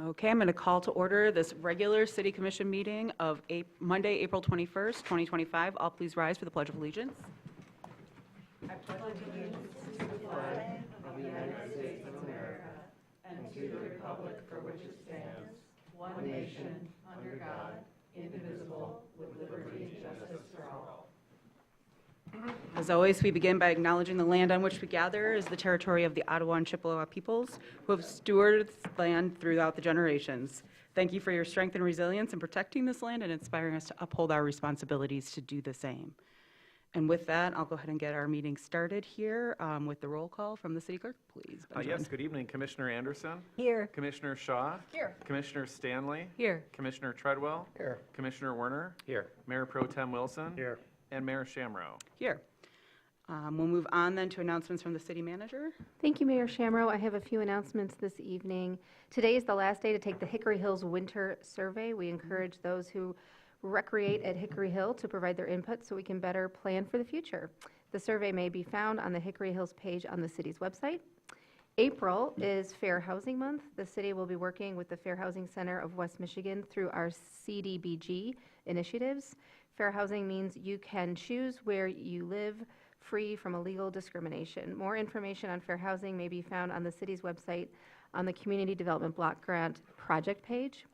Okay, I'm going to call to order this regular City Commission meeting of Monday, April 21st, 2025. All please rise for the Pledge of Allegiance. I pledge allegiance to the flag of the United States of America and to the republic for which it stands, one nation, under God, indivisible, with liberty and justice for all. As always, we begin by acknowledging the land on which we gather is the territory of the Ottawa and Chippewa peoples who have stewarded this land throughout the generations. Thank you for your strength and resilience in protecting this land and inspiring us to uphold our responsibilities to do the same. And with that, I'll go ahead and get our meeting started here with the roll call from the city clerk, please. Yes, good evening. Commissioner Anderson? Here. Commissioner Shaw? Here. Commissioner Stanley? Here. Commissioner Treadwell? Here. Commissioner Werner? Here. Mayor Pro Tem Wilson? Here. And Mayor Shamrow. Here. We'll move on then to announcements from the city manager. Thank you, Mayor Shamrow. I have a few announcements this evening. Today is the last day to take the Hickory Hills Winter Survey. We encourage those who recreate at Hickory Hill to provide their input so we can better plan for the future. The survey may be found on the Hickory Hills page on the city's website. April is Fair Housing Month. The city will be working with the Fair Housing Center of West Michigan through our CDBG initiatives. Fair housing means you can choose where you live free from illegal discrimination. More information on fair housing may be found on the city's website on the Community Development Block Grant project page.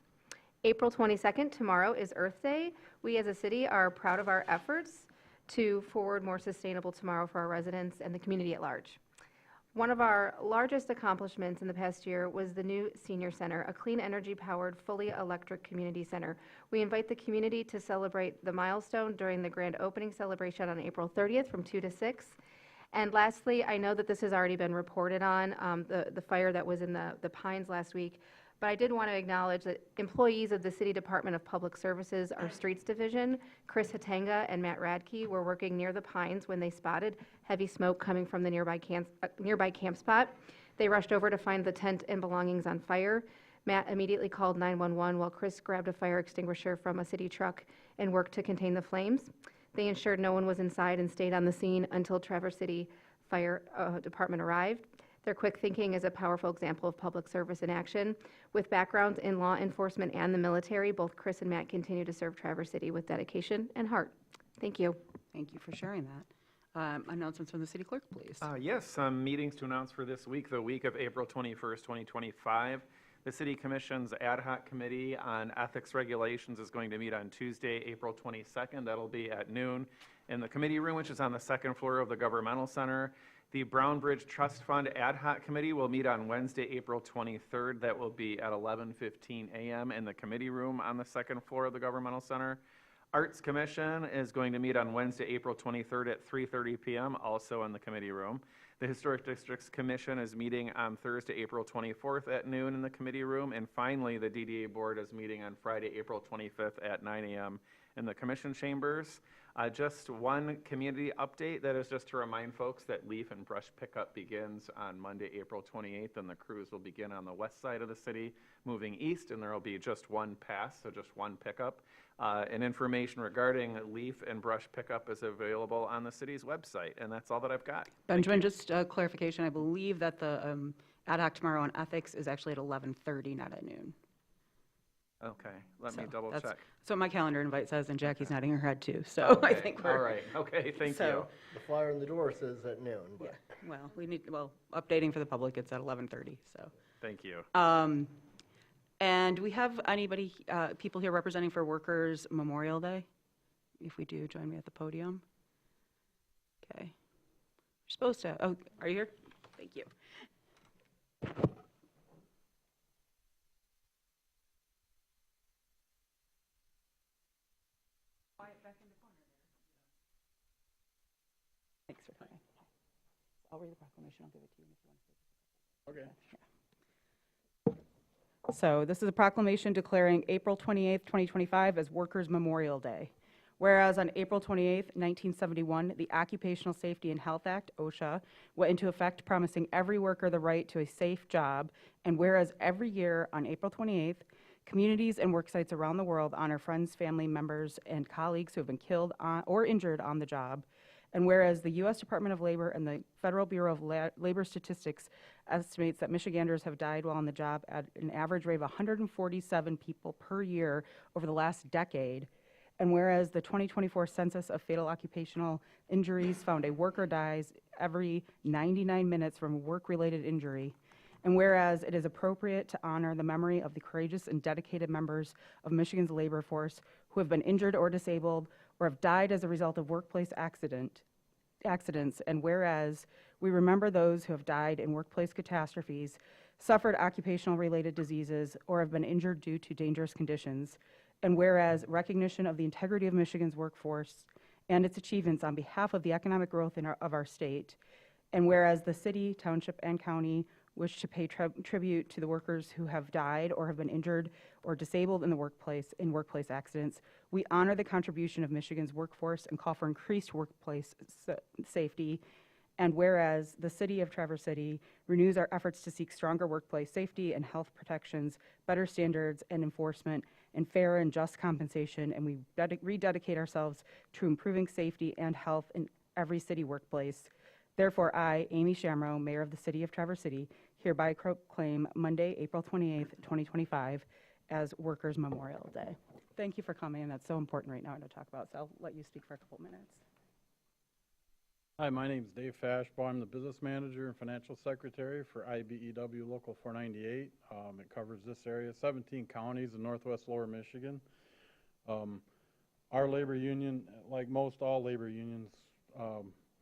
April 22nd, tomorrow, is Earth Day. We as a city are proud of our efforts to forward more sustainable tomorrow for our residents and the community at large. One of our largest accomplishments in the past year was the new Senior Center, a clean energy-powered, fully electric community center. We invite the community to celebrate the milestone during the grand opening celebration on April 30th from 2 to 6. And lastly, I know that this has already been reported on, the fire that was in the Pines last week, but I did want to acknowledge that employees of the City Department of Public Services, our Streets Division, Chris Hatanga and Matt Radke, were working near the Pines when they spotted heavy smoke coming from the nearby camp spot. They rushed over to find the tent and belongings on fire. Matt immediately called 911 while Chris grabbed a fire extinguisher from a city truck and worked to contain the flames. They ensured no one was inside and stayed on the scene until Traverse City Fire Department arrived. Their quick thinking is a powerful example of public service in action. With backgrounds in law enforcement and the military, both Chris and Matt continue to serve Traverse City with dedication and heart. Thank you. Thank you for sharing that. Announcements from the city clerk, please. Yes, some meetings to announce for this week, the week of April 21st, 2025. The City Commission's Ad Hoc Committee on Ethics Regulations is going to meet on Tuesday, April 22nd. That'll be at noon in the committee room, which is on the second floor of the Governmental Center. The Brown Bridge Trust Fund Ad Hoc Committee will meet on Wednesday, April 23rd. That will be at 11:15 a.m. in the committee room on the second floor of the Governmental Center. Arts Commission is going to meet on Wednesday, April 23rd at 3:30 p.m., also in the committee room. The Historic Districts Commission is meeting on Thursday, April 24th at noon in the committee room. And finally, the DDA Board is meeting on Friday, April 25th at 9 a.m. in the Commission chambers. Just one community update, that is just to remind folks that leaf and brush pickup begins on Monday, April 28th, and the crews will begin on the west side of the city, moving east, and there will be just one pass, so just one pickup. And information regarding leaf and brush pickup is available on the city's website, and that's all that I've got. Benjamin, just clarification, I believe that the ad hoc tomorrow on ethics is actually at 11:30, not at noon. Okay, let me double check. So my calendar invite says, and Jackie's nodding her head too, so Okay, I think we're. all right, okay, thank you. The flyer on the door says at noon, Yeah, but well, updating for the public, it's at 11:30, so. Thank you. And we have anybody, people here representing for Workers' Memorial Day? If we do, join me at the podium. Okay. You're supposed to, oh, are you here? Thank you. Thanks for coming. I'll read the proclamation. I'll give it to you if you want to. okay. So this is a proclamation declaring April 28th, 2025 as Workers' Memorial Day. Whereas on April 28th, 1971, the Occupational Safety and Health Act, OSHA, went into effect promising every worker the right to a safe job, and whereas every year on April 28th, communities and work sites around the world honor friends, family members, and colleagues who have been killed or injured on the job, and whereas the U.S. Department of Labor and the Federal Bureau of Labor Statistics estimates that Michiganders have died while on the job at an average rate of 147 people per year over the last decade. And whereas the 2024 Census of Fatal Occupational Injuries found a worker dies every 99 minutes from a work-related injury, and whereas it is appropriate to honor the memory of the courageous and dedicated members of Michigan's labor force who have been injured or disabled or have died as a result of workplace accidents, and whereas we remember those who have died in workplace catastrophes, suffered occupational-related diseases, or have been injured due to dangerous conditions, and whereas recognition of the integrity of Michigan's workforce and its achievements on behalf of the economic growth of our state, and whereas the city, township, and county wish to pay tribute to the workers who have died or have been injured or disabled in workplace accidents, we honor the contribution of Michigan's workforce and call for increased workplace safety. And whereas the city of Traverse City renews our efforts to seek stronger workplace safety and health protections, better standards and enforcement, and fair and just compensation, and we rededicate ourselves to improving safety and health in every city workplace. Therefore, I, Amy Shamrow, Mayor of the City of Traverse City, hereby proclaim Monday, April 28th, 2025, as Workers' Memorial Day. Thank you for coming, and that's so important right now to talk about, so I'll let you speak for a couple minutes. Hi, my name is Dave Fashbaugh. I'm the Business Manager and Financial Secretary for IBEW Local 498. It covers this area, 17 counties in northwest lower Michigan. Our labor union, like most all labor unions,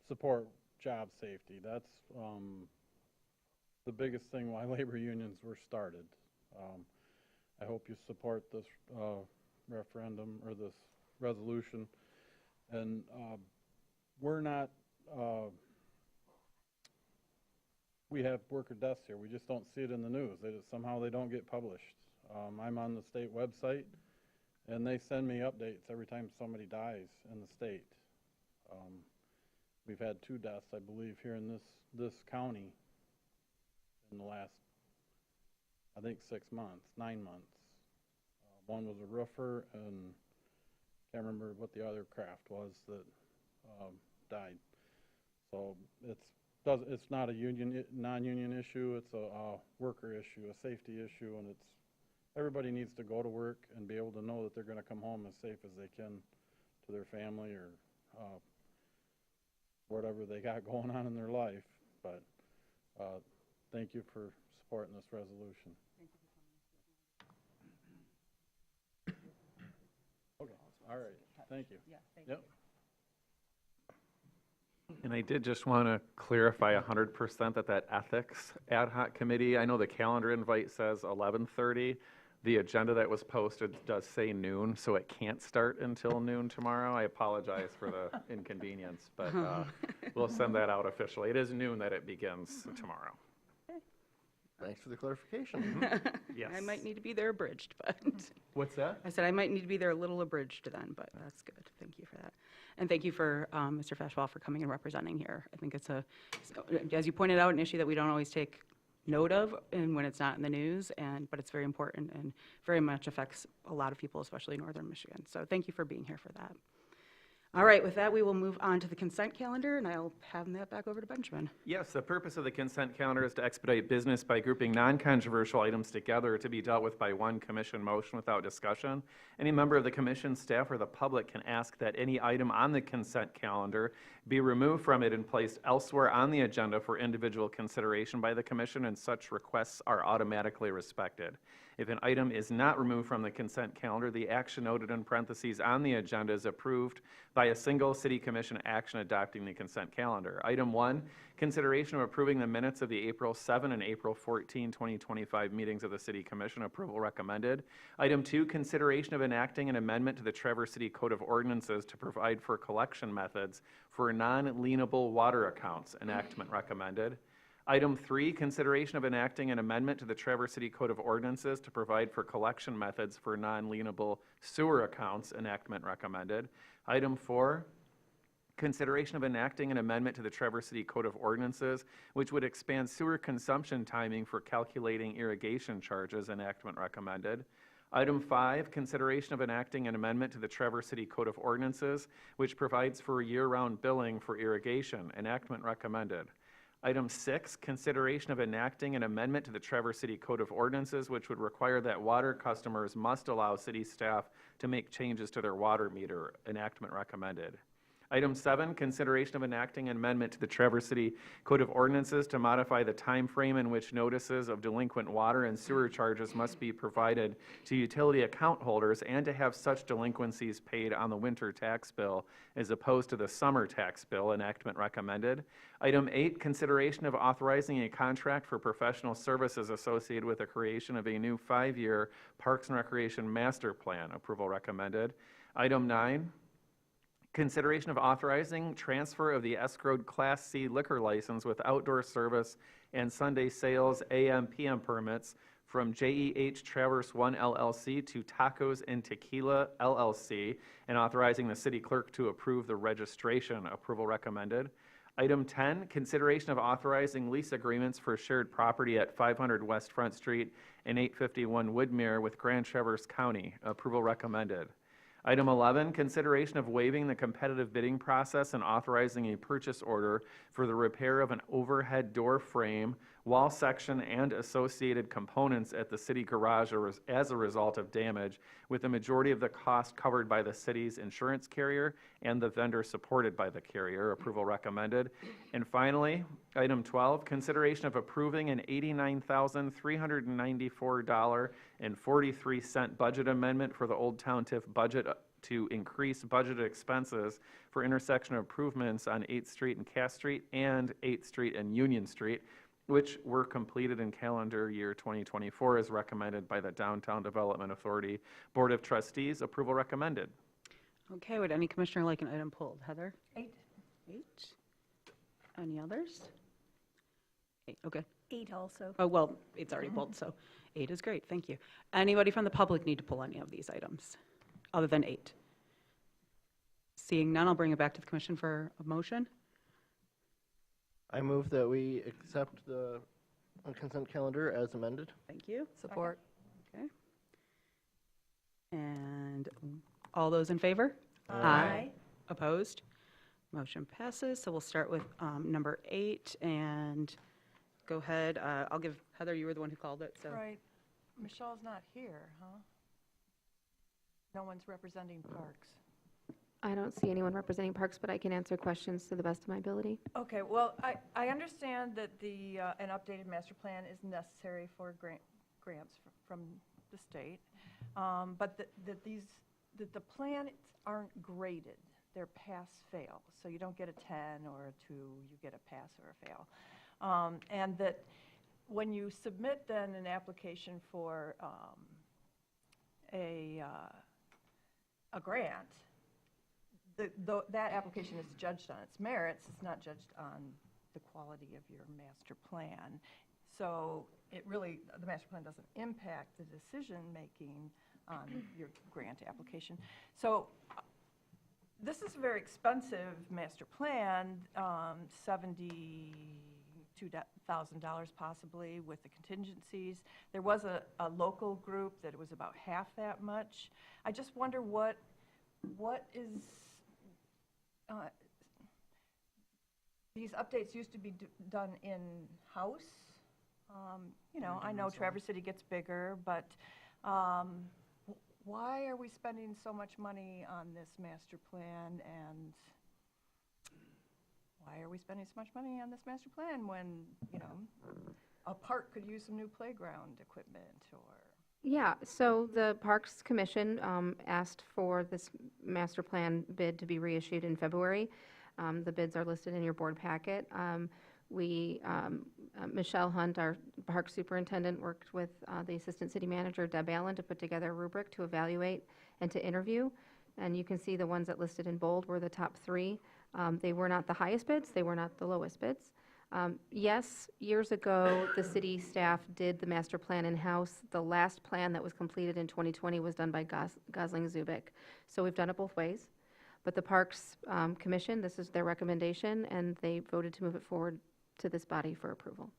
support job safety. That's the biggest thing why labor unions were started. I hope you support this referendum or this resolution. And we're not, we have worker deaths here. We just don't see it in the news. Somehow they don't get published. I'm on the state website, and they send me updates every time somebody dies in the state. We've had 2 deaths, I believe, here in this county in the last, I think, 9 months. One was a roofer, and can't remember what the other craft was that died. So it's not a non-union issue. It's a worker issue, a safety issue, and everybody needs to go to work and be able to know that they're going to come home as safe as they can to their family or whatever they got going on in their life. But thank you for supporting this resolution. Okay. All right. Thank you. Yeah, thank you. And I did just want to clarify 100% that ethics ad hoc committee, I know the calendar invite says 11:30. The agenda that was posted does say noon, so it can't start until noon tomorrow. I apologize for the inconvenience, but we'll send that out officially. It is noon that it begins tomorrow. Thanks for the clarification. Yes. I might need to be there abridged, but What's that? I said I might need to be there a little abridged then, but that's good. Thank you for that. And thank you for Mr. Fashbaugh for coming and representing here. I think it's as you pointed out, an issue that we don't always take note of and when it's not in the news, but it's very important and very much affects a lot of people, especially in northern Michigan. So thank you for being here for that. All right, with that, we will move on to the consent calendar, and I'll hand that back over to Benjamin. Yes, the purpose of the consent calendar is to expedite business by grouping non-controversial items together to be dealt with by one commission motion without discussion. Any member of the commission, staff, or the public can ask that any item on the consent calendar be removed from it and placed elsewhere on the agenda for individual consideration by the commission, and such requests are automatically respected. If an item is not removed from the consent calendar, the action noted in parentheses on the agenda is approved by a single city commission action adopting the consent calendar. Item 1, consideration of approving the minutes of the April 7 and April 14, 2025 meetings of the city commission. Approval recommended. Item 2, consideration of enacting an amendment to the Traverse City Code of Ordinances to provide for collection methods for non-lienable water accounts. Enactment recommended. Item 3, consideration of enacting an amendment to the Traverse City Code of Ordinances to provide for collection methods for non-lienable sewer accounts. Enactment recommended. Item 4, consideration of enacting an amendment to the Traverse City Code of Ordinances which would expand sewer consumption timing for calculating irrigation charges. Enactment recommended. Item 5, consideration of enacting an amendment to the Traverse City Code of Ordinances which provides for year-round billing for irrigation. Enactment recommended. Item 6, consideration of enacting an amendment to the Traverse City Code of Ordinances, which would require that water customers must allow city staff to make changes to their water meter. Enactment recommended. Item 7, consideration of enacting an amendment to the Traverse City Code of Ordinances to modify the time frame in which notices of delinquent water and sewer charges must be provided to utility account holders and to have such delinquencies paid on the winter tax bill as opposed to the summer tax bill. Enactment recommended. Item 8, consideration of authorizing a contract for professional services associated with the creation of a new 5-year Parks and Recreation Master Plan. Approval recommended. Item 9, consideration of authorizing transfer of the escrowed Class C liquor license with outdoor service and Sunday sales AM/PM permits from JEH Traverse One LLC to Tacos and Tequila LLC, and authorizing the city clerk to approve the registration. Approval recommended. Item 10, consideration of authorizing lease agreements for shared property at 500 West Front Street and 851 Woodmere with Grand Traverse County. Approval recommended. Item 11, consideration of waiving the competitive bidding process and authorizing a purchase order for the repair of an overhead door frame, wall section, and associated components at the city garage as a result of damage, with the majority of the cost covered by the city's insurance carrier and the vendor supported by the carrier. Approval recommended. And finally, item 12, consideration of approving an $89,394.43 budget amendment for the Old Town TIF budget to increase budgeted expenses for intersection improvements on 8th Street and Cass Street and 8th Street and Union Street, which were completed in calendar year 2024 as recommended by the Downtown Development Authority Board of Trustees. Approval recommended. Okay, would any commissioner like an item pulled? Heather? 8. 8. Any others? 8, okay. 8 also. Oh, well, it's already pulled, so 8 is great, thank you. Anybody from the public need to pull any of these items, other than 8? Seeing none, I'll bring it back to the commission for a motion. I move that we accept the consent calendar as amended. Thank you. Support. Okay. And all those in favor? Aye. Opposed? Motion passes. So we'll start with number 8, and go ahead. I'll give, Heather, you were the one who called it, so. Right. Michelle's not here, huh? No one's representing Parks. I don't see anyone representing Parks, but I can answer questions to the best of my ability. Okay, well, I understand that an updated master plan is necessary for grants from the state, but that the plans aren't graded. They're pass-fail, so you don't get a 10 or a 2, you get a pass or a fail. And that when you submit then an application for a grant, that application is judged on its merits. It's not judged on the quality of your master plan. So the master plan doesn't impact the decision-making on your grant application. So this is a very expensive master plan, $72,000 possibly with the contingencies. There was a local group that was about half that much. I just wonder what is, these updates used to be done in-house. I know Traverse City gets bigger, but why are we spending so much money on this master plan, and why are we spending so much money on this master plan when, a park could use some new playground equipment or? Yeah, so the Parks Commission asked for this master plan bid to be reissued in February. The bids are listed in your board packet. Michelle Hunt, our park superintendent, worked with the assistant city manager, Deb Allen, to put together a rubric to evaluate and to interview. And you can see the ones that listed in bold were the top 3. They were not the highest bids. They were not the lowest bids. Yes, years ago, the city staff did the master plan in-house. The last plan that was completed in 2020 was done by Gosling Zubik. So we've done it both ways. But the Parks Commission, this is their recommendation, and they voted to move it forward to this body for approval.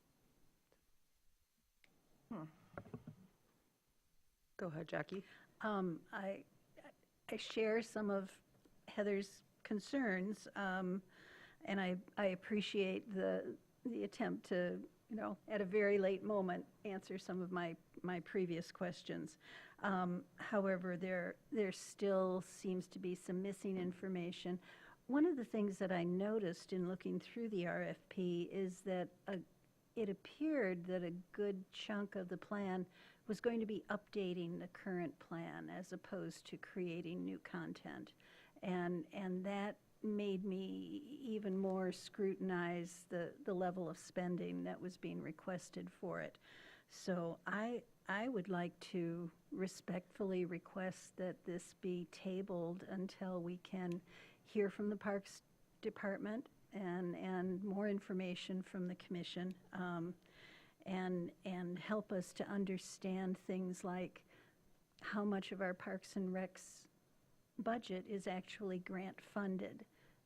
Go ahead, Jackie. I share some of Heather's concerns, and I appreciate the the attempt to, at a very late moment, answer some of my previous questions. However, there still seems to be some missing information. One of the things that I noticed in looking through the RFP is that it appeared that a good chunk of the plan was going to be updating the current plan as opposed to creating new content. And that made me even more scrutinize the level of spending that was being requested for it. So I would like to respectfully request that this be tabled until we can hear from the Parks Department and more information from the commission, and help us to understand things like how much of our Parks and Recs budget is actually grant funded,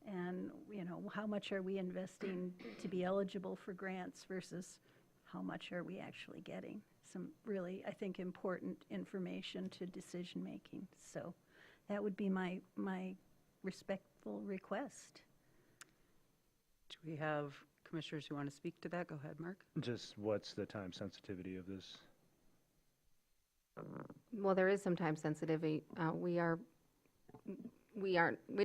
and how much are we investing to be eligible for grants versus how much are we actually getting. Some really, I think, important information to decision making. So that would be my respectful request. Do we have commissioners who want to speak to that? Go ahead, Mark. Just what's the time sensitivity of this? Well, there is some time sensitivity. We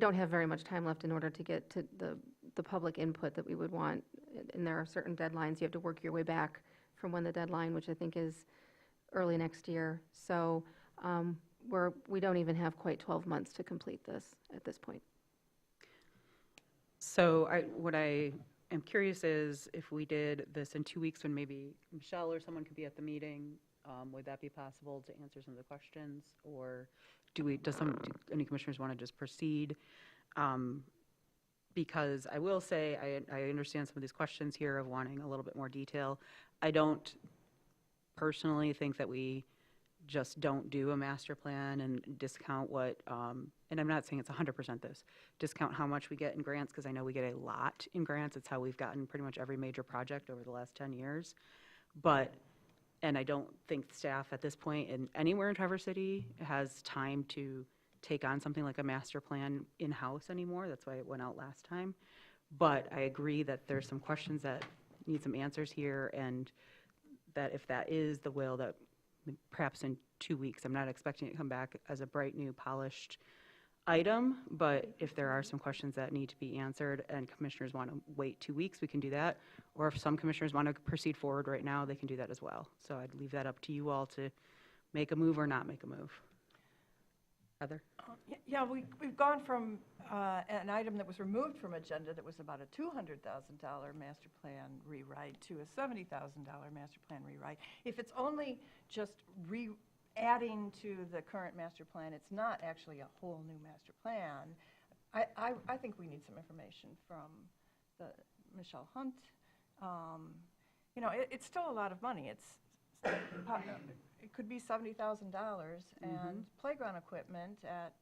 don't have very much time left in order to get to the public input that we would want. And there are certain deadlines. You have to work your way back from when the deadline, which I think is early next year. So we don't even have quite 12 months to complete this at this point. So what I am curious is if we did this in 2 weeks when maybe Michelle or someone could be at the meeting, would that be possible to answer some of the questions? Or do any commissioners want to just proceed? Because I will say, I understand some of these questions here of wanting a little bit more detail. I don't personally think that we just don't do a master plan and discount what, and I'm not saying it's 100% this, discount how much we get in grants, because I know we get a lot in grants. It's how we've gotten pretty much every major project over the last 10 years. And I don't think staff at this point anywhere in Traverse City has time to take on something like a master plan in-house anymore. That's why it went out last time. But I agree that there's some questions that need some answers here, and that if that is the will, that perhaps in 2 weeks, I'm not expecting it to come back as a bright new polished item, but if there are some questions that need to be answered and commissioners want to wait 2 weeks, we can do that. Or if some commissioners want to proceed forward right now, they can do that as well. So I'd leave that up to you all to make a move or not make a move. Heather? Yeah, we've gone from an item that was removed from agenda that was about a $200,000 master plan rewrite to a $70,000 master plan rewrite. If it's only just adding to the current master plan, it's not actually a whole new master plan. I think we need some information from Michelle Hunt. It's still a lot of money. It could be $70,000, and playground equipment at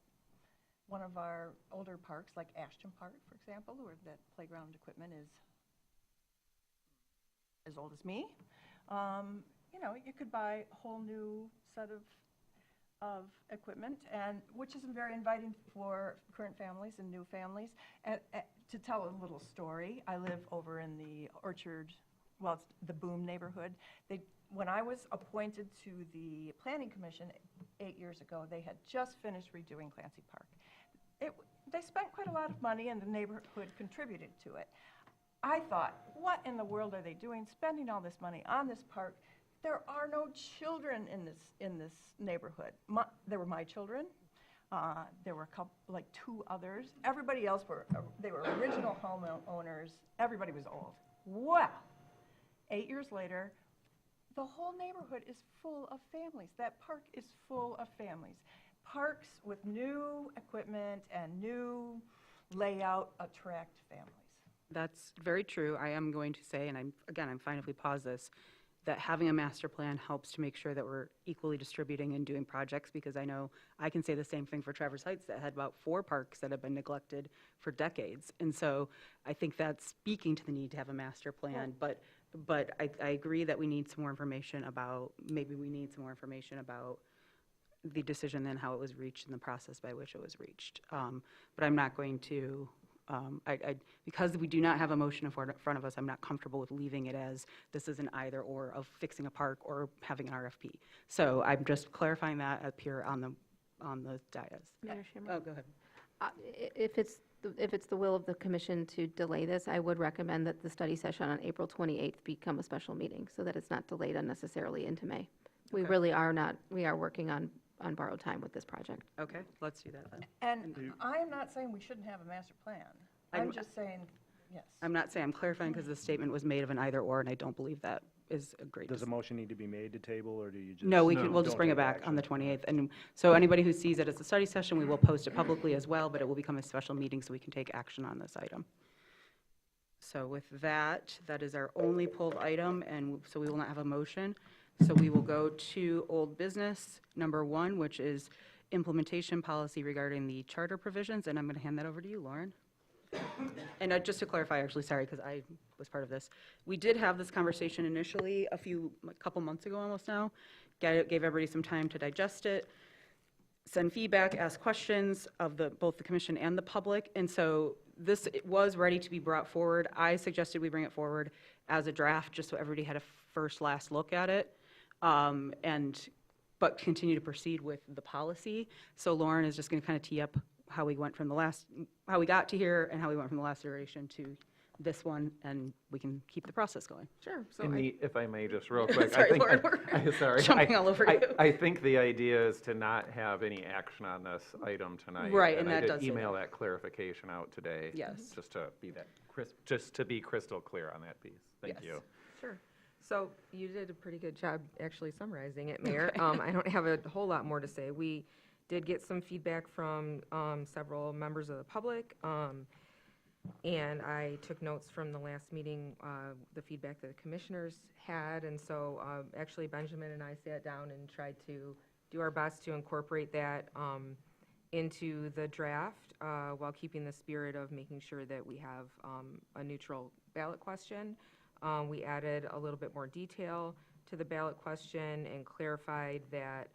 one of our older parks, like Ashton Park, for example, where that playground equipment is as old as me. You could buy a whole new set of equipment, and which is very inviting for current families and new families. And to tell a little story, I live over in the Orchard, well, it's the Boom neighborhood. When I was appointed to the Planning Commission 8 years ago, they had just finished redoing Clancy Park. They spent quite a lot of money, and the neighborhood contributed to it. I thought, what in the world are they doing, spending all this money on this park? There are no children in this neighborhood. There were my children. There were like 2 others. Everybody else they were original homeowners. Everybody was old. Well, 8 years later, the whole neighborhood is full of families. That park is full of families. Parks with new equipment and new layout attract families. That's very true. I am going to say, and I'm fine if we pause this, that having a master plan helps to make sure that we're equally distributing and doing projects, because I know I can say the same thing for Traverse Heights that had about 4 parks that have been neglected for decades. And so I think that's speaking to the need to have a master plan. Yeah. But I agree that we need some more information about, maybe we need some more information about the decision and how it was reached and the process by which it was reached. But I'm not going to Because we do not have a motion in front of us, I'm not comfortable with leaving it as this is an either/or of fixing a park or having an RFP. So I'm just clarifying that up here on the dais. Mayor Shamrock? Oh, go ahead. If it's the will of the commission to delay this, I would recommend that the study session on April 28th become a special meeting so that it's not delayed unnecessarily into May. We Okay. really are not, we are working on borrowed time with this project. Okay, let's do that then. And I am not saying we shouldn't have a master plan. I'm just saying, yes. I'm not saying, I'm clarifying because the statement was made of an either/or, and I don't believe that is a great. Does a motion need to be made to table, or do you just? No, we'll just don't bring it take back action? on the 28th. And so anybody who sees it as a study session, we will post it publicly as well, but it will become a special meeting so we can take action on this item. So with that, that is our only pulled item, and so we will not have a motion. So we will go to old business, number 1, which is implementation policy regarding the charter provisions, and I'm going to hand that over to you, Lauren. And just to clarify, actually, sorry, because I was part of this. We did have this conversation initially a couple months ago almost now. Gave everybody some time to digest it, send feedback, ask questions of both the commission and the public. And so this was ready to be brought forward. I suggested we bring it forward as a draft, just so everybody had a last look at it. But continue to proceed with the policy. So Lauren is just going to kind of tee up how we got to here and how we went from the last iteration to this one, and we can keep the process going. Sure. If I may, just real quick. Sorry, I think Lauren, we're jumping all over you. I think the idea is to not have any action on this item tonight. Right, and that I does did say email that. that clarification out today. Yes. Just to be crystal clear on that piece. Thank Yes. you. Sure. So you did a pretty good job actually summarizing it, Mayor. I don't have a whole lot more to say. We did get some feedback from several members of the public, and I took notes from the last meeting, the feedback that the commissioners had, and so actually Benjamin and I sat down and tried to do our best to incorporate that into the draft while keeping the spirit of making sure that we have a neutral ballot question. We added a little bit more detail to the ballot question and clarified that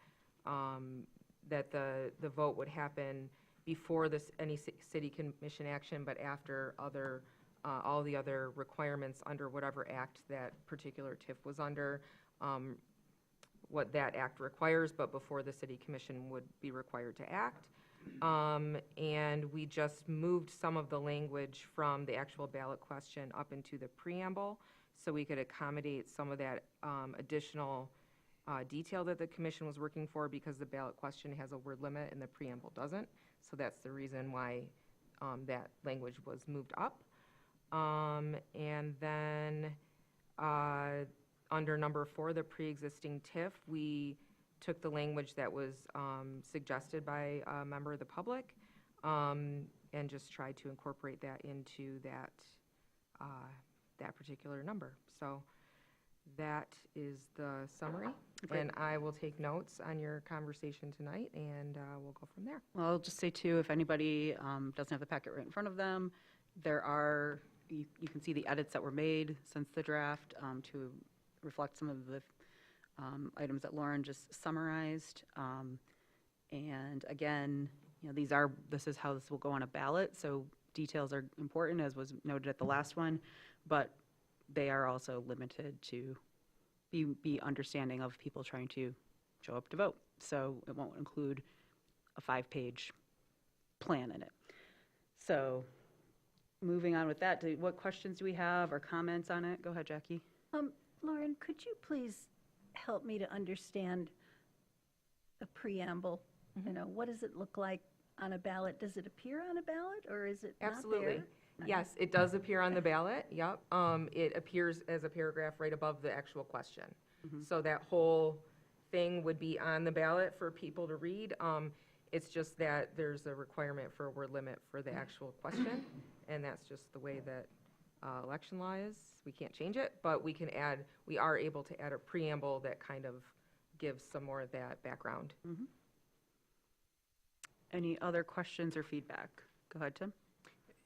that the vote would happen before any city commission action, but after all the other requirements under whatever act that particular TIF was under, what that act requires, but before the city commission would be required to act. And we just moved some of the language from the actual ballot question up into the preamble, so we could accommodate some of that additional detail that the commission was working for, because the ballot question has a word limit and the preamble doesn't. So that's the reason why that language was moved up. And then under number 4, the pre-existing TIF, we took the language that was suggested by a member of the public and just tried to incorporate that into that particular number. So that is the summary. Great. And I will take notes on your conversation tonight, and we'll go from there. Well, I'll just say too, if anybody doesn't have the packet right in front of them, you can see the edits that were made since the draft to reflect some of the items that Lauren just summarized. And again, this is how this will go on a ballot, so details are important, as was noted at the last one, but they are also limited to be understanding of people trying to show up to vote. So it won't include a 5-page plan in it. So moving on with that, what questions do we have or comments on it? Go ahead, Jackie. Lauren, could you please help me to understand the preamble? You know, what does it look like on a ballot? Does it appear on a ballot, or is it not Absolutely. there? Yes, it does appear on the ballot, yep. It appears as a paragraph right above the actual question. So that whole thing would be on the ballot for people to read. It's just that there's a requirement for a word limit for the actual question, and that's just the way that election law is. We can't change it, but we are able to add a preamble that kind of gives some more of that background. Any other questions or feedback? Go ahead, Tim.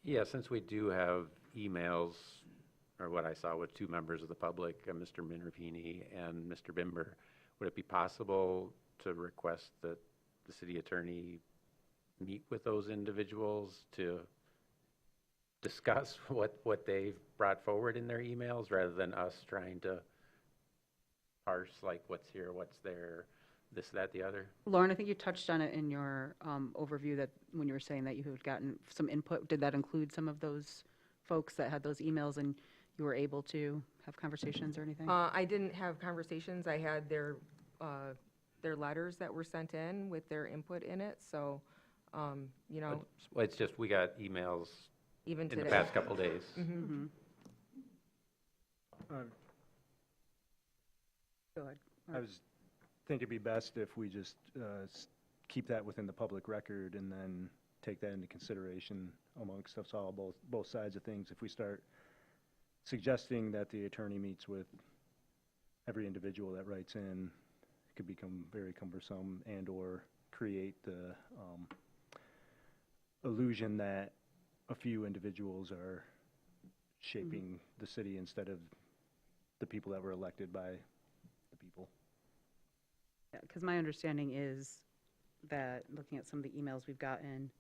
Yeah, since we do have emails, or what I saw with 2 members of the public, Mr. Minervini and Mr. Bimber, would it be possible to request that the city attorney meet with those individuals to discuss what they've brought forward in their emails, rather than us trying to parse like what's here, what's there, this, that, the other. Lauren, I think you touched on it in your overview that when you were saying that you had gotten some input, did that include some of those folks that had those emails and you were able to have conversations or anything? I didn't have conversations. I had their letters that were sent in with their input in it, so, you know, Well, it's just, we got emails even in today. the past couple days. Mhm. Uh, Go ahead. I was think it'd be best if we just keep that within the public record and then take that into consideration amongst us all, both sides of things. If we start suggesting that the attorney meets with every individual that writes in, it could become very cumbersome and/or create the illusion that a few individuals are shaping the city instead of the people that were elected by the people. Yeah, because my understanding is that, looking at some of the emails we've gotten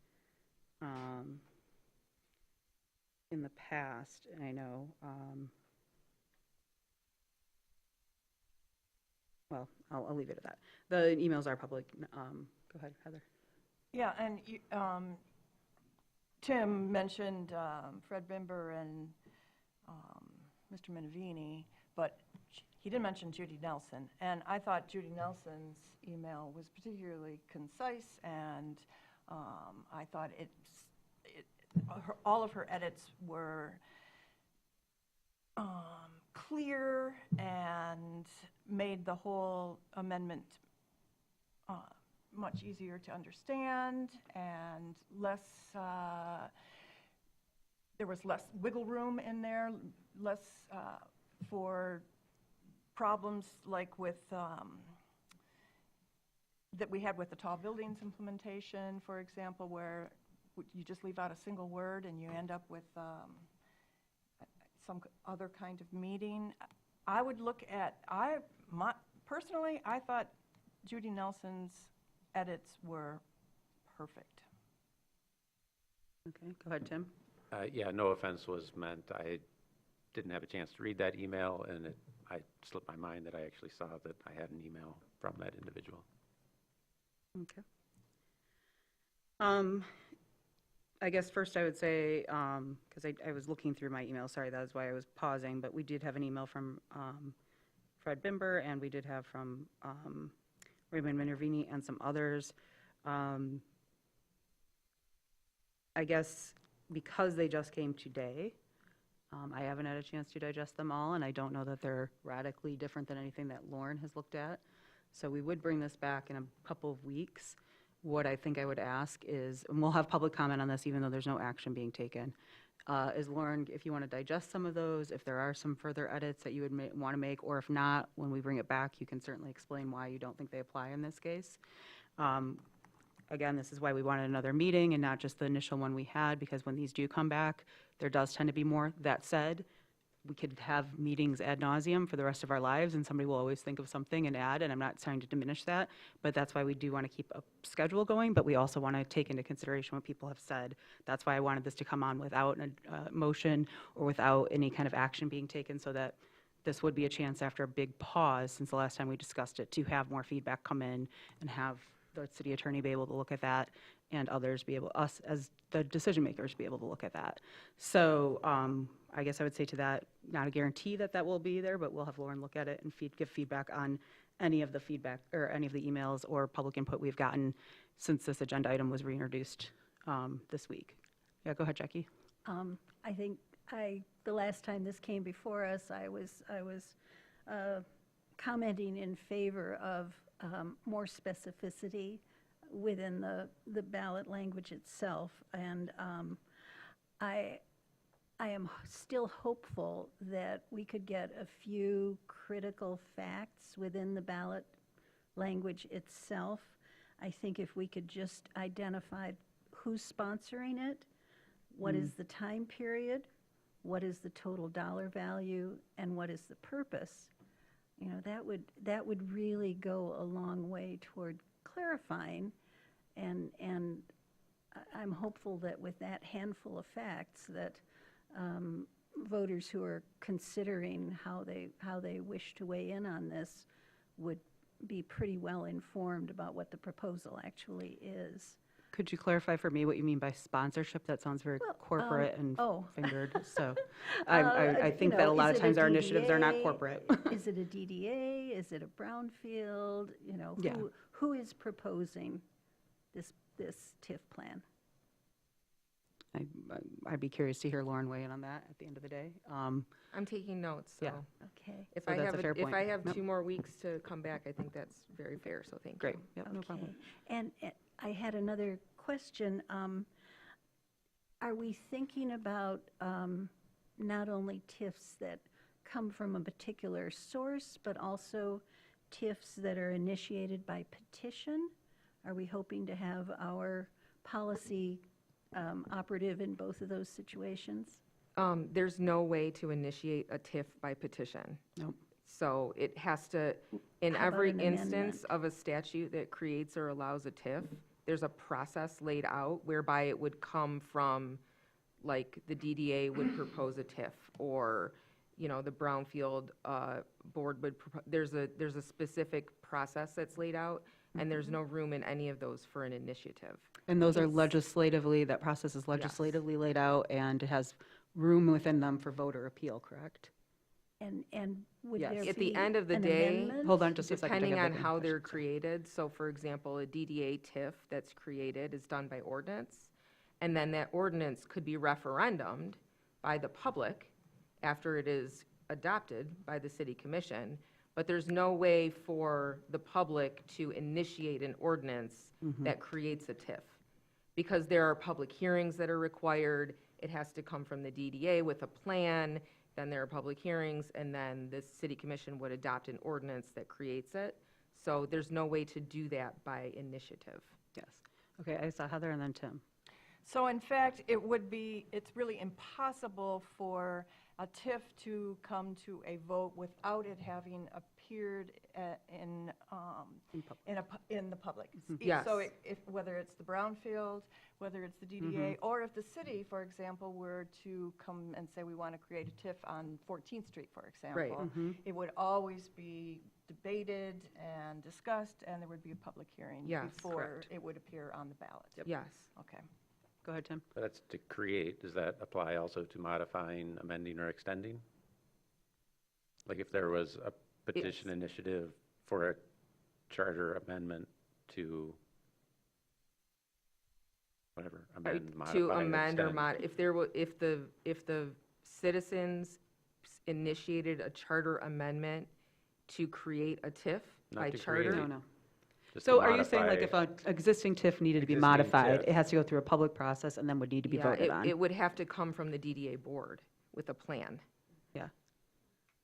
in the past, and I know, well, I'll leave it at that. The emails are public. Go ahead, Heather. Yeah, and Tim mentioned Fred Bimber and Mr. Minervini, but he didn't mention Judy Nelson. And I thought Judy Nelson's email was particularly concise, and I thought all of her edits were clear and made the whole amendment much easier to understand, and less, there was less wiggle room in there, less for problems like with, that we had with the tall buildings implementation, for example, where you just leave out a single word and you end up with some other kind of meeting. I would look at, personally, I thought Judy Nelson's edits were perfect. Okay, go ahead, Tim. Yeah, no offense was meant. I didn't have a chance to read that email, and I slipped my mind that I actually saw that I had an email from that individual. Okay. I guess first I would say, because I was looking through my email, sorry, that is why I was pausing, but we did have an email from Fred Bimber, and we did have from Raymond Minervini and some others. I guess because they just came today, I haven't had a chance to digest them all, and I don't know that they're radically different than anything that Lauren has looked at. So we would bring this back in a couple of weeks. What I think I would ask is, and we'll have public comment on this even though there's no action being taken, is Lauren, if you want to digest some of those, if there are some further edits that you would want to make, or if not, when we bring it back, you can certainly explain why you don't think they apply in this case. Again, this is why we wanted another meeting and not just the initial one we had, because when these do come back, there does tend to be more. That said, we could have meetings ad nauseum for the rest of our lives, and somebody will always think of something and add, and I'm not trying to diminish that, but that's why we do want to keep a schedule going, but we also want to take into consideration what people have said. That's why I wanted this to come on without a motion or without any kind of action being taken, so that this would be a chance after a big pause since the last time we discussed it to have more feedback come in and have the city attorney be able to look at that, and others be able, us as the decision makers, be able to look at that. So I guess I would say to that, not a guarantee that that will be there, but we'll have Lauren look at it and give feedback on any of the feedback or any of the emails or public input we've gotten since this agenda item was reintroduced this week. Yeah, go ahead, Jackie. I think the last time this came before us, I was commenting in favor of more specificity within the ballot language itself, and I am still hopeful that we could get a few critical facts within the ballot language itself. I think if we could just identify who's sponsoring it, what is the time period, what is the total dollar value, and what is the purpose, you know, that would really go a long way toward clarifying and I'm hopeful that with that handful of facts, that voters who are considering how they wish to weigh in on this would be pretty well informed about what the proposal actually is. Could you clarify for me what you mean by sponsorship? That sounds very Well, corporate and oh. fingered, so I You think know, that a lot is of it times our initiatives are not DDA? corporate. Is it a DDA? Is it a brownfield? You know, Yeah. who is proposing this TIF plan? I'd be curious to hear Lauren weigh in on that at the end of the day. I'm taking notes, so Yeah. Okay. if So I that's have, a fair if I point. have Yep. 2 more weeks to come back, I think that's very fair, so thank you. Great, yep, no problem. Okay. And I had another question. Are we thinking about not only TIFs that come from a particular source, but also TIFs that are initiated by petition? Are we hoping to have our policy operative in both of those situations? There's no way to initiate a TIF by petition. Nope. So it has to, in How about every an instance amendment? of a statute that creates or allows a TIF, there's a process laid out whereby it would come from, like, the DDA would propose a TIF, or, you know, the Brownfield Board would, there's a specific process that's laid out, and there's no room in any of those for an initiative. And those are It's- legislatively, that process is legislatively laid out, and it has room within them for voter appeal, correct? And would Yes. there be At the end of the an day, amendment? Hold on just a second. I Depending have on the how they're question. created, so for example, a DDA TIF that's created is done by ordinance, and then that ordinance could be referendumed by the public after it is adopted by the city commission, but there's no way for the public to initiate an ordinance that creates a TIF. Because there are public hearings that are required, it has to come from the DDA with a plan, then there are public hearings, and then the city commission would adopt an ordinance that creates it. So there's no way to do that by initiative. Yes. Okay, I saw Heather and then Tim. So in fact, it's really impossible for a TIF to come to a vote without it having appeared in the public. Yes. So whether it's the Brownfield, whether it's the DDA, or if the city, for example, were to come and say, we want to create a TIF on 14th Street, for example, it would always be debated and discussed, and there would be a public hearing Yes, before correct. it would appear on the ballot. Yes. Okay. Go ahead, Tim. But that's to create. Does that apply also to modifying, amending, or extending? Like if there was a petition initiative for a charter amendment to whatever, amend, modify, To or amend or extend. if the citizens initiated a charter amendment to create a TIF Not by to charter. create. No. Just to So are you saying like modify- if an existing TIF needed to be Existing modified, TIF. it has to go through a public process and then would need to be Yeah, voted on? it would have to come from the DDA board with a plan. Yeah.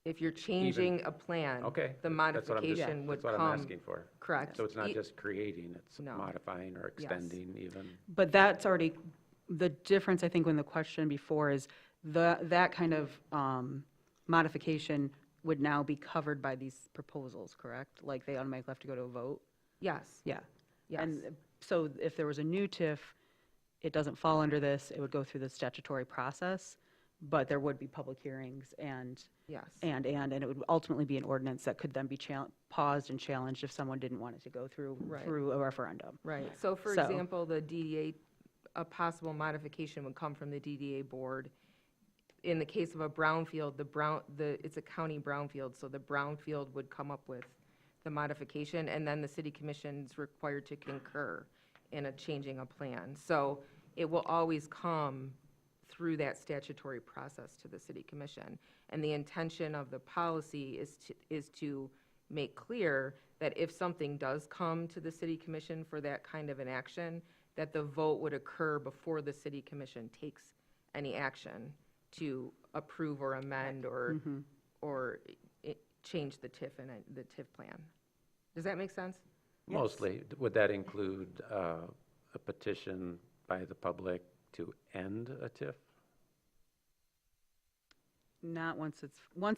If you're changing a plan, Okay. the that's what I'm just- modification would That's what I'm come, asking for. correct. So it's not E- just creating, it's No. modifying or extending even. But that's already, the difference, I think, when the question before is that kind of modification would now be covered by these proposals, correct? Like they automatically have to go to a vote? Yes, Yeah. yes. And so if there was a new TIF, it doesn't fall under this, it would go through the statutory process, but there would be public hearings and Yes. it would ultimately be an ordinance that could then be paused and challenged if someone didn't want it to go through Right. a referendum. Right, so for So- example, the DDA, a possible modification would come from the DDA board. In the case of a brownfield, it's a county brownfield, so the brownfield would come up with the modification, and then the city commission's required to concur in changing a plan. So it will always come through that statutory process to the city commission. And the intention of the policy is to make clear that if something does come to the city commission for that kind of an action, that the vote would occur before the city commission takes any action to approve or amend or change the TIF and the TIF plan. Does that make sense? Mostly. Would that include a petition by the public to end a TIF? Not once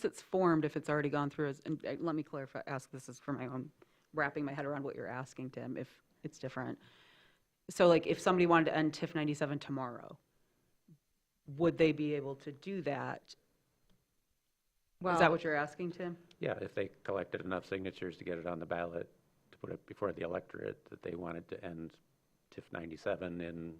it's formed, if it's already gone through, and let me clarify, ask this is for my own, wrapping my head around what you're asking, Tim, if it's different. So like if somebody wanted to end TIF 97 tomorrow, would they be able to do that? Is that Well, what you're asking, Tim? Yeah, if they collected enough signatures to get it on the ballot, to put it before the electorate, that they wanted to end TIF 97 in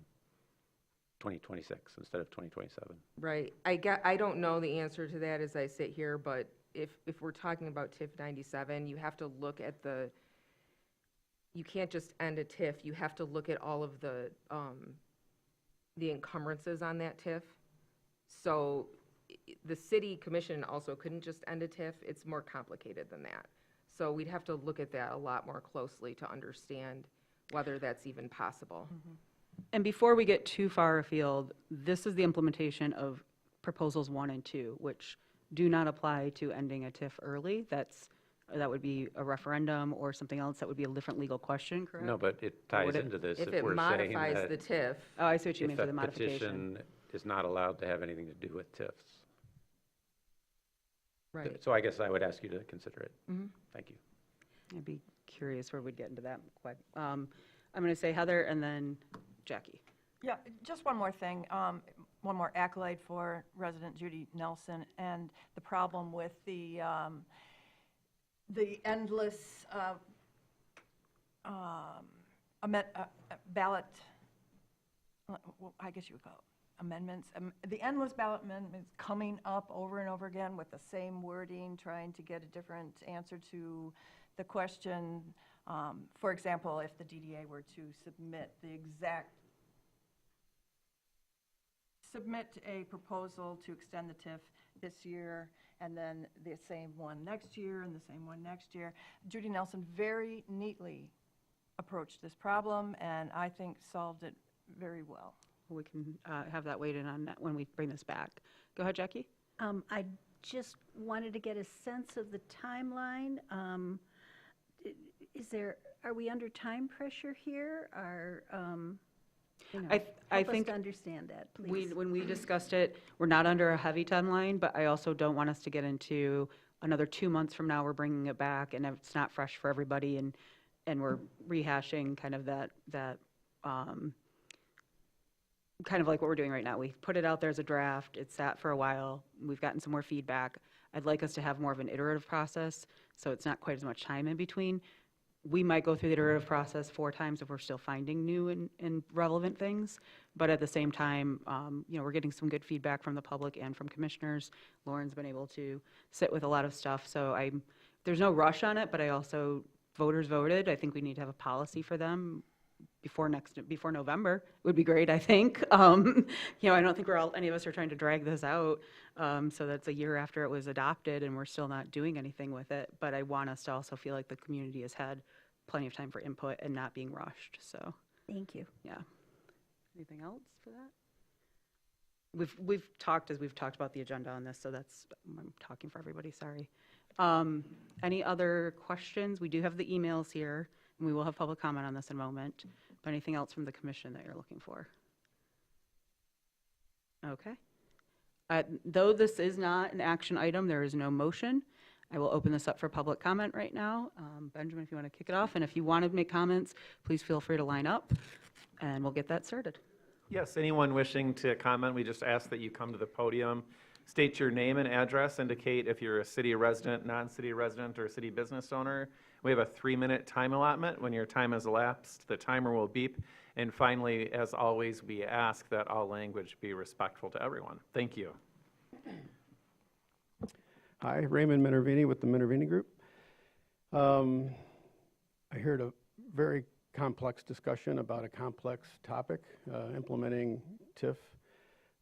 2026 instead of 2027. right, I don't know the answer to that as I sit here, but if we're talking about TIF 97, you have to look at you can't just end a TIF, you have to look at all of the encumbrances on that TIF. So the city commission also couldn't just end a TIF, it's more complicated than that. So we'd have to look at that a lot more closely to understand whether that's even possible. And before we get too far afield, this is the implementation of proposals 1 and 2, which do not apply to ending a TIF early. That would be a referendum or something else. That would be a different legal question, correct? No, but it ties would it- into this If if it we're saying modifies that the TIF, Oh, I see what you mean if for a the modification. petition is not allowed to have anything to do with TIFs. right. So I guess I would ask you to consider it. Mhm. Thank you. I'd be curious where we'd get into that quick. I'm going to say Heather and then Jackie. Yeah, just one more thing, one more accolade for resident Judy Nelson and the problem with the endless ballot, well, I guess you would call it amendments, the endless ballot amendments coming up over and over again with the same wording, trying to get a different answer to the question. For example, if the DDA were to submit a proposal to extend the TIF this year, and then the same one next year, and the same one next year. Judy Nelson very neatly approached this problem, and I think solved it very well. We can have that weighed in on that when we bring this back. Go ahead, Jackie. I just wanted to get a sense of the timeline. Are we under time pressure here? I Help us think to understand that, please. when we discussed it, we're not under a heavy timeline, but I also don't want us to get into another 2 months from now, we're bringing it back, and it's not fresh for everybody, and we're rehashing kind of that kind of like what we're doing right now. We put it out there as a draft, it's sat for a while, we've gotten some more feedback. I'd like us to have more of an iterative process, so it's not quite as much time in between. We might go through the iterative process 4 times if we're still finding new and relevant things, but at the same time, we're getting some good feedback from the public and from commissioners. Lauren's been able to sit with a lot of stuff, so there's no rush on it, but voters voted. I think we need to have a policy for them before November. It would be great, I think. I don't think any of us are trying to drag this out, so that's a year after it was adopted and we're still not doing anything with it. But I want us to also feel like the community has had plenty of time for input and not being rushed, so, Thank you. yeah. Anything else for that? We've talked about the agenda on this, so I'm talking for everybody, sorry. Any other questions? We do have the emails here, and we will have public comment on this in a moment. But anything else from the commission that you're looking for? Okay. Though this is not an action item, there is no motion. I will open this up for public comment right now. Benjamin, if you want to kick it off, and if you want to make comments, please feel free to line up, and we'll get that started. Yes, anyone wishing to comment, we just ask that you come to the podium, state your name and address, indicate if you're a city resident, non-city resident, or city business owner. We have a 3-minute time allotment. When your time has elapsed, the timer will beep. And finally, as always, we ask that all language be respectful to everyone. Thank you. Hi, Raymond Minervini with the Minervini Group. I heard a very complex discussion about a complex topic, implementing TIF.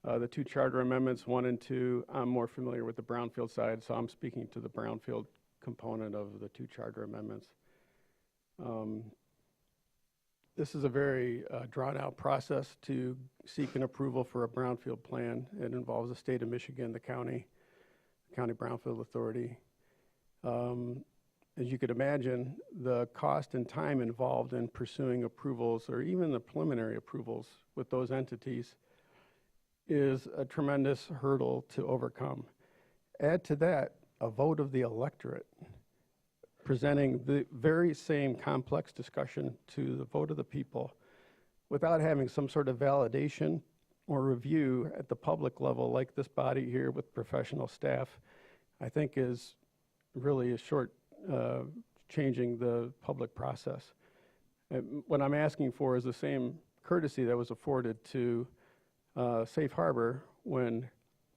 The 2 charter amendments, 1 and 2, I'm more familiar with the Brownfield side, so I'm speaking to the Brownfield component of the 2 charter amendments. This is a very drawn-out process to seek an approval for a brownfield plan. It involves the state of Michigan, the County Brownfield Authority. As you could imagine, the cost and time involved in pursuing approvals, or even the preliminary approvals with those entities, is a tremendous hurdle to overcome. Add to that a vote of the electorate presenting the very same complex discussion to the vote of the people without having some sort of validation or review at the public level, like this body here with professional staff, I think is really a short changing the public process. What I'm asking for is the same courtesy that was afforded to Safe Harbor when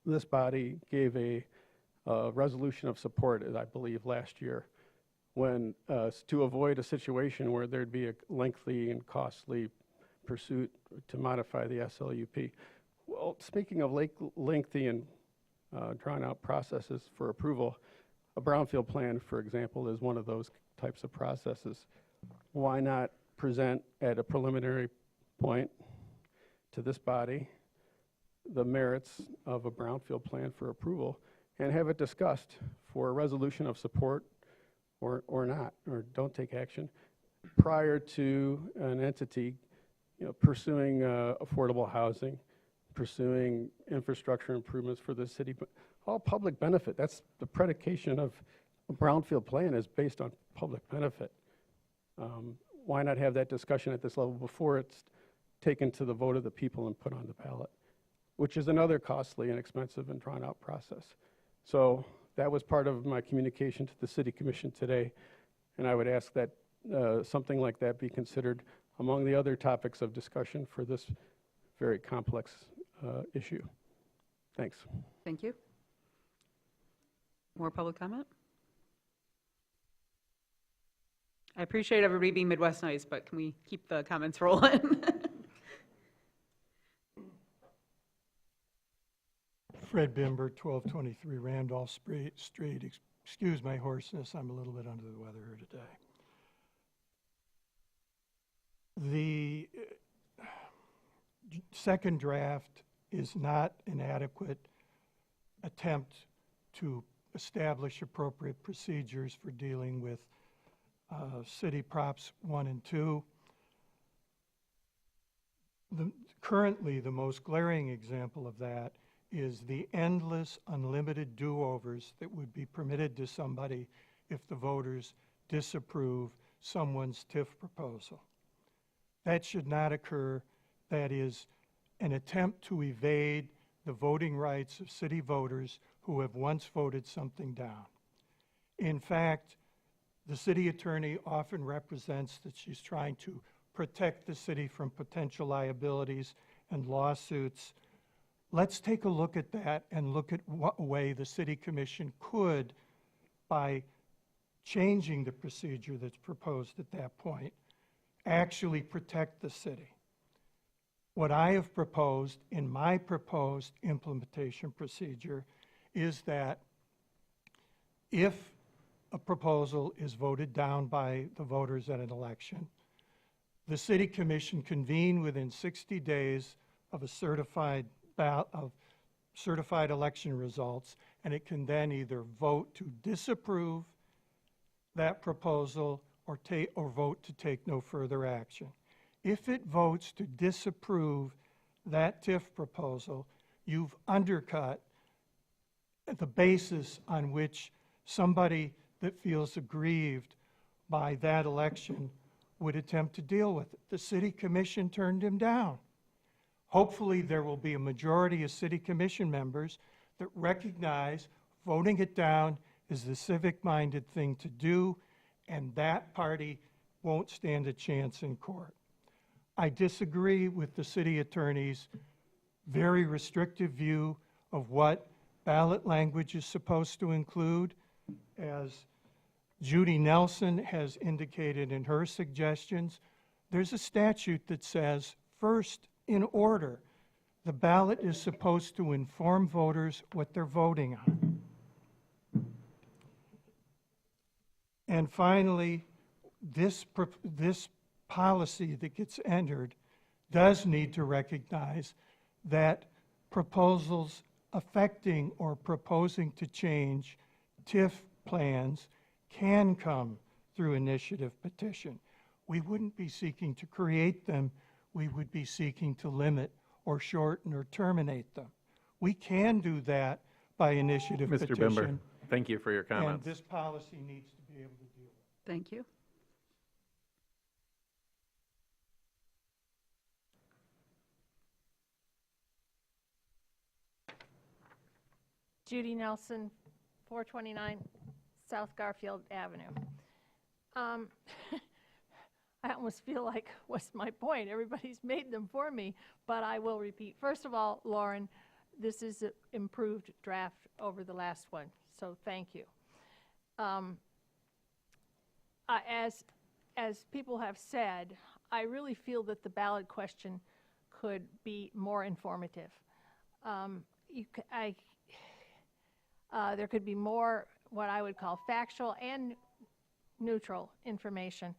this body gave a resolution of support, I believe, last year, when to avoid a situation where there'd be a lengthy and costly pursuit to modify the SLUP. Well, speaking of lengthy and drawn-out processes for approval, a brownfield plan, for example, is one of those types of processes. Why not present at a preliminary point to this body the merits of a brownfield plan for approval and have it discussed for a resolution of support or not, or don't take action prior to an entity pursuing affordable housing, pursuing infrastructure improvements for the city, but all public benefit. That's the predication of a brownfield plan is based on public benefit. Why not have that discussion at this level before it's taken to the vote of the people and put on the ballot, which is another costly and expensive and drawn-out process. So that was part of my communication to the City Commission today, and I would ask that something like that be considered among the other topics of discussion for this very complex issue. Thanks. Thank you. More public comment? I appreciate everybody being Midwest nice, but can we keep the comments rolling? Fred Bimber, 1223 Randolph Street. Excuse my hoarseness, I'm a little bit under the weather here today. The second draft is not an adequate attempt to establish appropriate procedures for dealing with City Props 1 and 2. Currently, the most glaring example of that is the endless, unlimited do-overs that would be permitted to somebody if the voters disapprove someone's TIF proposal. That should not occur. That is an attempt to evade the voting rights of city voters who have once voted something down. In fact, the city attorney often represents that she's trying to protect the city from potential liabilities and lawsuits. Let's take a look at that and look at what way the City Commission could, by changing the procedure that's proposed at that point, actually protect the city. What I have proposed in my proposed implementation procedure is that if a proposal is voted down by the voters at an election, the City Commission convene within 60 days of a certified election results, and it can then either vote to disapprove that proposal or vote to take no further action. If it votes to disapprove that TIF proposal, you've undercut the basis on which somebody that feels aggrieved by that election would attempt to deal with it. The City Commission turned him down. Hopefully there will be a majority of City Commission members that recognize voting it down is the civic-minded thing to do, and that party won't stand a chance in court. I disagree with the city attorney's very restrictive view of what ballot language is supposed to include. As Judy Nelson has indicated in her suggestions, there's a statute that says, first in order, the ballot is supposed to inform voters what they're voting on. And finally, this policy that gets entered does need to recognize that proposals affecting or proposing to change TIF plans can come through initiative petition. We wouldn't be seeking to create them. We would be seeking to limit or shorten or terminate them. We can do that by initiative Mr. petition. Bimber, thank you for your And comments. this policy needs to be able to deal with it. Thank you. Judy Nelson, 429 South Garfield Avenue. I almost feel like, what's my point? Everybody's made them for me, but I will repeat. First of all, Lauren, this is an improved draft over the last one, so thank you. As people have said, I really feel that the ballot question could be more informative. There could be more what I would call factual and neutral information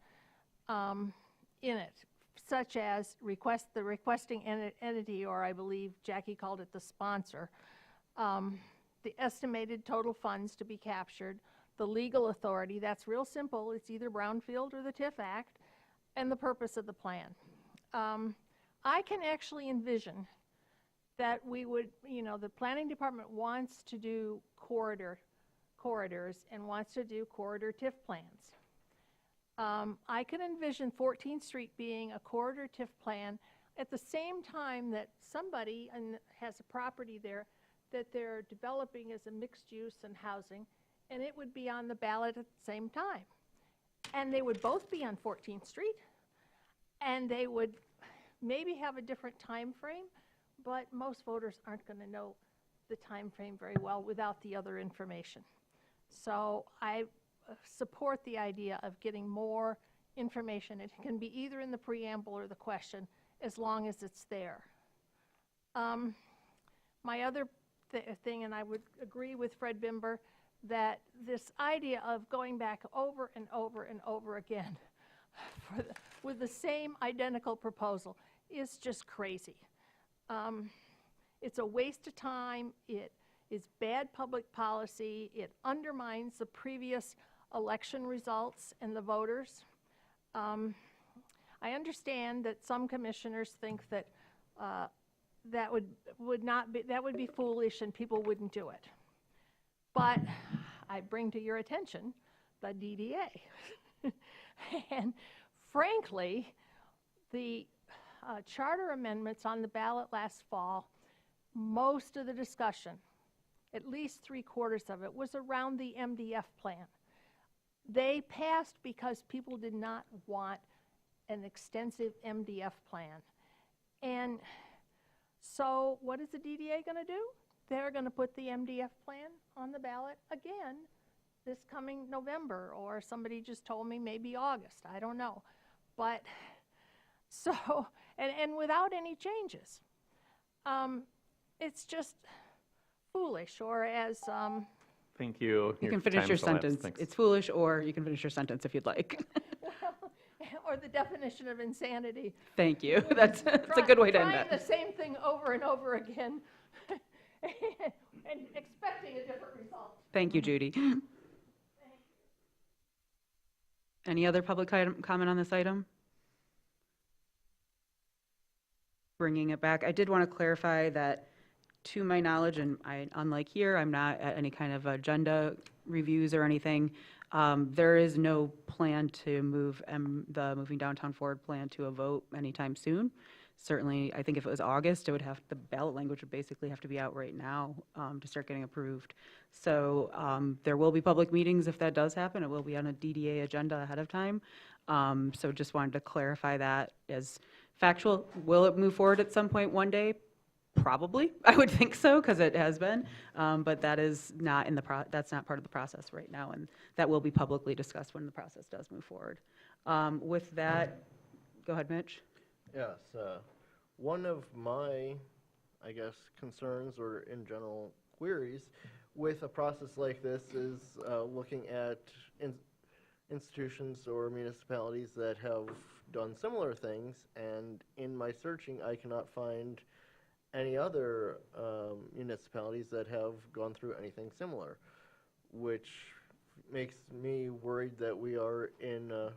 in it, such as the requesting entity, or I believe Jackie called it the sponsor, the estimated total funds to be captured, the legal authority, that's real simple, it's either Brownfield or the TIF Act, and the purpose of the plan. I can actually envision that we would, the planning department wants to do corridors and wants to do corridor TIF plans. I can envision 14th Street being a corridor TIF plan at the same time that somebody has a property there that they're developing as a mixed use and housing, and it would be on the ballot at the same time. And they would both be on 14th Street, and they would maybe have a different time frame, but most voters aren't going to know the time frame very well without the other information. So I support the idea of getting more information. It can be either in the preamble or the question, as long as it's there. My other thing, and I would agree with Fred Bimber, that this idea of going back over and over and over again with the same identical proposal is just crazy. It's a waste of time. It is bad public policy. It undermines the previous election results and the voters. I understand that some commissioners think that that would be foolish and people wouldn't do it. But I bring to your attention the DDA. And frankly, the charter amendments on the ballot last fall, most of the discussion, at least 3/4 of it, was around the MDF plan. They passed because people did not want an extensive MDF plan. And so what is the DDA going to do? They're going to put the MDF plan on the ballot again this coming November, or somebody just told me maybe August. I don't know. But so, and without any changes. It's just foolish, or as Thank you. You can finish your sentence. It's foolish, or you can finish your sentence if you'd like. or the definition of insanity. Thank you. That's a good way to end Trying that. the same thing over and over again and expecting a different result. Thank you, Judy. Any other public comment on this item? Bringing it back, I did want to clarify that, to my knowledge, and unlike here, I'm not at any kind of agenda reviews or anything. There is no plan to move the Moving Downtown Forward plan to a vote anytime soon. Certainly, I think if it was August, the ballot language would basically have to be out right now to start getting approved. So there will be public meetings if that does happen. It will be on a DDA agenda ahead of time. So just wanted to clarify that as factual. Will it move forward at some point one day? Probably, I would think so, because it has been, but that is not that's not part of the process right now, and that will be publicly discussed when the process does move forward. With that, go ahead, Mitch. Yes, one of my, I guess, concerns or in general queries with a process like this is looking at institutions or municipalities that have done similar things, and in my searching I cannot find any other municipalities that have gone through anything similar, which makes me worried that we are in a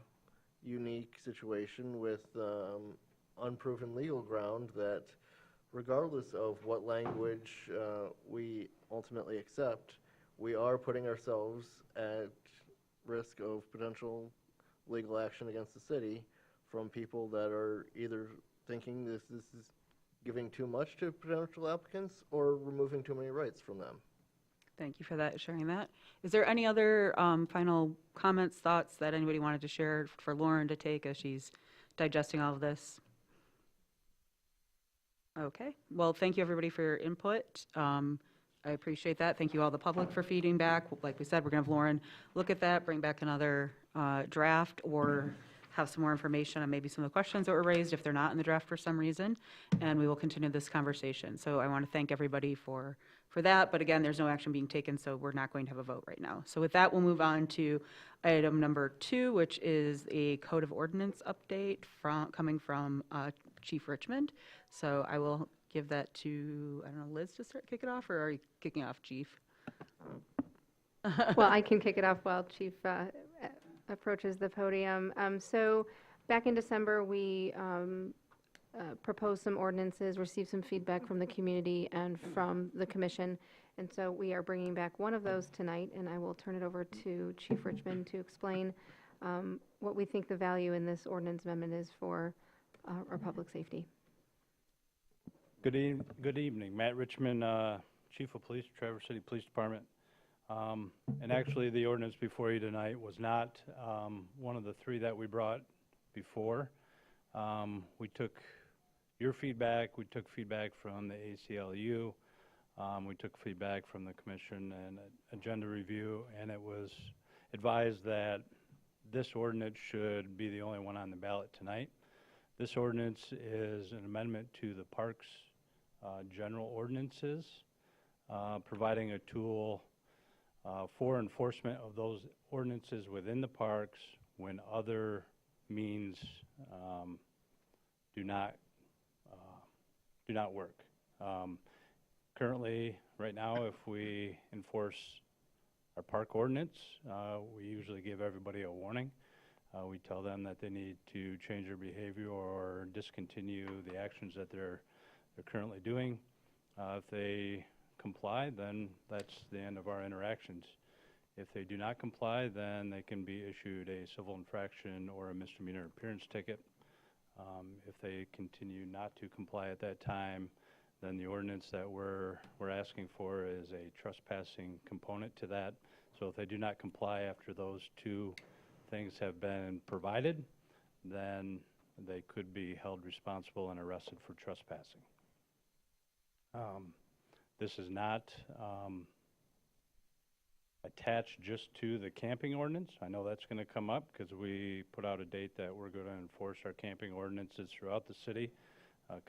unique situation with unproven legal ground that regardless of what language we ultimately accept, we are putting ourselves at risk of potential legal action against the city from people that are either thinking this is giving too much to potential applicants or removing too many rights from them. Thank you for that, sharing that. Is there any other final comments, thoughts that anybody wanted to share for Lauren to take as she's digesting all of this? Okay, well, thank you, everybody, for your input. I appreciate that. Thank you all the public for feeding back. Like we said, we're going to have Lauren look at that, bring back another draft, or have some more information on maybe some of the questions that were raised if they're not in the draft for some reason, and we will continue this conversation. So I want to thank everybody for that, but again, there's no action being taken, so we're not going to have a vote right now. So with that, we'll move on to item number 2, which is a Code of Ordinance update coming from Chief Richmond. So I will give that to, I don't know, Liz to kick it off, or are you kicking off, Chief? Well, I can kick it off while Chief approaches the podium. So back in December, we proposed some ordinances, received some feedback from the community and from the commission. And so we are bringing back one of those tonight, and I will turn it over to Chief Richmond to explain what we think the value in this ordinance amendment is for our public safety. Good evening, Matt Richmond, Chief of Police, Traverse City Police Department. And actually, the ordinance before you tonight was not one of the 3 that we brought before. We took your feedback, we took feedback from the ACLU, we took feedback from the commission and agenda review, and it was advised that this ordinance should be the only one on the ballot tonight. This ordinance is an amendment to the parks general ordinances, providing a tool for enforcement of those ordinances within the parks when other means do not work. Currently, right now, if we enforce our park ordinance, we usually give everybody a warning. We tell them that they need to change their behavior or discontinue the actions that they're currently doing. If they comply, then that's the end of our interactions. If they do not comply, then they can be issued a civil infraction or a misdemeanor appearance ticket. If they continue not to comply at that time, then the ordinance that we're asking for is a trespassing component to that. So if they do not comply after those 2 things have been provided, then they could be held responsible and arrested for trespassing. This is not attached just to the camping ordinance. I know that's going to come up because we put out a date that we're going to enforce our camping ordinances throughout the city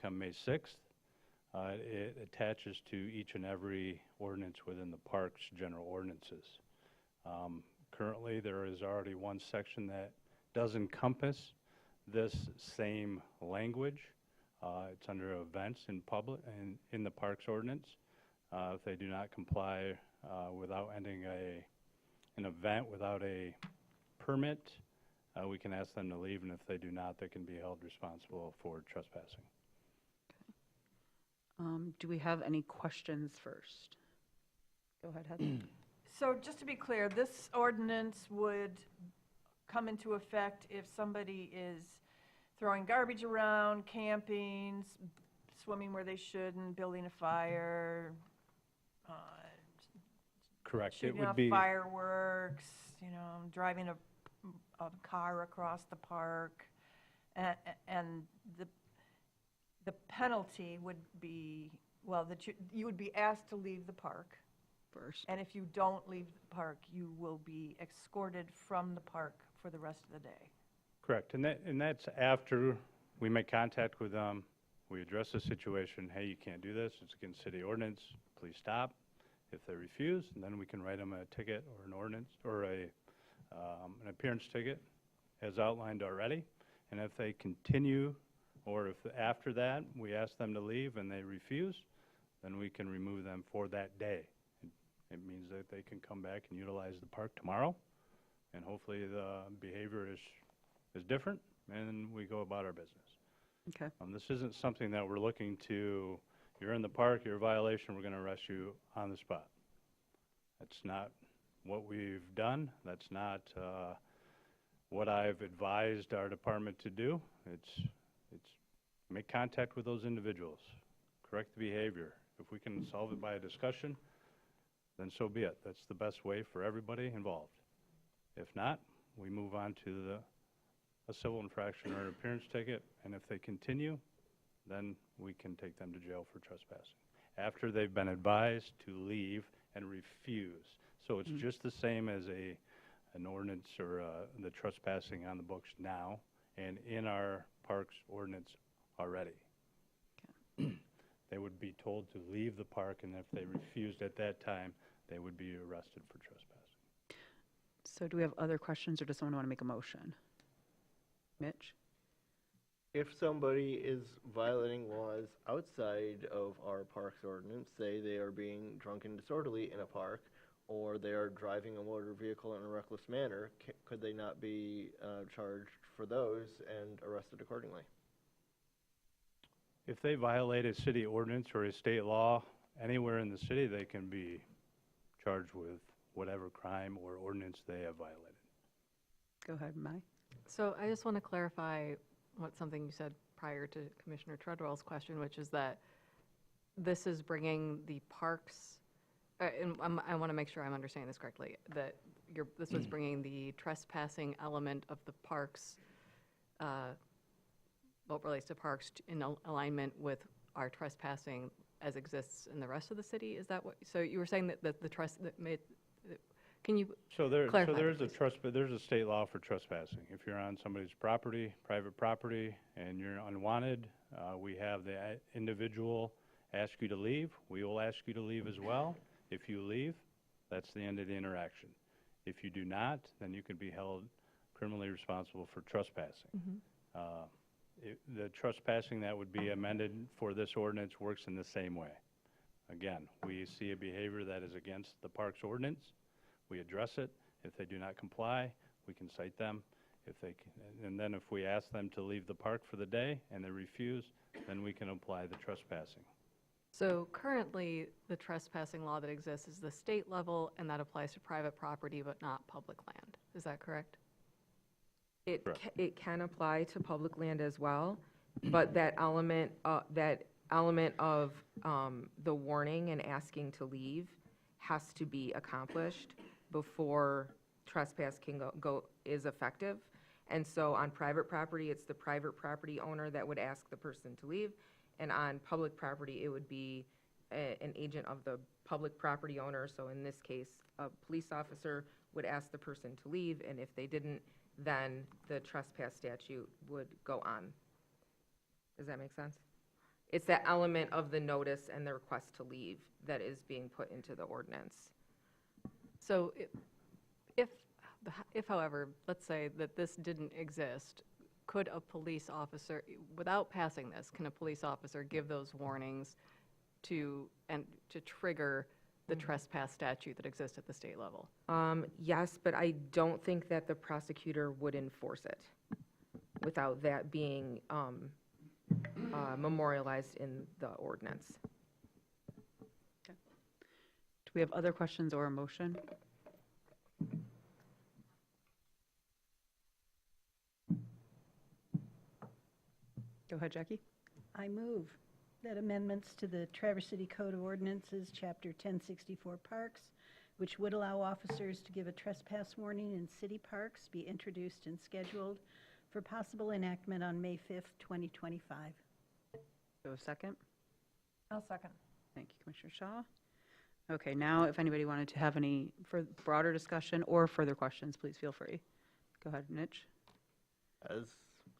come May 6th. It attaches to each and every ordinance within the park's general ordinances. Currently, there is already one section that does encompass this same language. It's under events in public and in the parks ordinance. If they do not comply without ending an event without a permit, we can ask them to leave, and if they do not, they can be held responsible for trespassing. Do we have any questions first? Go ahead, Heather. So just to be clear, this ordinance would come into effect if somebody is throwing garbage around, camping, swimming where they shouldn't, building a fire, Correct. It shooting would off be fireworks, driving a car across the park, and the penalty would be, well, that you would be asked to leave the park First. and if you don't leave the park, you will be escorted from the park for the rest of the day. correct, and that's after we make contact with them. We address the situation. Hey, you can't do this. It's against city ordinance. Please stop. If they refuse, then we can write them a ticket or an ordinance or an appearance ticket, as outlined already. And if they continue, or if after that we ask them to leave and they refuse, then we can remove them for that day. It means that they can come back and utilize the park tomorrow, and hopefully the behavior is different, and we go about our business. Okay. This isn't something that we're looking to, you're in the park, you're a violation, we're going to arrest you on the spot. That's not what we've done. That's not what I've advised our department to do. It's make contact with those individuals, correct the behavior. If we can solve it by a discussion, then so be it. That's the best way for everybody involved. If not, we move on to a civil infraction or an appearance ticket, and if they continue, then we can take them to jail for trespassing, after they've been advised to leave and refuse. So it's just the same as an ordinance or the trespassing on the books now and in our parks ordinance already. They would be told to leave the park, and if they refused at that time, they would be arrested for trespassing. So do we have other questions, or does someone want to make a motion? Mitch? If somebody is violating laws outside of our parks ordinance, say they are being drunk and disorderly in a park, or they are driving a motor vehicle in a reckless manner, could they not be charged for those and arrested accordingly? If they violate a city ordinance or a state law anywhere in the city, they can be charged with whatever crime or ordinance they have violated. Go ahead, Mai. So I just want to clarify something you said prior to Commissioner Treadwell's question, which is that this is bringing the parks, and I want to make sure I'm understanding this correctly, that this was bringing the trespassing element of the parks, what relates to parks, in alignment with our trespassing as exists in the rest of the city? Is that what, so you were saying that can you clarify There's that, there's a state law for trespassing. If you're on somebody's property, private property, and you're unwanted, we have the individual ask you to leave. We will ask you to leave as well. If you leave, that's the end of the interaction. If you do not, then you can be held criminally responsible for trespassing. The trespassing that would be amended for this ordinance works in the same way. Again, we see a behavior that is against the parks ordinance. We address it. If they do not comply, we can cite them. And then if we ask them to leave the park for the day and they refuse, then we can apply the trespassing. so currently, the trespassing law that exists is the state level, and that applies to private property, but not public land. Is that correct? Correct. It can apply to public land as well, but that element of the warning and asking to leave has to be accomplished before trespass can is effective. And so on private property, it's the private property owner that would ask the person to leave, and on public property, it would be an agent of the public property owner. So in this case, a police officer would ask the person to leave, and if they didn't, then the trespass statute would go on. Does that make sense? It's that element of the notice and the request to leave that is being put into the ordinance. So if, however, let's say that this didn't exist, could a police officer, without passing this, can a police officer give those warnings to trigger the trespass statute that exists at the state level? Yes, but I don't think that the prosecutor would enforce it without that being memorialized in the ordinance. Do we have other questions or a motion? Go ahead, Jackie. I move that amendments to the Traverse City Code of Ordinances, Chapter 1064 Parks, which would allow officers to give a trespass warning in city parks, be introduced and scheduled for possible enactment on May 5th, 2025. Go a second. I'll second. Thank you, Commissioner Shaw. Okay, now if anybody wanted to have any broader discussion or further questions, please feel free. Go ahead, Mitch. As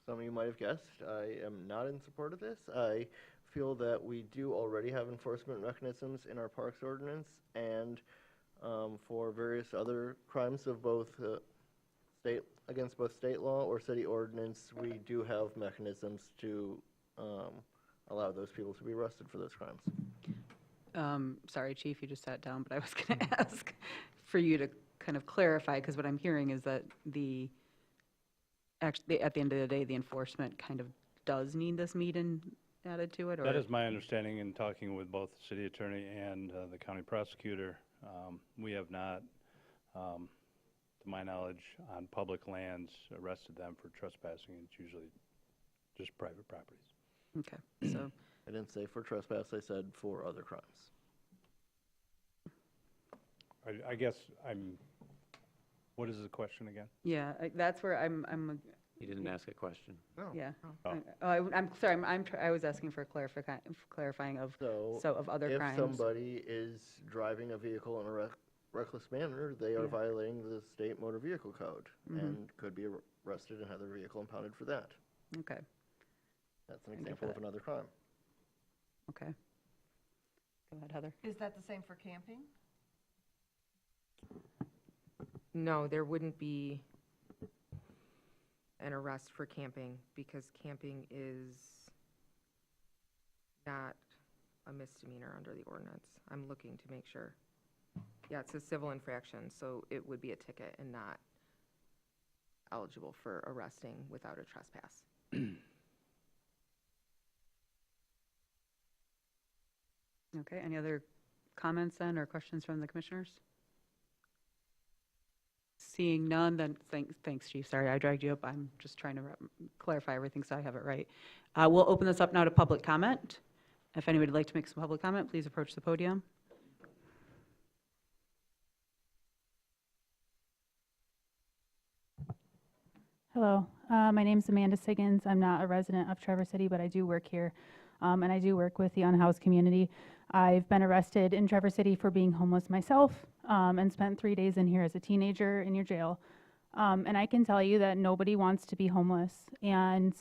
some of you might have guessed, I am not in support of this. I feel that we do already have enforcement mechanisms in our parks ordinance, and for various other crimes of both against both state law or city ordinance, we do have mechanisms to allow those people to be arrested for those crimes. Sorry, Chief, you just sat down, but I was going to ask for you to kind of clarify, because what I'm hearing is that actually, at the end of the day, the enforcement kind of does need this meeting added to it? Or? That is my understanding in talking with both the city attorney and the county prosecutor. We have not, to my knowledge, on public lands arrested them for trespassing. It's usually just private properties. Okay, so. I didn't say for trespass, I said for other crimes. I guess what is the question again? Yeah, that's where He didn't ask a question. yeah. Oh. I'm sorry, I was asking for clarifying of, So, so of other if crimes. somebody is driving a vehicle in a reckless manner, they are Yeah. violating the state motor vehicle code Mhm. and could be arrested and have their vehicle impounded for that. Okay, That's an Thank you example for of that. another crime. okay. Go ahead, Heather. Is that the same for camping? No, there wouldn't be an arrest for camping because camping is not a misdemeanor under the ordinance. I'm looking to make sure. Yeah, it's a civil infraction, so it would be a ticket and not eligible for arresting without a trespass. Okay, any other comments then or questions from the commissioners? Seeing none, then thanks, Chief. Sorry, I dragged you up. I'm just trying to clarify everything so I have it right. We'll open this up now to public comment. If anybody would like to make some public comment, please approach the podium. Hello, my name's Amanda Siggins. I'm not a resident of Traverse City, but I do work here, and I do work with the unhoused community. I've been arrested in Traverse City for being homeless myself, and spent 3 days in here as a teenager in your jail. And I can tell you that nobody wants to be homeless, and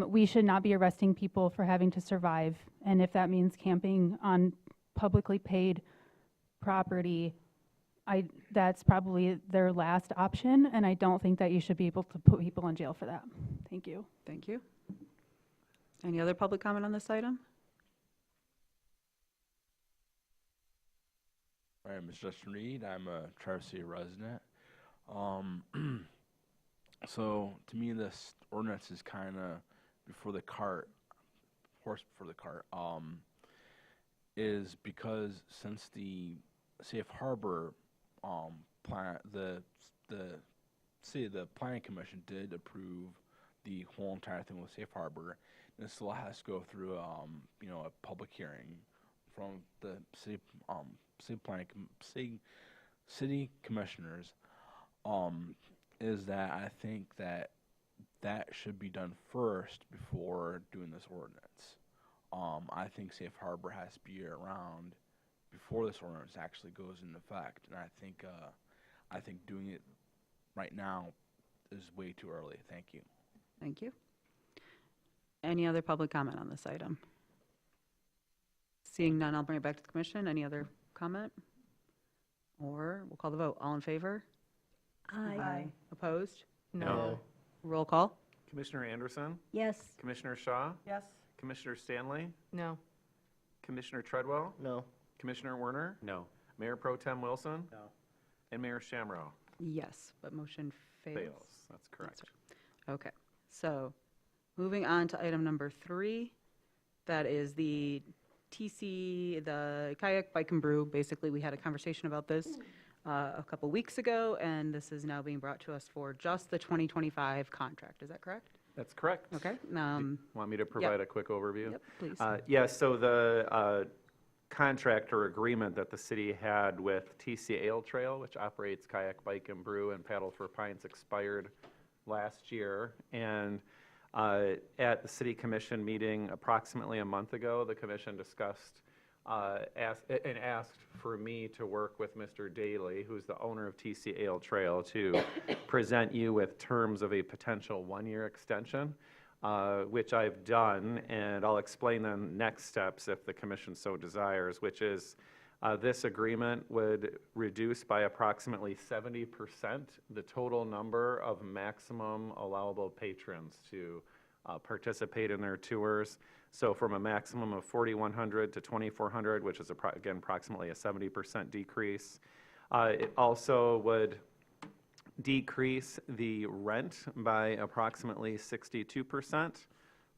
we should not be arresting people for having to survive. And if that means camping on publicly paid property, that's probably their last option, and I don't think that you should be able to put people in jail for that. Thank you. Thank you. Any other public comment on this item? My name is Justin Reed. I'm a Traverse City resident. So to me, this ordinance is kind of before the cart, horse before the cart. Is because since the Safe Harbor plan, the Planning Commission did approve the whole entire thing with Safe Harbor, and it still has to go through a public hearing from the city commissioners. Is that I think that should be done first before doing this ordinance. I think Safe Harbor has to be around before this ordinance actually goes into effect, and I think doing it right now is way too early. Thank you. Thank you. Any other public comment on this item? Seeing none, I'll bring it back to the commission. Any other comment? Or we'll call the vote. All in favor? Aye. Opposed? No. Roll call? Commissioner Anderson? Yes. Commissioner Shaw? Yes. Commissioner Stanley? No. Commissioner Treadwell? No. Commissioner Werner? No. Mayor Pro Tem Wilson? No. And Mayor Shamrow? Yes, but motion fails. Fails. That's correct. Okay, so moving on to item number 3, that is the Kayak Bike and Brew. Basically, we had a conversation about this a couple weeks ago, and this is now being brought to us for just the 2025 contract. Is that correct? That's correct. Okay. Want me to provide a quick overview? Yep, please. Yes, so the contract or agreement that the city had with TC Ale Trail, which operates Kayak Bike and Brew and Paddle for Pints, expired last year. And at the city commission meeting approximately a month ago, the commission discussed asked for me to work with Mr. Daly, who's the owner of TC Ale Trail, to present you with terms of a potential 1-year extension, which I've done, and I'll explain the next steps if the commission so desires, which is this agreement would reduce by approximately 70% the total number of maximum allowable patrons to participate in their tours. So from a maximum of 4,100 to 2,400, which is again approximately a 70% decrease. It also would decrease the rent by approximately 62%,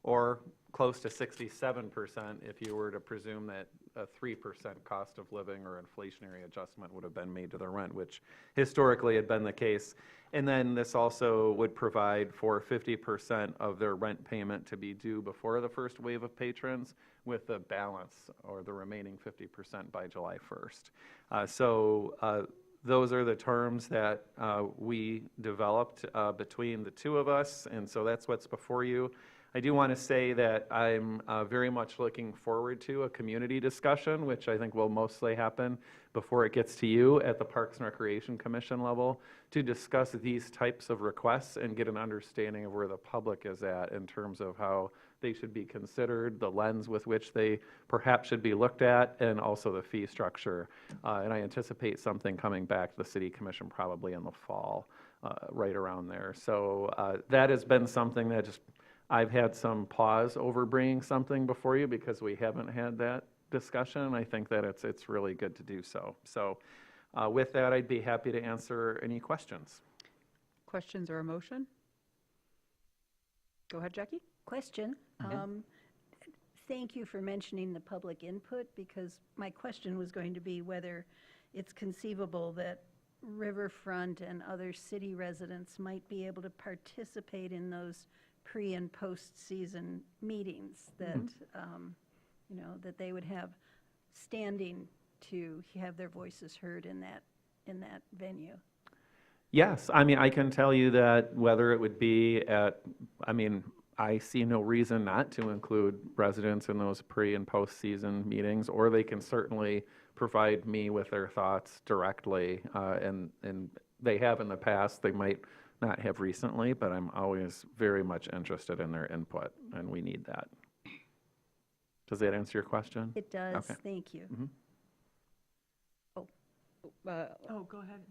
or close to 67% if you were to presume that a 3% cost of living or inflationary adjustment would have been made to the rent, which historically had been the case. And then this also would provide for 50% of their rent payment to be due before the first wave of patrons, with the balance or the remaining 50% by July 1st. Those are the terms that we developed between the two of us, and so that's what's before you. I do want to say that I'm very much looking forward to a community discussion, which I think will mostly happen before it gets to you at the Parks and Recreation Commission level, to discuss these types of requests and get an understanding of where the public is at in terms of how they should be considered, the lens with which they perhaps should be looked at, and also the fee structure. And I anticipate something coming back to the City Commission probably in the fall, right around there. So that has been something that just, I've had some pause over bringing something before you because we haven't had that discussion. I think that it's really good to do so. So with that, I'd be happy to answer any questions. Questions or a motion? Go ahead, Jackie. Question. Thank you for mentioning the public input, because my question was going to be whether it's conceivable that Riverfront and other city residents might be able to participate in those pre- and post-season meetings, that, you know, that they would have standing to have their voices heard in that venue. Yes, I mean, I can tell you that whether it would be at, I mean, I see no reason not to include residents in those pre- and post-season meetings, or they can certainly provide me with their thoughts directly, and they have in the past. They might not have recently, but I'm always very much interested in their input, and we need that. Does that answer your question? It does. Okay. Thank you. Oh, go ahead.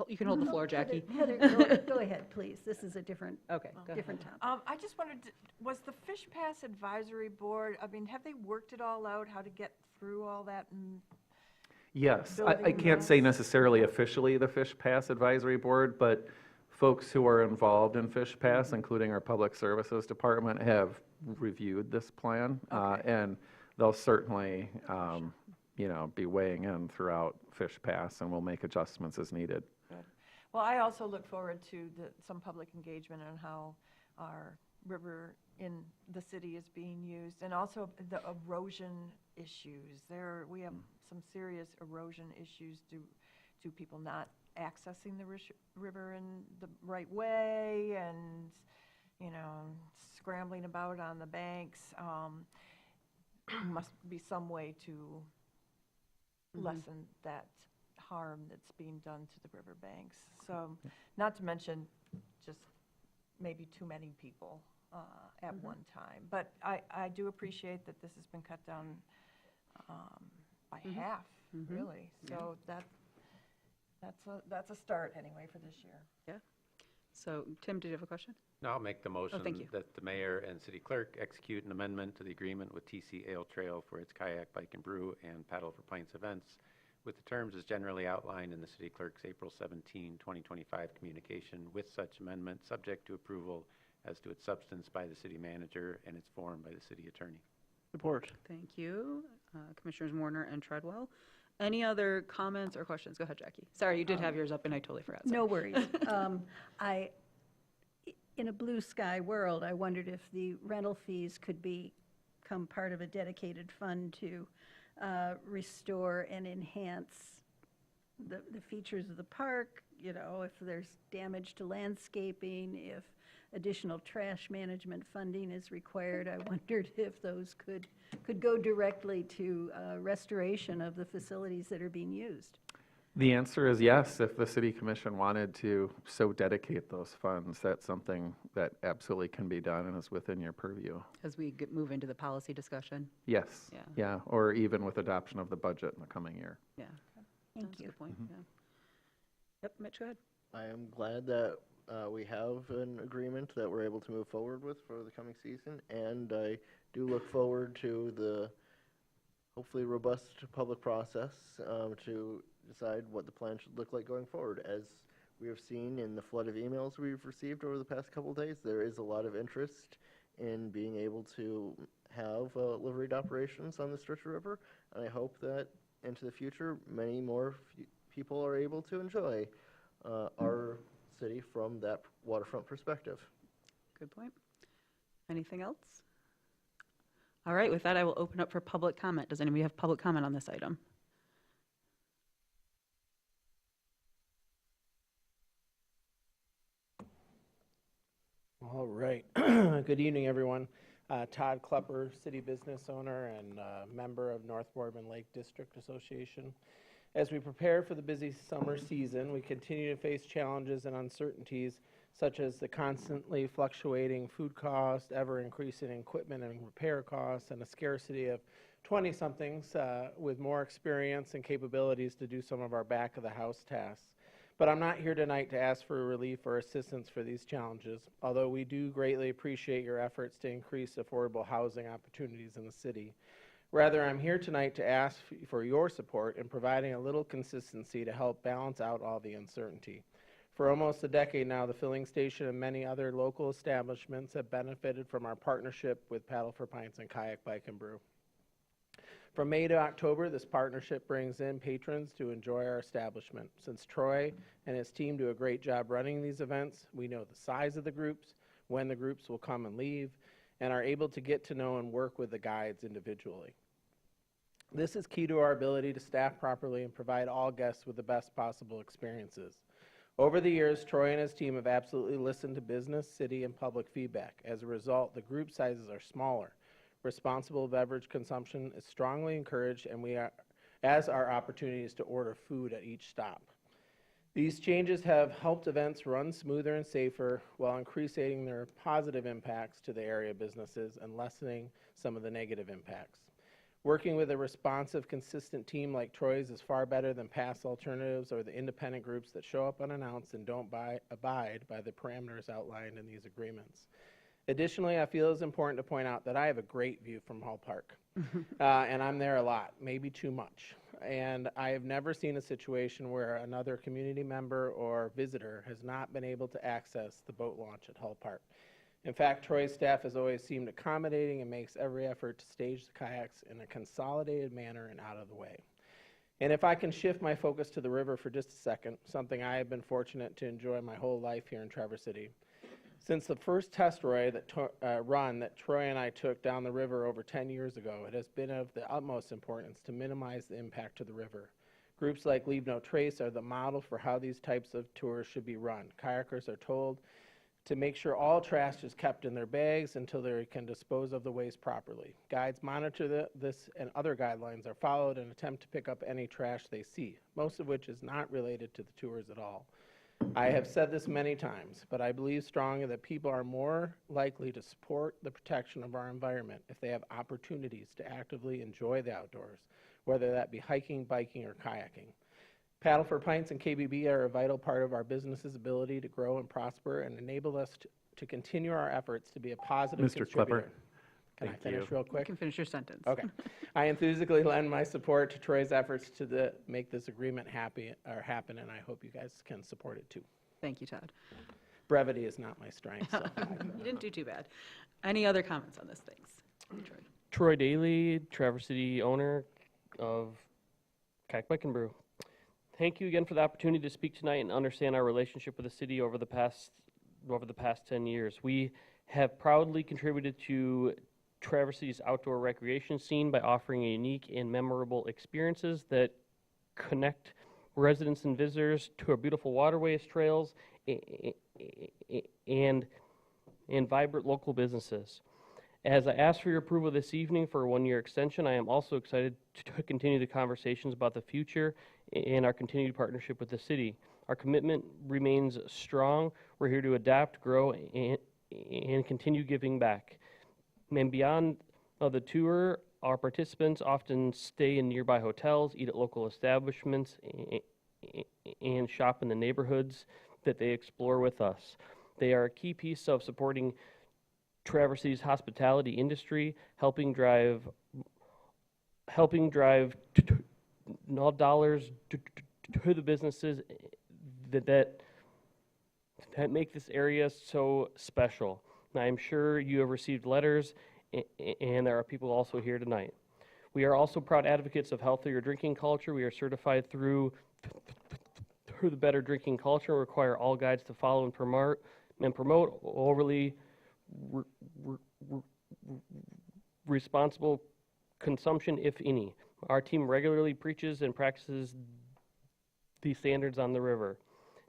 You can hold the floor, Jackie. Heather, go ahead, please. This is a different, Okay, go ahead. different topic. I just wondered, was the Fish Pass Advisory Board, I mean, have they worked it all out, how to get through all that? And Yes, I building can't say mass? necessarily officially the Fish Pass Advisory Board, but folks who are involved in Fish Pass, including our Public Services Department, have reviewed this plan, and they'll certainly, you know, be weighing in throughout Fish Pass, and we'll make adjustments as needed. Good. Well, I also look forward to some public engagement on how our river in the city is being used, and also the erosion issues. We have some serious erosion issues due to people not accessing the river in the right way, and, you know, scrambling about on the banks. Must be some way to lessen that harm that's being done to the riverbanks. So, not to mention just maybe too many people at one time. But I do appreciate that this has been cut down by half, really. So that's a start anyway for this year. Yeah. So, Tim, did you have a question? No, I'll make the motion thank you. that the mayor and city clerk execute an amendment to the agreement with TC Ale Trail for its kayak, bike, and brew and paddle for pints events, with the terms as generally outlined in the city clerk's April 17, 2025 communication, with such amendment subject to approval as to its substance by the city manager and its form by the city attorney. Support. Thank you, Commissioners Warner and Treadwell. Any other comments or questions? Go ahead, Jackie. Sorry, you did have yours up, and I totally forgot. No worries. In a blue sky world, I wondered if the rental fees could become part of a dedicated fund to restore and enhance the features of the park. You know, if there's damage to landscaping, if additional trash management funding is required, I wondered if those could go directly to restoration of the facilities that are being used. The answer is yes. If the city commission wanted to so dedicate those funds, that's something that absolutely can be done and is within your purview. As we move into the policy discussion. Yes. Yeah. Yeah, or even with adoption of the budget in the coming year. Yeah. Thank That's a you. good point, yeah. Yep, Mitch, go ahead. I am glad that we have an agreement that we're able to move forward with for the coming season, and I do look forward to the hopefully robust public process to decide what the plan should look like going forward. As we have seen in the flood of emails we've received over the past couple of days, there is a lot of interest in being able to have liveried operations on the Stritch River, and I hope that into the future, many more people are able to enjoy our city from that waterfront perspective. Good point. Anything else? All right, with that, I will open up for public comment. Does anybody have public comment on this item? All right. Good evening, everyone. Todd Klepper, city business owner and member of North Boardman Lake District Association. As we prepare for the busy summer season, we continue to face challenges and uncertainties such as the constantly fluctuating food cost, ever-increasing equipment and repair costs, and a scarcity of 20-somethings with more experience and capabilities to do some of our back-of-the-house tasks. But I'm not here tonight to ask for relief or assistance for these challenges, although we do greatly appreciate your efforts to increase affordable housing opportunities in the city. Rather, I'm here tonight to ask for your support in providing a little consistency to help balance out all the uncertainty. For almost a decade now, the filling station and many other local establishments have benefited from our partnership with Paddle for Pints and Kayak Bike and Brew. From May to October, this partnership brings in patrons to enjoy our establishment. Since Troy and his team do a great job running these events, we know the size of the groups, when the groups will come and leave, and are able to get to know and work with the guides individually. This is key to our ability to staff properly and provide all guests with the best possible experiences. Over the years, Troy and his team have absolutely listened to business, city, and public feedback. As a result, the group sizes are smaller. Responsible beverage consumption is strongly encouraged, and as are opportunities to order food at each stop. These changes have helped events run smoother and safer while increasing their positive impacts to the area businesses and lessening some of the negative impacts. Working with a responsive, consistent team like Troy's is far better than past alternatives or the independent groups that show up unannounced and don't abide by the parameters outlined in these agreements. Additionally, I feel it's important to point out that I have a great view from Hall Park, and I'm there a lot, maybe too much. And I have never seen a situation where another community member or visitor has not been able to access the boat launch at Hall Park. In fact, Troy's staff has always seemed accommodating and makes every effort to stage the kayaks in a consolidated manner and out of the way. And if I can shift my focus to the river for just a second, something I have been fortunate to enjoy my whole life here in Traverse City. Since the first test run that Troy and I took down the river over 10 years ago, it has been of the utmost importance to minimize the impact to the river. Groups like Leave No Trace are the model for how these types of tours should be run. Kayakers are told to make sure all trash is kept in their bags until they can dispose of the waste properly. Guides monitor this and other guidelines are followed and attempt to pick up any trash they see, most of which is not related to the tours at all. I have said this many times, but I believe strongly that people are more likely to support the protection of our environment if they have opportunities to actively enjoy the outdoors, whether that be hiking, biking, or kayaking. Paddle for Pints and KBB are a vital part of our business's ability to grow and prosper and enable us to continue our efforts to be a positive Mr. contributor. Klepper, Can I thank finish you. real quick? You can finish your sentence. Okay. I enthusiastically lend my support to Troy's efforts to make this agreement happen, and I hope you guys can support it too. Thank you, Todd. Brevity is not my strength. So You didn't do too bad. Any other comments on this, thanks? Troy. Troy Daly, Traverse City owner of Kayak Bike and Brew. Thank you again for the opportunity to speak tonight and understand our relationship with the city over the past 10 years. We have proudly contributed to Traverse City's outdoor recreation scene by offering unique and memorable experiences that connect residents and visitors to our beautiful waterways, trails, and vibrant local businesses. As I ask for your approval this evening for a one-year extension, I am also excited to continue the conversations about the future and our continued partnership with the city. Our commitment remains strong. We're here to adapt, grow, and continue giving back. And beyond the tour, our participants often stay in nearby hotels, eat at local establishments, and shop in the neighborhoods that they explore with us. They are a key piece of supporting Traverse City's hospitality industry, helping drive all dollars to the businesses that make this area so special. And I'm sure you have received letters, and there are people also here tonight. We are also proud advocates of healthier drinking culture. We are certified through the Better Drinking Culture and require all guides to follow and promote overly responsible consumption, if any. Our team regularly preaches and practices these standards on the river.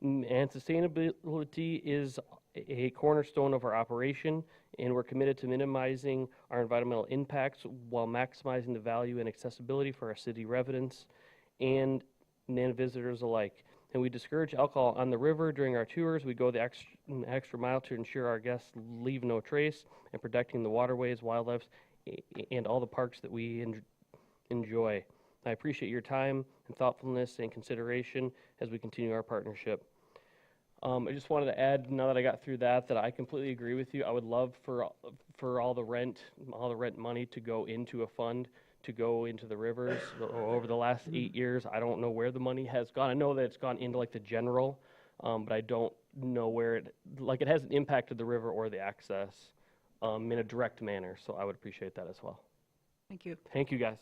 And sustainability is a cornerstone of our operation, and we're committed to minimizing our environmental impacts while maximizing the value and accessibility for our city residents and visitors alike. And we discourage alcohol on the river during our tours. We go the extra mile to ensure our guests leave no trace and protecting the waterways, wildlife, and all the parks that we enjoy. I appreciate your time and thoughtfulness and consideration as we continue our partnership. I just wanted to add, now that I got through that I completely agree with you. I would love for all the rent money to go into a fund to go into the rivers. Over the last 8 years, I don't know where the money has gone. I know that it's gone into like the general, but I don't know where it hasn't impacted the river or the access in a direct manner. So I would appreciate that as well. Thank you. Thank you, guys.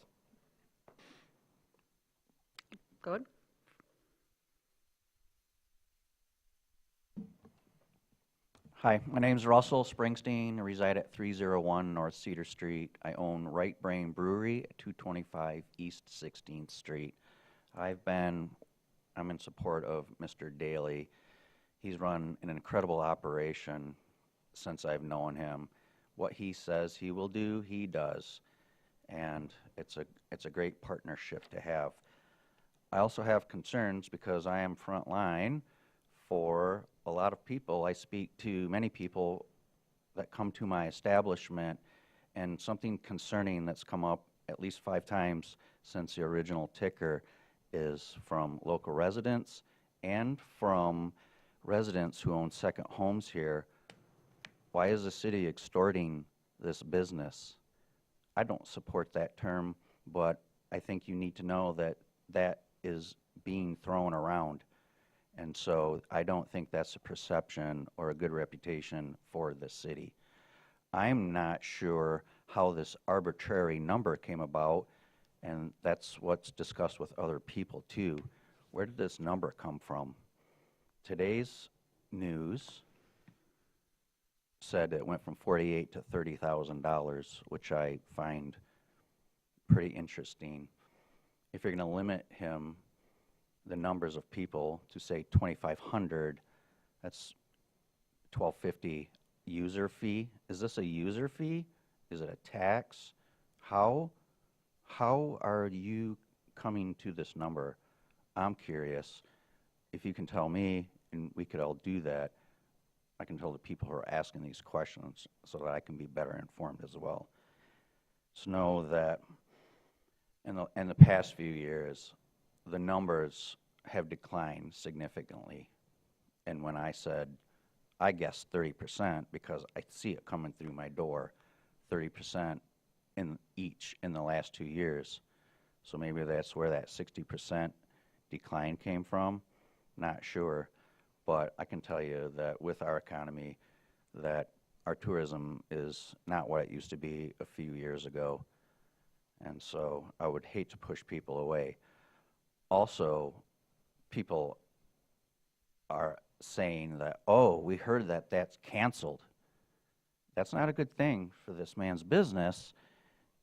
Go ahead. Hi, my name is Russell Springsteen. I reside at 301 North Cedar Street. I own Right Brain Brewery at 225 East 16th Street. I'm in support of Mr. Daly. He's run an incredible operation since I've known him. What he says he will do, he does. And it's a great partnership to have. I also have concerns because I am frontline for a lot of people. I speak to many people that come to my establishment, and something concerning that's come up at least 5 times since the original ticker is from local residents and from residents who own second homes here. Why is the city extorting this business? I don't support that term, but I think you need to know that that is being thrown around. And so I don't think that's a perception or a good reputation for the city. I'm not sure how this arbitrary number came about, and that's what's discussed with other people too. Where did this number come from? Today's news said it went from $48,000 to $30,000, which I find pretty interesting. If you're going to limit the numbers of people to say 2,500, that's $1,250 user fee. Is this a user fee? Is it a tax? How are you coming to this number? I'm curious. If you can tell me, and we could all do that, I can tell the people who are asking these questions so that I can be better informed as well. Just know that in the past few years, the numbers have declined significantly. And when I said, I guess 30%, because I see it coming through my door, 30% in the last 2 years. So maybe that's where that 60% decline came from. Not sure. But I can tell you that with our economy, that our tourism is not what it used to be a few years ago. And so I would hate to push people away. Also, people are saying that, oh, we heard that that's canceled. That's not a good thing for this man's business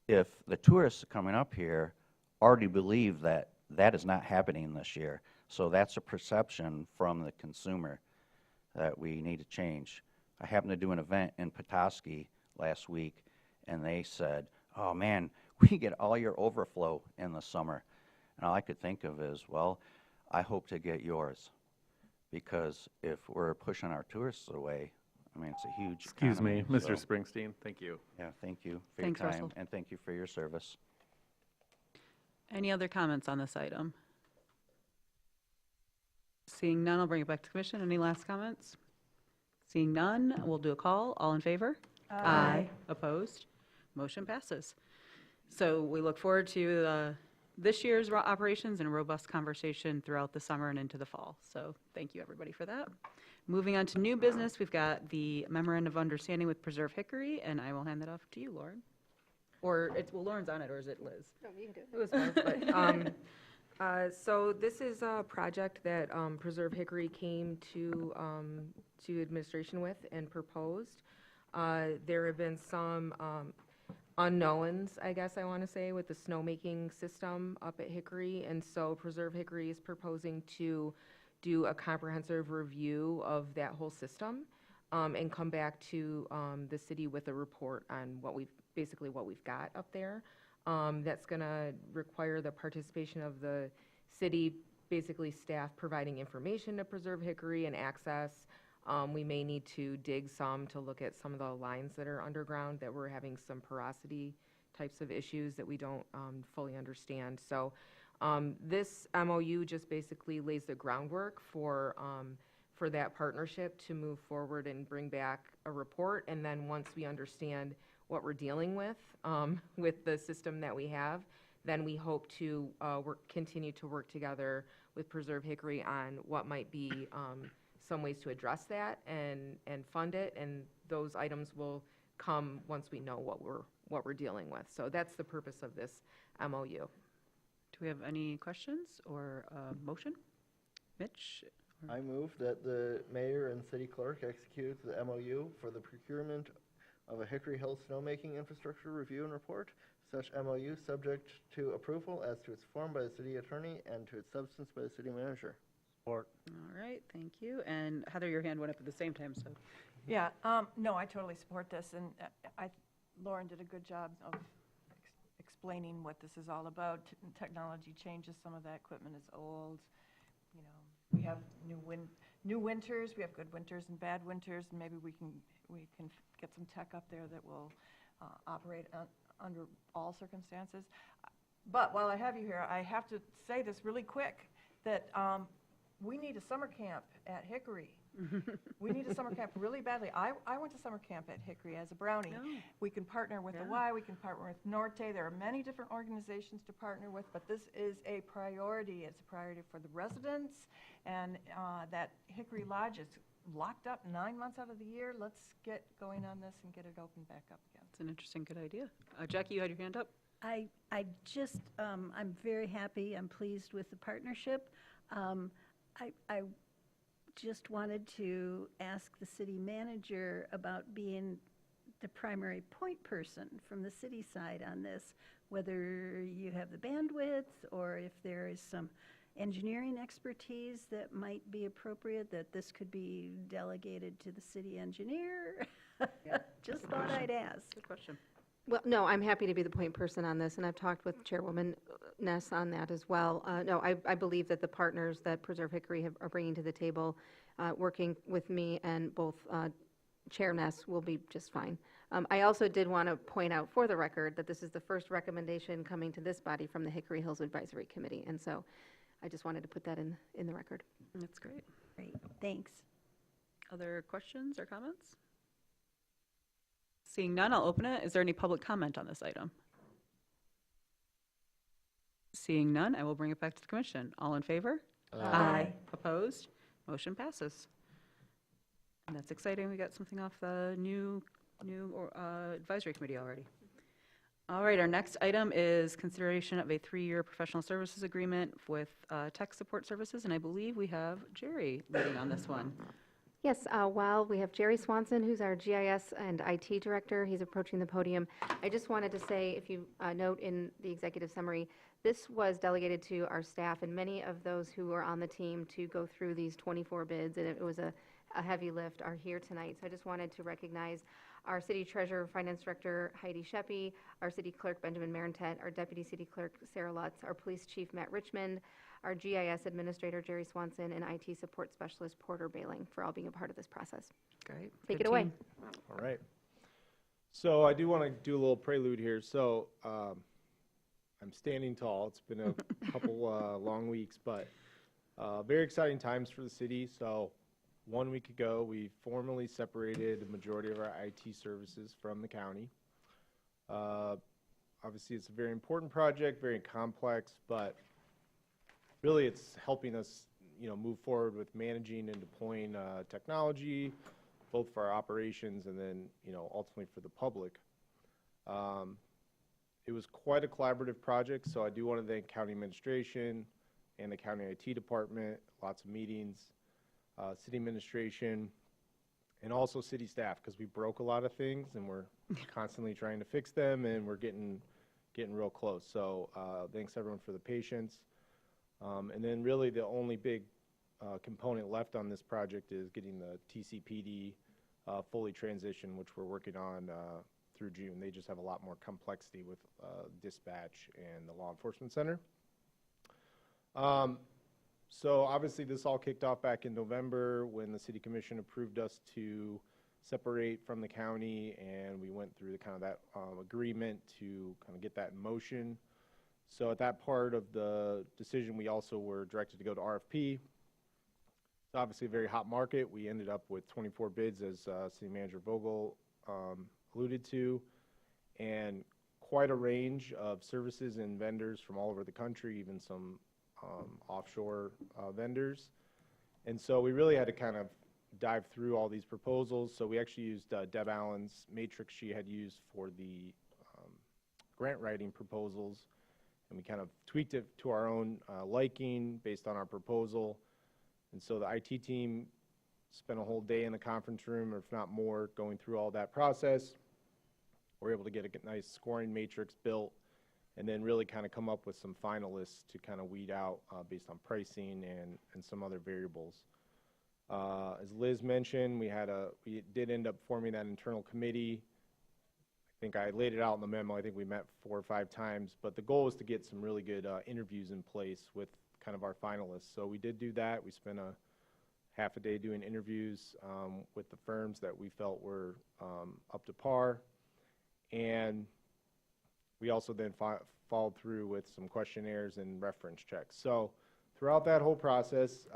if the tourists coming up here already believe that that is not happening this year. So that's a perception from the consumer that we need to change. I happened to do an event in Petoskey last week, and they said, oh man, we get all your overflow in the summer. And all I could think of is, well, I hope to get yours. Because if we're pushing our tourists away, I mean, it's a huge Excuse me, economy, Mr. so- Springsteen, thank you. Yeah, thank you for Thanks, your time, Russell. and thank you for your service. Any other comments on this item? Seeing none, I'll bring it back to commission. Any last comments? Seeing none, we'll do a call. All in favor? Aye. Opposed? Motion passes. So we look forward to this year's operations and a robust conversation throughout the summer and into the fall. So thank you, everybody, for that. Moving on to new business, we've got the memorandum of understanding with Preserve Hickory, and I will hand that off to you, Lauren. Or well, Lauren's on it, or is it Liz? No, you can do it. It was both, but, so this is a project that Preserve Hickory came to administration with and proposed. There have been some unknowns, I guess I want to say, with the snowmaking system up at Hickory, and so Preserve Hickory is proposing to do a comprehensive review of that whole system and come back to the city with a report on what we've got up there. That's going to require the participation of the city, basically staff providing information to Preserve Hickory and access. We may need to dig some to look at some of the lines that are underground that we're having some porosity types of issues that we don't fully understand. So this MOU just basically lays the groundwork for that partnership to move forward and bring back a report. And then once we understand what we're dealing with the system that we have, then we hope to continue to work together with Preserve Hickory on what might be some ways to address that and fund it. And those items will come once we know what we're dealing with. So that's the purpose of this MOU. Do we have any questions or motion? Mitch? I move that the mayor and city clerk execute the MOU for the procurement of a Hickory Hill snowmaking infrastructure review and report. Such MOU subject to approval as to its form by the city attorney and to its substance by the city manager. Support. All right, thank you. And Heather, your hand went up at the same time, so. Yeah, no, I totally support this, and Lauren did a good job of explaining what this is all about. Technology changes, some of that equipment is old. You know, we have new winters, we have good winters and bad winters, and maybe we can get some tech up there that will operate under all circumstances. But while I have you here, I have to say this really quick, that we need a summer camp at Hickory. We need a summer camp really badly. I went to summer camp at Hickory as a Brownie. No. We can partner with the Y, we can partner with Norte. There are many different organizations to partner with, but this is a priority. It's a priority for the residents, and that Hickory Lodge is locked up 9 months out of the year. Let's get going on this and get it opened back up again. It's an interesting, good idea. Jackie, you had your hand up? I just, I'm very happy, I'm pleased with the partnership. I just wanted to ask the city manager about being the primary point person from the city side on this, whether you have the bandwidth or if there is some engineering expertise that might be appropriate, that this could be delegated to the city engineer. Just thought I'd ask. Good question. Well, no, I'm happy to be the point person on this, and I've talked with Chairwoman Ness on that as well. No, I believe that the partners that Preserve Hickory are bringing to the table, working with me and both Chair Ness will be just fine. I also did want to point out for the record that this is the first recommendation coming to this body from the Hickory Hills Advisory Committee, and so I just wanted to put that in the record. That's great. Great, thanks. Other questions or comments? Seeing none, I'll open it. Is there any public comment on this item? Seeing none, I will bring it back to the commission. All in favor? Aye. Opposed? Motion passes. And that's exciting. We got something off the new advisory committee already. All right, our next item is consideration of a 3-year professional services agreement with tech support services, and I believe we have Jerry leading on this one. Yes, while we have Jerry Swanson, who's our GIS and IT director, he's approaching the podium. I just wanted to say, if you note in the executive summary, this was delegated to our staff, and many of those who were on the team to go through these 24 bids, and it was a heavy lift, are here tonight. So I just wanted to recognize our city treasurer, finance director Heidi Sheppy, our city clerk Benjamin Marentet, our deputy city clerk Sarah Lutz, our police chief Matt Richmond, our GIS administrator Jerry Swanson, and IT support specialist Porter Bailing for all being a part of this process. Great. Take Good it away. team. All right. So I do want to do a little prelude here. So I'm standing tall. It's been a couple long weeks, but very exciting times for the city. So 1 week ago, we formally separated the majority of our IT services from the county. Obviously, it's a very important project, very complex, but really it's helping us, move forward with managing and deploying technology, both for our operations and then, ultimately for the public. It was quite a collaborative project, so I do want to thank county administration and the county IT department, lots of meetings, city administration, and also city staff, because we broke a lot of things and we're constantly trying to fix them, and we're getting real close. So thanks everyone for the patience. And then really the only big component left on this project is getting the TCPD fully transitioned, which we're working on through June. They just have a lot more complexity with dispatch and the law enforcement center. So obviously this all kicked off back in November when the city commission approved us to separate from the county, and we went through the kind of that agreement to kind of get that in motion. So at that part of the decision, we also were directed to go to RFP. It's obviously a very hot market. We ended up with 24 bids, as City Manager Vogel alluded to, and quite a range of services and vendors from all over the country, even some offshore vendors. And so we really had to kind of dive through all these proposals. So we actually used Deb Allen's matrix she had used for the grant writing proposals, and we kind of tweaked it to our own liking based on our proposal. And so the IT team spent a whole day in the conference room, or if not more, going through all that process. We're able to get a nice scoring matrix built, and then really kind of come up with some finalists to kind of weed out based on pricing and some other variables. As Liz mentioned, we did end up forming that internal committee. I think I laid it out in the memo. I think we met 4 or 5 times, but the goal was to get some really good interviews in place with kind of our finalists. So we did do that. We spent a half a day doing interviews with the firms that we felt were up to par. And we also then followed through with some questionnaires and reference checks. So throughout that whole process,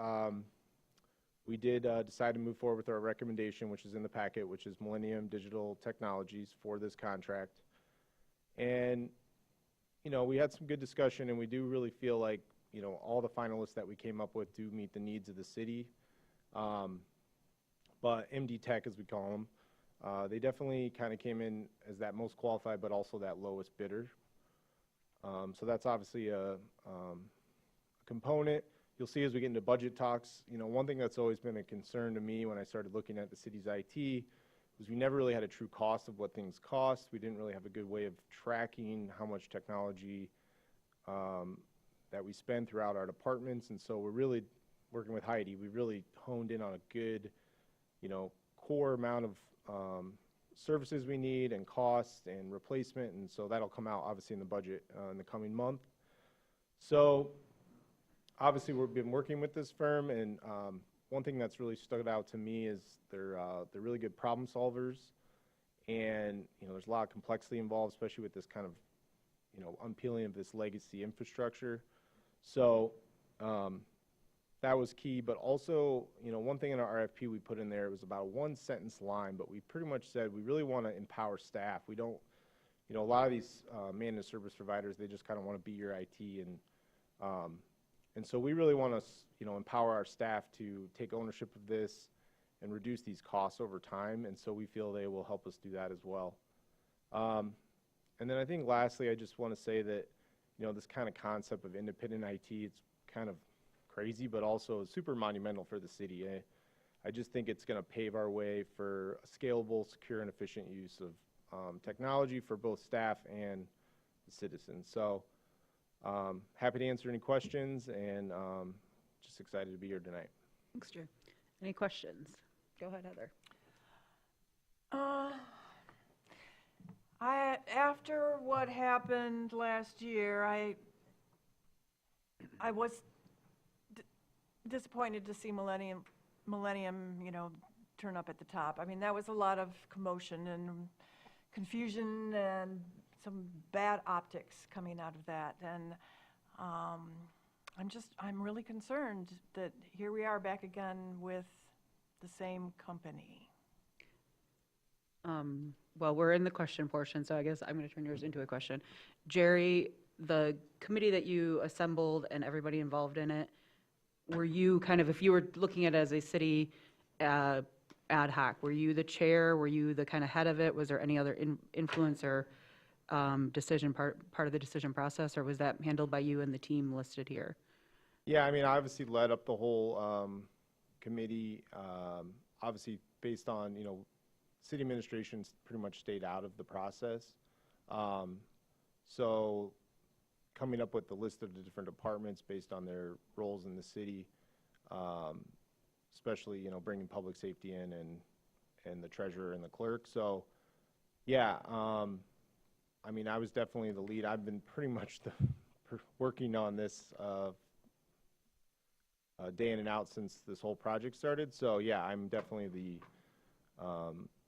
we did decide to move forward with our recommendation, which is in the packet, which is Millennium Digital Technologies for this contract. And, you know, we had some good discussion, and we do really feel like, you know, all the finalists that we came up with do meet the needs of the city. But MD Tech, as we call them, they definitely kind of came in as that most qualified, but also that lowest bidder. So that's obviously a component. You'll see as we get into budget talks, you know, one thing that's always been a concern to me when I started looking at the city's IT was we never really had a true cost of what things cost. We didn't really have a good way of tracking how much technology that we spend throughout our departments. And so we're really working with Heidi. We really honed in on a good, you know, core amount of services we need and costs and replacement. And so that'll come out obviously in the budget in the coming month. So obviously we've been working with this firm, and one thing that's really stood out to me is they're really good problem solvers. And, you know, there's a lot of complexity involved, especially with this kind of, you know, unpeeling of this legacy infrastructure. So that was key. But also, you know, one thing in our RFP we put in there, it was about a 1-sentence line, but we pretty much said we really want to empower staff. We don't, you know, a lot of these managed service providers, they just kind of want to be your IT. And so we really want to, you know, empower our staff to take ownership of this and reduce these costs over time. And so we feel they will help us do that as well. And then I think lastly, I just want to say that, you know, this kind of concept of independent IT, it's kind of crazy, but also super monumental for the city. I just think it's going to pave our way for a scalable, secure, and efficient use of technology for both staff and the citizens. So happy to answer any questions, and just excited to be here tonight. Thanks, Drew. Any questions? Go ahead, Heather. After what happened last year, I was disappointed to see Millennium, you know, turn up at the top. I mean, that was a lot of commotion and confusion and some bad optics coming out of that. And I'm really concerned that here we are back again with the same company. Well, we're in the question portion, so I guess I'm going to turn yours into a question. Jerry, the committee that you assembled and everybody involved in it, were you kind of, if you were looking at it as a city ad hoc, were you the chair? Were you the kind of head of it? Was there any other influence or decision, part of the decision process, or was that handled by you and the team listed here? Yeah, I mean, I obviously led up the whole committee, obviously based on, city administration's pretty much stayed out of the process. So coming up with the list of the different departments based on their roles in the city, especially, bringing public safety in and the treasurer and the clerk. So, yeah, I mean, I was definitely the lead. I've been pretty much working on this day in and out since this whole project started. So, yeah, I'm definitely the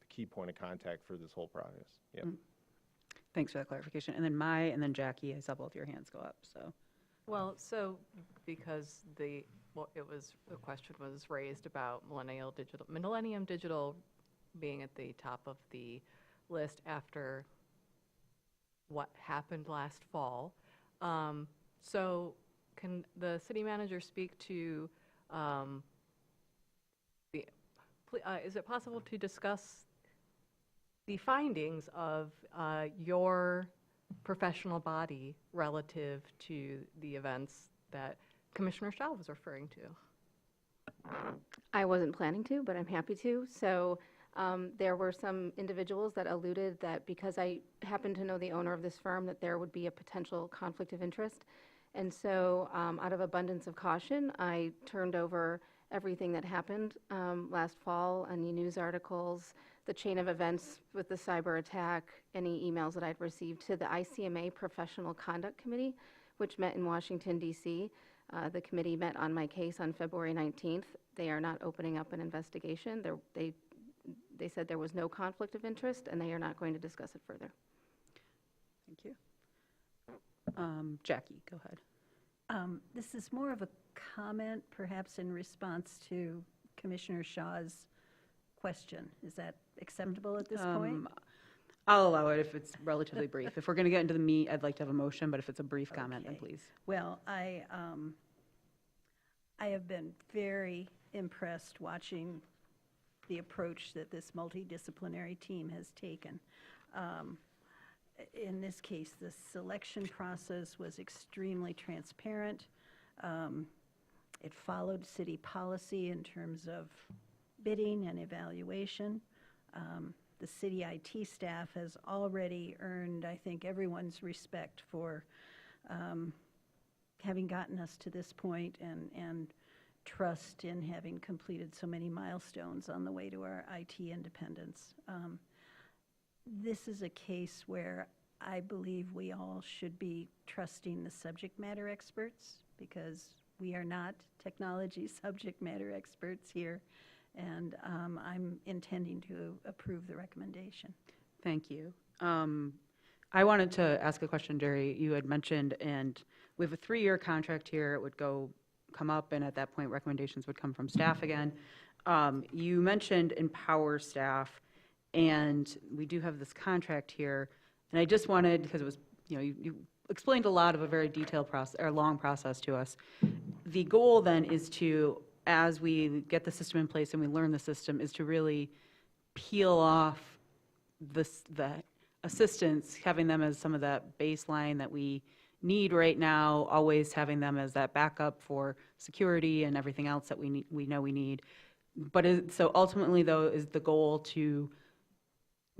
key point of contact for this whole process. Yep. Thanks for that clarification. And then Jackie, I saw both your hands go up, so. Well, so because the question was raised about Millennium Digital being at the top of the list after what happened last fall. So can the city manager speak to, is it possible to discuss the findings of your professional body relative to the events that Commissioner Shaw was referring to? I wasn't planning to, but I'm happy to. So there were some individuals that alluded that because I happen to know the owner of this firm, that there would be a potential conflict of interest. And so out of abundance of caution, I turned over everything that happened last fall, any news articles, the chain of events with the cyber attack, any emails that I'd received to the ICMA Professional Conduct Committee, which met in Washington, D.C. The committee met on my case on February 19th. They are not opening up an investigation. They said there was no conflict of interest, and they are not going to discuss it further. Thank you. Jackie, go ahead. This is more of a comment, perhaps in response to Commissioner Shaw's question. Is that acceptable at this point? I'll allow it if it's relatively brief. If we're going to get into the meat, I'd like to have a motion, but if it's a brief comment, then please. Well, I have been very impressed watching the approach that this multidisciplinary team has taken. In this case, the selection process was extremely transparent. It followed city policy in terms of bidding and evaluation. The city IT staff has already earned, I think, everyone's respect for having gotten us to this point and trust in having completed so many milestones on the way to our IT independence. This is a case where I believe we all should be trusting the subject matter experts, because we are not technology subject matter experts here, and I'm intending to approve the recommendation. Thank you. I wanted to ask a question, Jerry. You had mentioned, and we have a 3-year contract here. It would come up, and at that point, recommendations would come from staff again. You mentioned empower staff, and we do have this contract here. And I just wanted, because it was, you explained a lot of a very detailed process, or long process to us. The goal then is to, as we get the system in place and we learn the system, is to really peel off the assistants, having them as some of that baseline that we need right now, always having them as that backup for security and everything else that we know we need. But so ultimately, though, is the goal to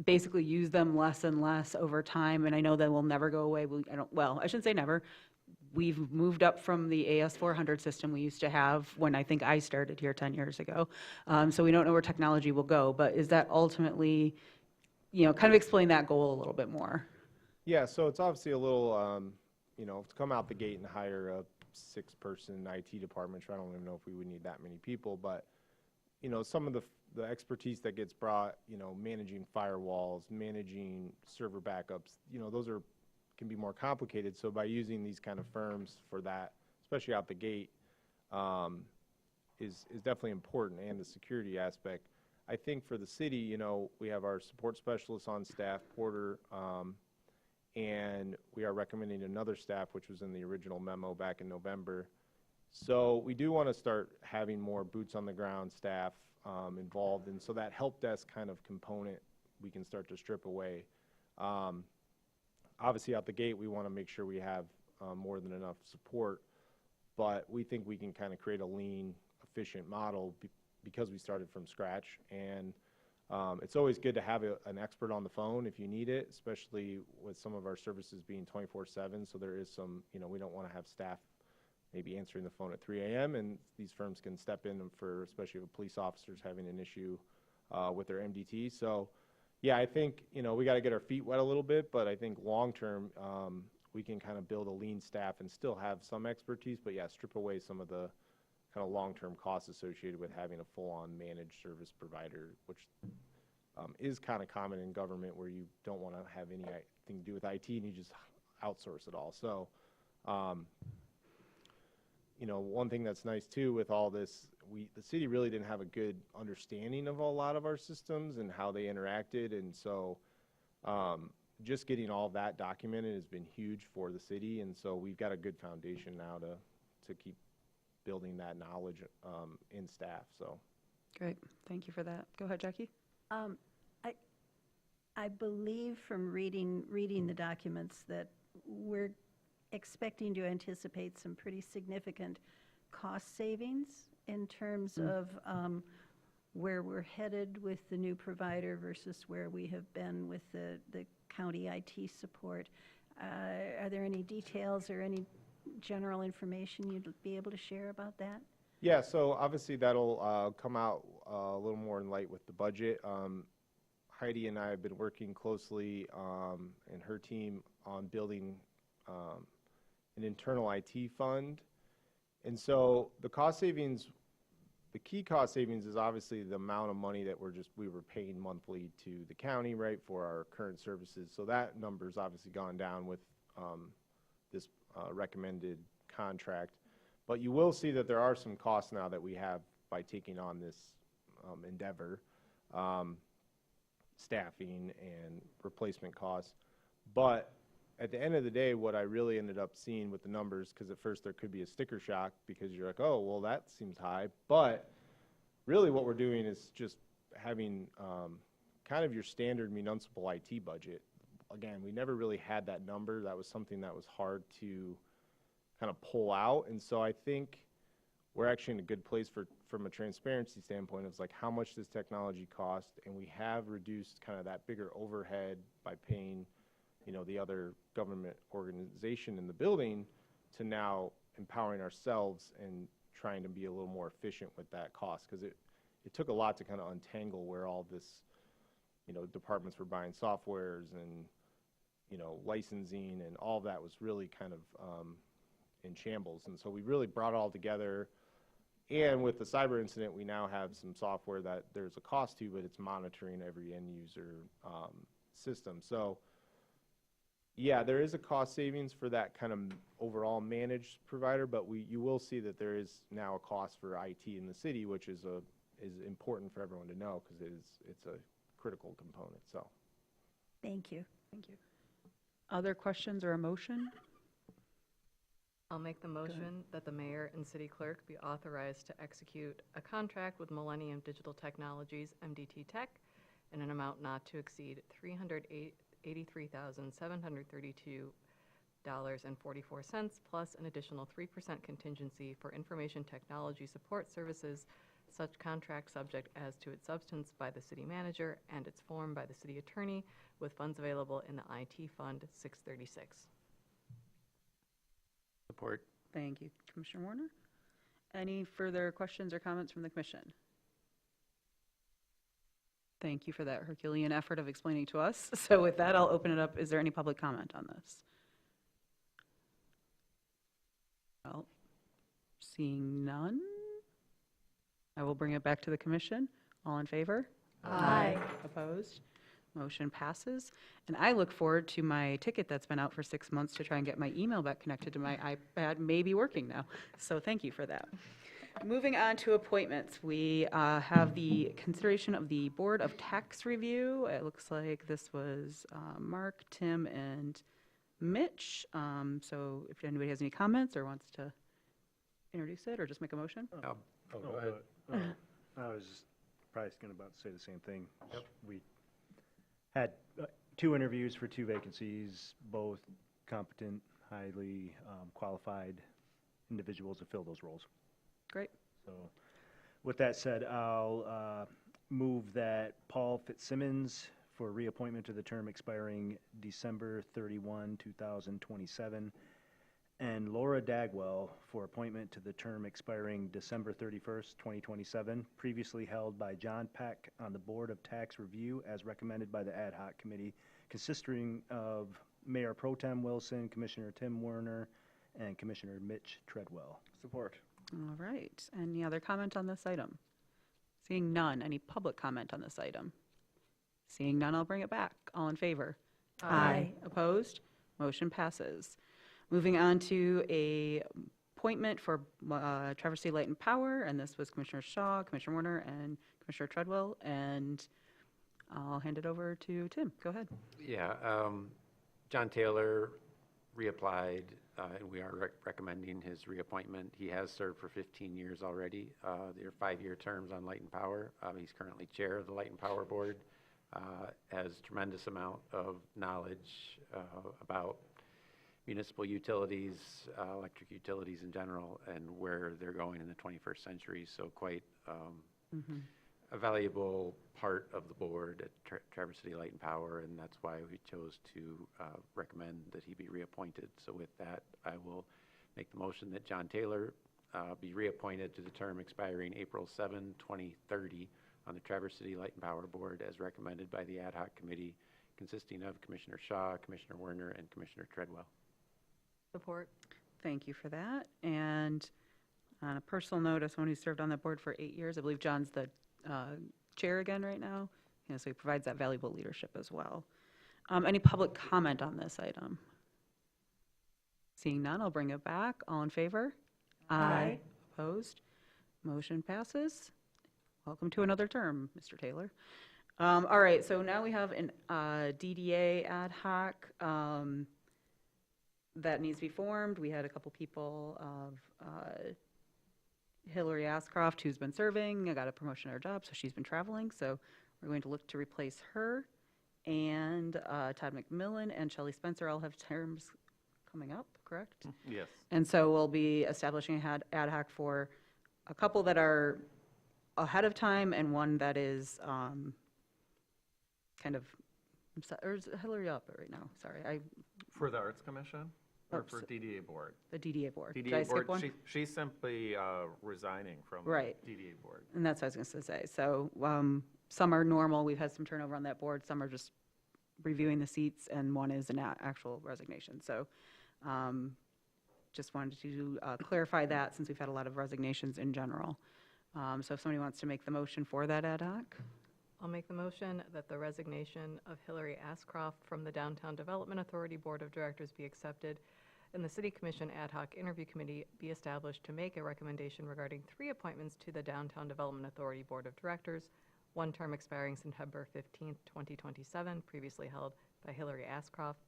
basically use them less and less over time, and I know that will never go away. I shouldn't say never. We've moved up from the AS400 system we used to have when I think I started here 10 years ago. So we don't know where technology will go, but is that ultimately, kind of explain that goal a little bit more? Yeah, so it's obviously a little, to come out the gate and hire a 6-person IT department, I don't even know if we would need that many people, but, some of the expertise that gets brought, managing firewalls, managing server backups, those can be more complicated. So by using these kind of firms for that, especially out the gate, is definitely important, and the security aspect. I think for the city, we have our support specialists on staff, Porter, and we are recommending another staff, which was in the original memo back in November. So we do want to start having more boots on the ground staff involved, and so that help desk kind of component we can start to strip away. obviously out the gate, we want to make sure we have more than enough support, but we think we can kind of create a lean, efficient model because we started from scratch. And it's always good to have an expert on the phone if you need it, especially with some of our services being 24/7. So there is some, we don't want to have staff maybe answering the phone at 3 a.m. and these firms can step in for, especially with police officers having an issue with their MDT. So yeah, I think, we got to get our feet wet a little bit, but I think long-term, we can kind of build a lean staff and still have some expertise, but yeah, strip away some of the kind of long-term costs associated with having a full-on managed service provider, which is kind of common in government where you don't want to have anything to do with IT and you just outsource it all. So, one thing that's nice too with all this, the city really didn't have a good understanding of a lot of our systems and how they interacted. And so just getting all that documented has been huge for the city. And so we've got a good foundation now to keep building that knowledge in staff. So Great, thank you for that. Go ahead, Jackie. I believe from reading the documents that we're expecting to anticipate some pretty significant cost savings in terms of where we're headed with the new provider versus where we have been with the county IT support. Are there any details or any general information you'd be able to share about that? yeah, so obviously that'll come out a little more in light with the budget. Heidi and I have been working closely and her team on building an internal IT fund. And so the cost savings, the key cost savings is obviously the amount of money that we were paying monthly to the county, right, for our current services. So that number's obviously gone down with this recommended contract. But you will see that there are some costs now that we have by taking on this endeavor, staffing and replacement costs. But at the end of the day, what I really ended up seeing with the numbers, because at first there could be a sticker shock because you're like, oh, well, that seems high. But really what we're doing is just having kind of your standard municipal IT budget. Again, we never really had that number. That was something that was hard to kind of pull out. And so I think we're actually in a good place from a transparency standpoint of like how much does technology cost, and we have reduced kind of that bigger overhead by paying the other government organization in the building to now empowering ourselves and trying to be a little more efficient with that cost, because it took a lot to kind of untangle where all this, departments were buying softwares and, licensing and all that was really kind of in shambles. And so we really brought it all together. And with the cyber incident, we now have some software that there's a cost to, but it's monitoring every end user system. So yeah, there is a cost savings for that kind of overall managed provider, but you will see that there is now a cost for IT in the city, which is important for everyone to know because it's a critical component. So, thank you. Thank you. Other questions or a motion? I'll make the motion that the mayor and city clerk be authorized to execute a contract with Millennium Digital Technologies, MDT Tech, in an amount not to exceed $383,732.44 plus an additional 3% contingency for information technology support services, such contract subject as to its substance by the city manager and its form by the city attorney, with funds available in the IT Fund 636. Support. Thank you, Commissioner Warner. Any further questions or comments from the commission? Thank you for that Herculean effort of explaining to us. So with that, I'll open it up. Is there any public comment on this? Well, seeing none, I will bring it back to the commission. All in favor? Aye. Opposed? Motion passes. And I look forward to my ticket that's been out for 6 months to try and get my email back connected to my iPad, maybe working now. So thank you for that. Moving on to appointments, we have the consideration of the Board of Tax Review. It looks like this was Mark, Tim, and Mitch. So if anybody has any comments or wants to introduce it or just make a motion? Go ahead. I was probably about to say the same thing. Yep. We had 2 interviews for 2 vacancies, both competent, highly qualified individuals to fill those roles. Great. So with that said, I'll move that Paul Fitzsimmons for reappointment to the term expiring December 31, 2027, and Laura Dagwell for appointment to the term expiring December 31st, 2027, previously held by John Peck on the Board of Tax Review as recommended by the Ad Hoc Committee, consisting of Mayor Pro Tem Wilson, Commissioner Tim Werner, and Commissioner Mitch Treadwell. Support. All right. Any other comment on this item? Seeing none. Any public comment on this item? Seeing none, I'll bring it back. All in favor? Aye. Opposed? Motion passes. Moving on to a appointment for Traverse City Light and Power, and this was Commissioner Shaw, Commissioner Warner, and Commissioner Treadwell, and I'll hand it over to Tim. Go ahead. Yeah, John Taylor reapplied, and we are recommending his reappointment. He has served for 15 years already. They're 5-year terms on Light and Power. He's currently chair of the Light and Power Board, has tremendous amount of knowledge about municipal utilities, electric utilities in general, and where they're going in the 21st century. So quite a valuable part of the board at Traverse City Light and Power, and that's why we chose to recommend that he be reappointed. So with that, I will make the motion that John Taylor be reappointed to the term expiring April 7, 2030 on the Traverse City Light and Power Board as recommended by the Ad Hoc Committee consisting of Commissioner Shaw, Commissioner Werner, and Commissioner Treadwell. Support. Thank you for that. And on a personal note, as someone who served on that board for 8 years, I believe John's the chair again right now. So he provides that valuable leadership as well. Any public comment on this item? Seeing none, I'll bring it back. All in favor? Aye. Opposed? Motion passes. Welcome to another term, Mr. Taylor. All right, so now we have an DDA ad hoc that needs to be formed. We had a couple people of Hillary Ascroft, who's been serving, got a promotion at her job, so she's been traveling. So we're going to look to replace her. And Todd McMillan and Shelley Spencer all have terms coming up, correct? Yes. And so we'll be establishing an ad hoc for a couple that are ahead of time and one that is kind of, or is Hillary up right now? Sorry, For the Arts Commission or Oh, for so- DDA Board? the DDA board. Did I DDA skip Board, one? she's simply resigning from Right. DDA Board. And that's what I was going to say. So some are normal. We've had some turnover on that board. Some are just reviewing the seats, and one is an actual resignation. So just wanted to clarify that since we've had a lot of resignations in general. So if somebody wants to make the motion for that ad hoc. I'll make the motion that the resignation of Hillary Ascroft from the Downtown Development Authority Board of Directors be accepted, and the City Commission Ad Hoc Interview Committee be established to make a recommendation regarding 3 appointments to the Downtown Development Authority Board of Directors, one term expiring September 15th, 2027, previously held by Hillary Ascroft,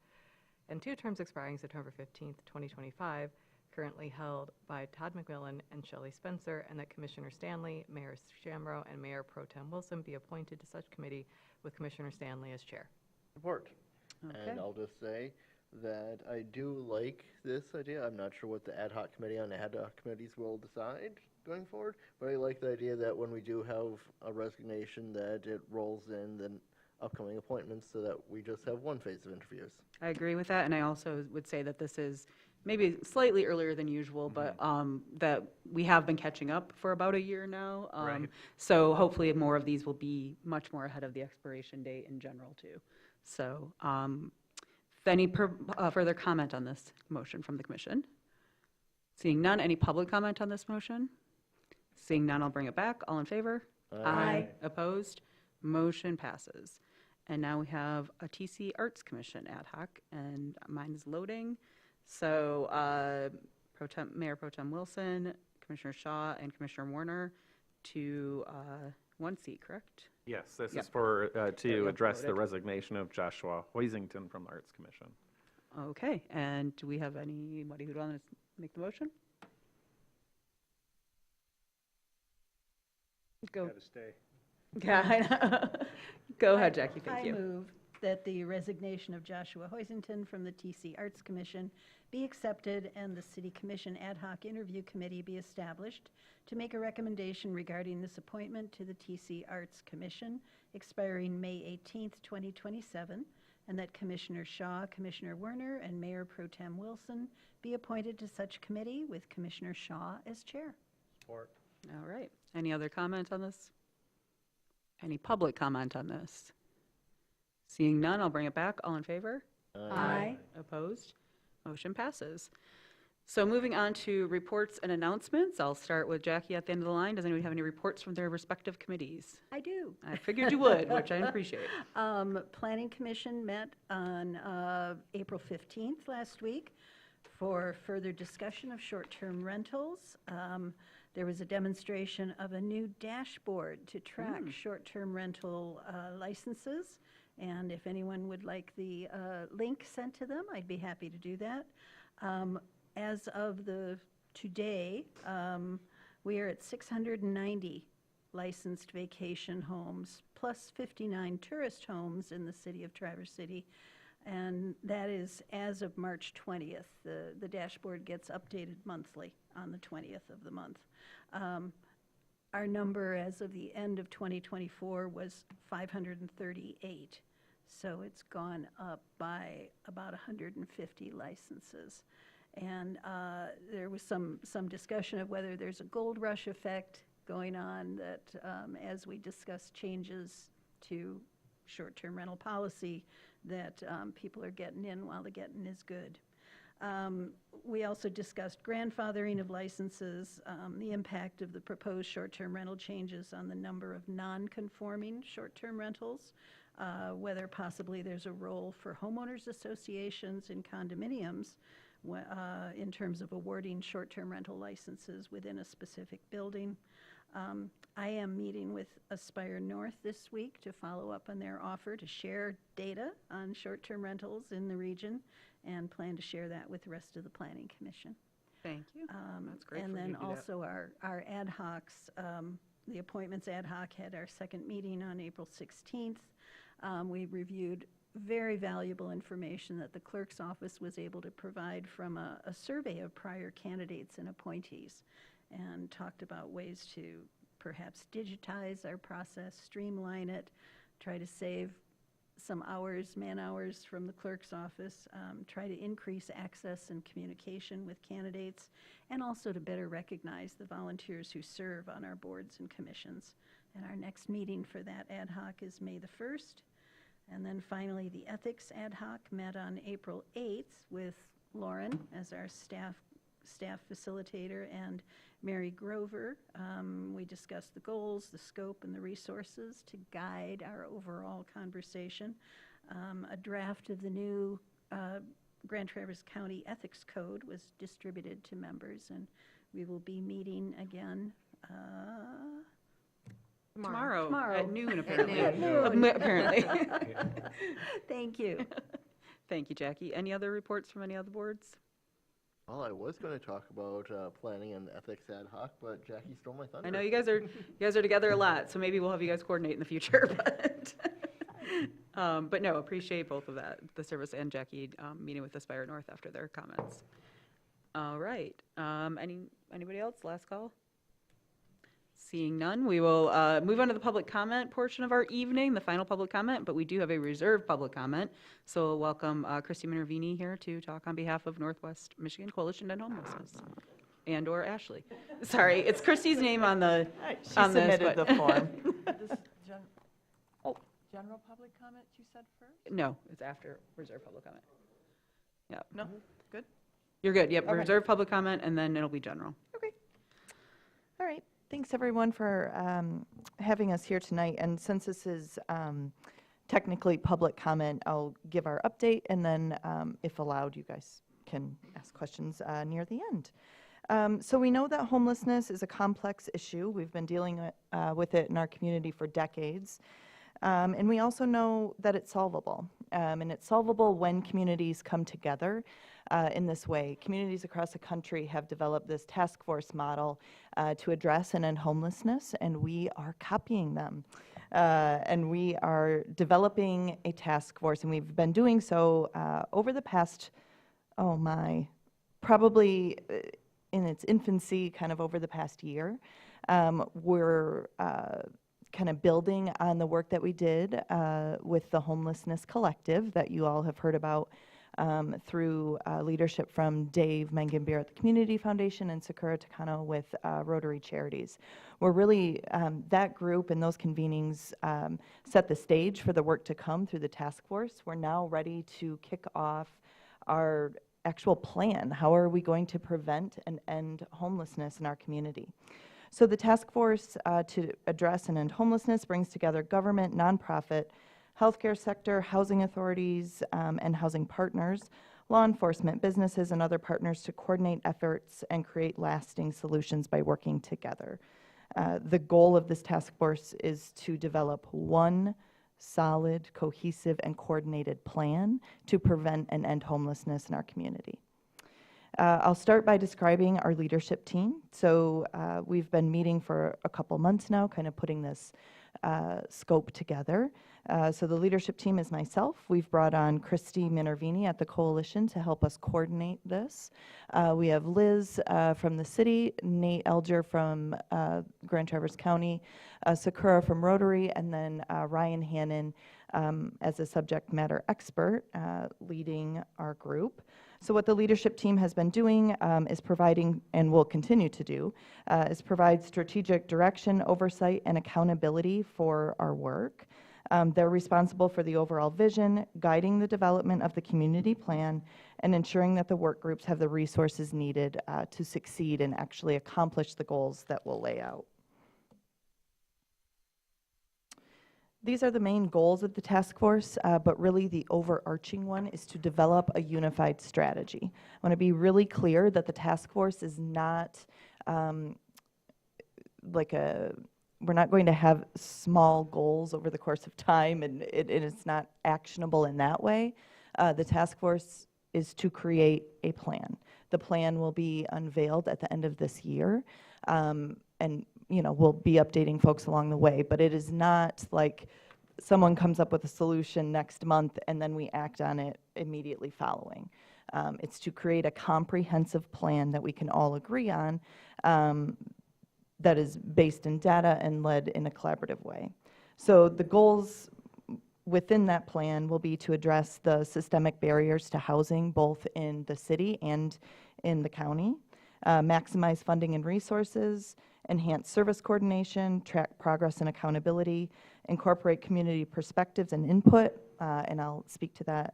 and 2 terms expiring September 15th, 2025, currently held by Todd McMillan and Shelley Spencer, and that Commissioner Stanley, Mayor Shamro, and Mayor Pro Tem Wilson be appointed to such committee with Commissioner Stanley as chair. Support. Okay. And I'll just say that I do like this idea. I'm not sure what the ad hoc committee on ad hoc committees will decide going forward, but I like the idea that when we do have a resignation, that it rolls in the upcoming appointments so that we just have one phase of interviews. I agree with that, and I also would say that this is maybe slightly earlier than usual, but that we have been catching up for about a year now. Right. So hopefully more of these will be much more ahead of the expiration date in general, too. So any further comment on this motion from the commission? Seeing none, any public comment on this motion? Seeing none, I'll bring it back. All in favor? Aye. Opposed? Motion passes. And now we have a TC Arts Commission ad hoc, and mine is loading. So Mayor Pro Tem Wilson, Commissioner Shaw, and Commissioner Warner to 1 seat, correct? Yes, this Yep. is for, There to you go, address the loaded. resignation of Joshua Hoisington from the Arts Commission. Okay, and do we have anybody who'd want to make the motion? Go. Got to stay. Yeah, I know. Go ahead, Jackie, thank you. I move that the resignation of Joshua Hoisington from the TC Arts Commission be accepted and the City Commission Ad Hoc Interview Committee be established to make a recommendation regarding this appointment to the TC Arts Commission expiring May 18th, 2027, and that Commissioner Shaw, Commissioner Werner, and Mayor Pro Tem Wilson be appointed to such committee with Commissioner Shaw as chair. Support. All right. Any other comment on this? Any public comment on this? Seeing none, I'll bring it back. All in favor? Aye. Opposed? Motion passes. So moving on to reports and announcements, I'll start with Jackie at the end of the line. Does anybody have any reports from their respective committees? I do. I figured you would, which I appreciate. Planning Commission met on April 15th last week for further discussion of short-term rentals. There was a demonstration of a new dashboard to track short-term rental licenses. And if anyone would like the link sent to them, I'd be happy to do that. As of today, we are at 690 licensed vacation homes, plus 59 tourist homes in the city of Traverse City. And that is as of March 20th. The dashboard gets updated monthly on the 20th of the month. Our number as of the end of 2024 was 538. So it's gone up by about 150 licenses. And there was some discussion of whether there's a gold rush effect going on, that as we discuss changes to short-term rental policy, that people are getting in while the getting is good. We also discussed grandfathering of licenses, the impact of the proposed short-term rental changes on the number of non-conforming short-term rentals, whether possibly there's a role for homeowners associations and condominiums in terms of awarding short-term rental licenses within a specific building. I am meeting with Aspire North this week to follow up on their offer to share data on short-term rentals in the region, and plan to share that with the rest of the Planning Commission. Thank you. That's great. And for you then to do that. also our ad hocs, the appointments ad hoc had our second meeting on April 16th. We reviewed very valuable information that the clerk's office was able to provide from a survey of prior candidates and appointees, and talked about ways to perhaps digitize our process, streamline it, try to save some hours, man hours from the clerk's office, try to increase access and communication with candidates, and also to better recognize the volunteers who serve on our boards and commissions. And our next meeting for that ad hoc is May the 1st. And then finally, the Ethics Ad Hoc met on April 8th with Lauren as our staff facilitator and Mary Grover. We discussed the goals, the scope, and the resources to guide our overall conversation. A draft of the new Grand Traverse County Ethics Code was distributed to members, and we will be meeting again Tomorrow Tomorrow. at noon, apparently. At noon. Apparently. Thank you. Thank you, Jackie. Any other reports from any other boards? Well, I was going to talk about planning and ethics ad hoc, but Jackie stole my thunder. I know you guys are together a lot, so maybe we'll have you guys coordinate in the future. But no, appreciate both of that, the service and Jackie meeting with Aspire North after their comments. All right. Anybody else? Last call? Seeing none, we will move on to the public comment portion of our evening, the final public comment, but we do have a reserved public comment. So we'll welcome Christy Minervini here to talk on behalf of Northwest Michigan Coalition to End Homelessness. And/or Ashley. Sorry, it's Christy's name on the. She submitted the form. This general public comment you said first? No, it's after reserved public comment. Yep. No? Good? You're good. Yep, Okay. reserved public comment, and then it'll be general. All right. Thanks, everyone, for having us here tonight. And since this is technically public comment, I'll give our update, and then, if allowed, you guys can ask questions near the end. So we know that homelessness is a complex issue. We've been dealing with it in our community for decades. And we also know that it's solvable. And it's solvable when communities come together in this way. Communities across the country have developed this task force model to address and end homelessness, and we are copying them. And we are developing a task force, and we've been doing so over the past, probably in its infancy, kind of over the past year. We're kind of building on the work that we did with the Homelessness Collective that you all have heard about through leadership from Dave Mengenbeer at the Community Foundation and Sakura Takano with Rotary Charities. We're really, that group and those convenings set the stage for the work to come through the task force. We're now ready to kick off our actual plan. How are we going to prevent and end homelessness in our community? So the task force to address and end homelessness brings together government, nonprofit, healthcare sector, housing authorities, and housing partners, law enforcement, businesses, and other partners to coordinate efforts and create lasting solutions by working together. The goal of this task force is to develop one solid, cohesive, and coordinated plan to prevent and end homelessness in our community. I'll start by describing our leadership team. So we've been meeting for a couple months now, kind of putting this scope together. So the leadership team is myself. We've brought on Christy Minervini at the Coalition to help us coordinate this. We have Liz from the city, Nate Elger from Grand Traverse County, Sakura from Rotary, and then Ryan Hannon as a subject matter expert leading our group. So what the leadership team has been doing is providing, and will continue to do, is provide strategic direction, oversight, and accountability for our work. They're responsible for the overall vision, guiding the development of the community plan, and ensuring that the work groups have the resources needed to succeed and actually accomplish the goals that we'll lay out. These are the main goals of the task force, but really the overarching one is to develop a unified strategy. I want to be really clear that the task force is not we're not going to have small goals over the course of time, and it is not actionable in that way. The task force is to create a plan. The plan will be unveiled at the end of this year, and we'll be updating folks along the way, but it is not like someone comes up with a solution next month and then we act on it immediately following. It's to create a comprehensive plan that we can all agree on that is based in data and led in a collaborative way. So the goals within that plan will be to address the systemic barriers to housing both in the city and in the county, maximize funding and resources, enhance service coordination, track progress and accountability, incorporate community perspectives and input, and I'll speak to that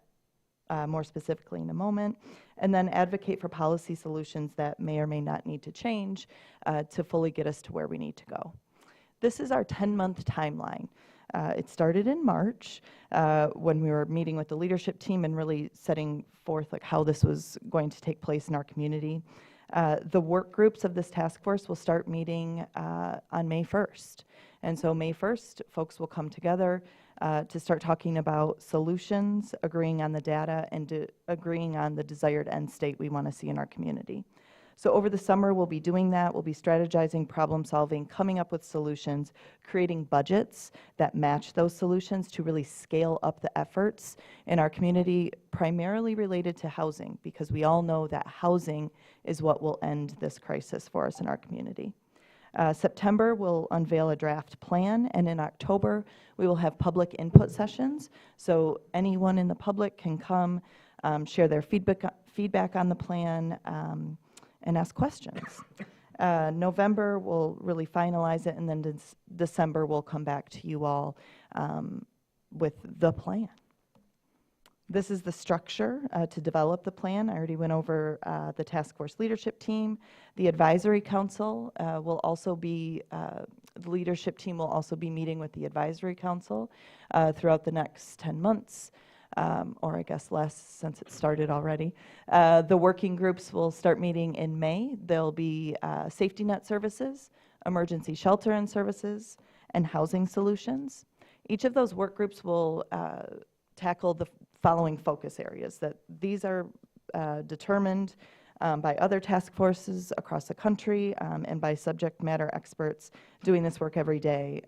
more specifically in a moment, and then advocate for policy solutions that may or may not need to change to fully get us to where we need to go. This is our 10-month timeline. It started in March when we were meeting with the leadership team and really setting forth how this was going to take place in our community. The work groups of this task force will start meeting on May 1st. And so May 1st, folks will come together to start talking about solutions, agreeing on the data, and agreeing on the desired end state we want to see in our community. So over the summer, we'll be doing that. We'll be strategizing, problem solving, coming up with solutions, creating budgets that match those solutions to really scale up the efforts in our community, primarily related to housing, because we all know that housing is what will end this crisis for us in our community. September, we'll unveil a draft plan, and in October, we will have public input sessions. So anyone in the public can come, share their feedback on the plan, and ask questions. November, we'll really finalize it, and then December, we'll come back to you all with the plan. This is the structure to develop the plan. I already went over the task force leadership team. The advisory council will also be, the leadership team will also be meeting with the advisory council throughout the next 10 months. Or I guess less since it started already. The working groups will start meeting in May. There'll be safety net services, emergency shelter and services, and housing solutions. Each of those work groups will tackle the following focus areas. That these are determined by other task forces across the country and by subject matter experts doing this work every day.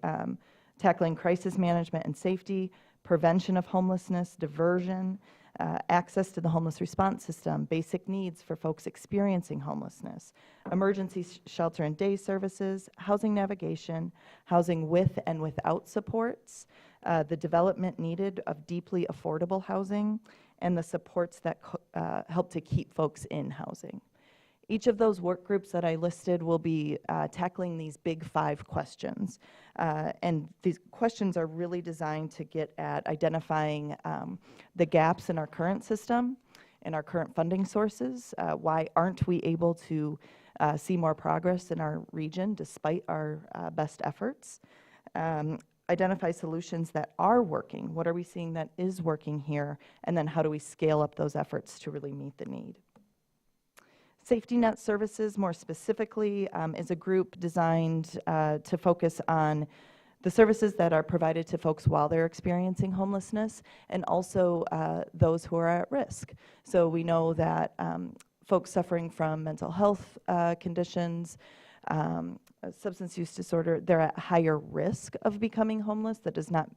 tackling crisis management and safety, prevention of homelessness, diversion, access to the homeless response system, basic needs for folks experiencing homelessness, emergency shelter and day services, housing navigation, housing with and without supports, the development needed of deeply affordable housing, and the supports that help to keep folks in housing. Each of those work groups that I listed will be tackling these big 5 questions. And these questions are really designed to get at identifying the gaps in our current system and our current funding sources. Why aren't we able to see more progress in our region despite our best efforts? Identify solutions that are working. What are we seeing that is working here? And then how do we scale up those efforts to really meet the need? Safety Net Services, more specifically, is a group designed to focus on the services that are provided to folks while they're experiencing homelessness, and also those who are at risk. So we know that folks suffering from mental health conditions, substance use disorder, they're at higher risk of becoming homeless. That is not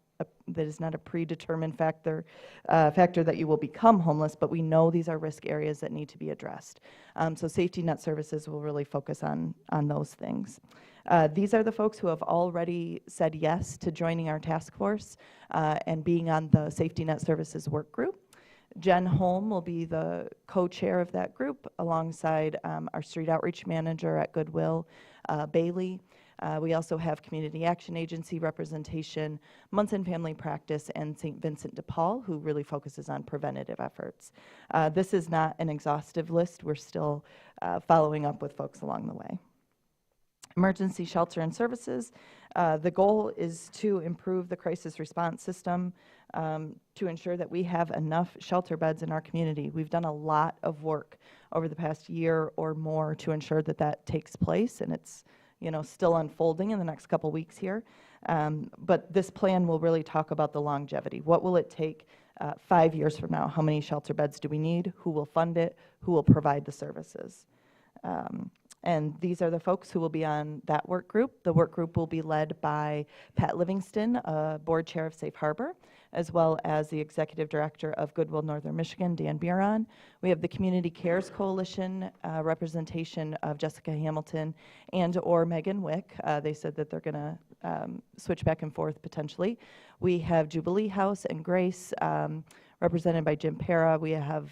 a predetermined factor that you will become homeless, but we know these are risk areas that need to be addressed. So Safety Net Services will really focus on those things. These are the folks who have already said yes to joining our task force and being on the Safety Net Services work group. Jen Holm will be the co-chair of that group alongside our street outreach manager at Goodwill, Bailey. We also have Community Action Agency representation, Munson Family Practice, and St. Vincent de Paul, who really focuses on preventative efforts. This is not an exhaustive list. We're still following up with folks along the way. Emergency shelter and services. The goal is to improve the crisis response system to ensure that we have enough shelter beds in our community. We've done a lot of work over the past year or more to ensure that that takes place, and it's still unfolding in the next couple weeks here. But this plan will really talk about the longevity. What will it take 5 years from now? How many shelter beds do we need? Who will fund it? Who will provide the services? And these are the folks who will be on that work group. The work group will be led by Pat Livingston, board chair of Safe Harbor, as well as the executive director of Goodwill Northern Michigan, Dan Biron. We have the Community Cares Coalition representation of Jessica Hamilton and or Megan Wick. They said that they're going to switch back and forth potentially. We have Jubilee House and Grace, represented by Jim Para. We have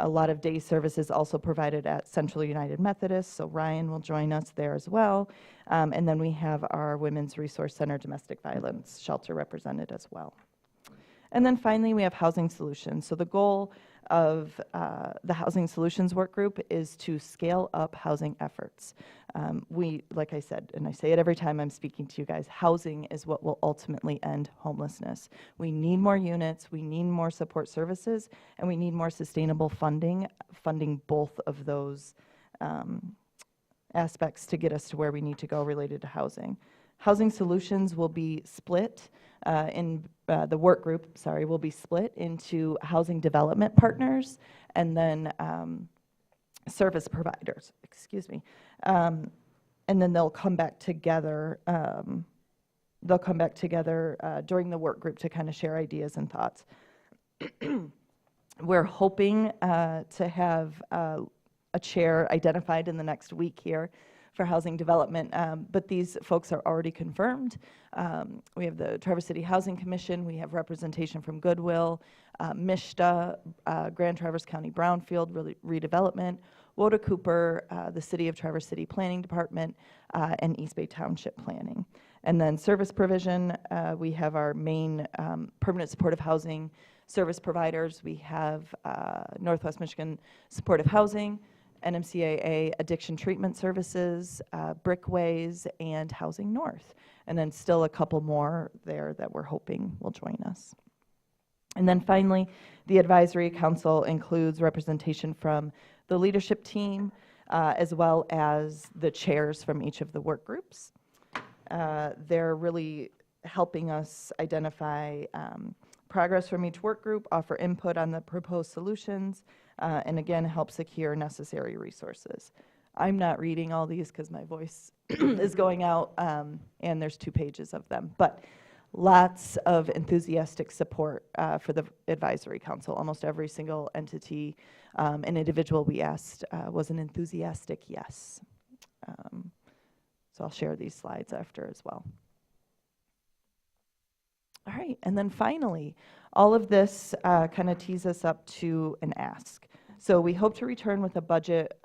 a lot of day services also provided at Central United Methodist, so Ryan will join us there as well. And then we have our Women's Resource Center Domestic Violence Shelter represented as well. And then finally, we have Housing Solutions. So the goal of the Housing Solutions Work Group is to scale up housing efforts. Like I said, and I say it every time I'm speaking to you guys, housing is what will ultimately end homelessness. We need more units, we need more support services, and we need more sustainable funding both of those aspects to get us to where we need to go related to housing. Housing Solutions will be split the work group, will be split into housing development partners and then service providers, and then they'll come back together. During the work group to kind of share ideas and thoughts. We're hoping to have a chair identified in the next week here for housing development, but these folks are already confirmed. We have the Traverse City Housing Commission, we have representation from Goodwill, MISHDA, Grand Traverse County Brownfield Redevelopment, Woda Cooper, the City of Traverse City Planning Department, and East Bay Township Planning. And then service provision, we have our main permanent supportive housing service providers. We have Northwest Michigan Supportive Housing, NMCAA Addiction Treatment Services, Brickways, and Housing North. And then still a couple more there that we're hoping will join us. And then finally, the Advisory Council includes representation from the leadership team, as well as the chairs from each of the work groups. They're really helping us identify progress from each work group, offer input on the proposed solutions, and again, help secure necessary resources. I'm not reading all these because my voice is going out, and there's 2 pages of them. But lots of enthusiastic support for the advisory council. Almost every single entity and individual we asked was an enthusiastic yes. So I'll share these slides after as well. All right, and then finally, all of this kind of tees us up to an ask. So we hope to return with a budget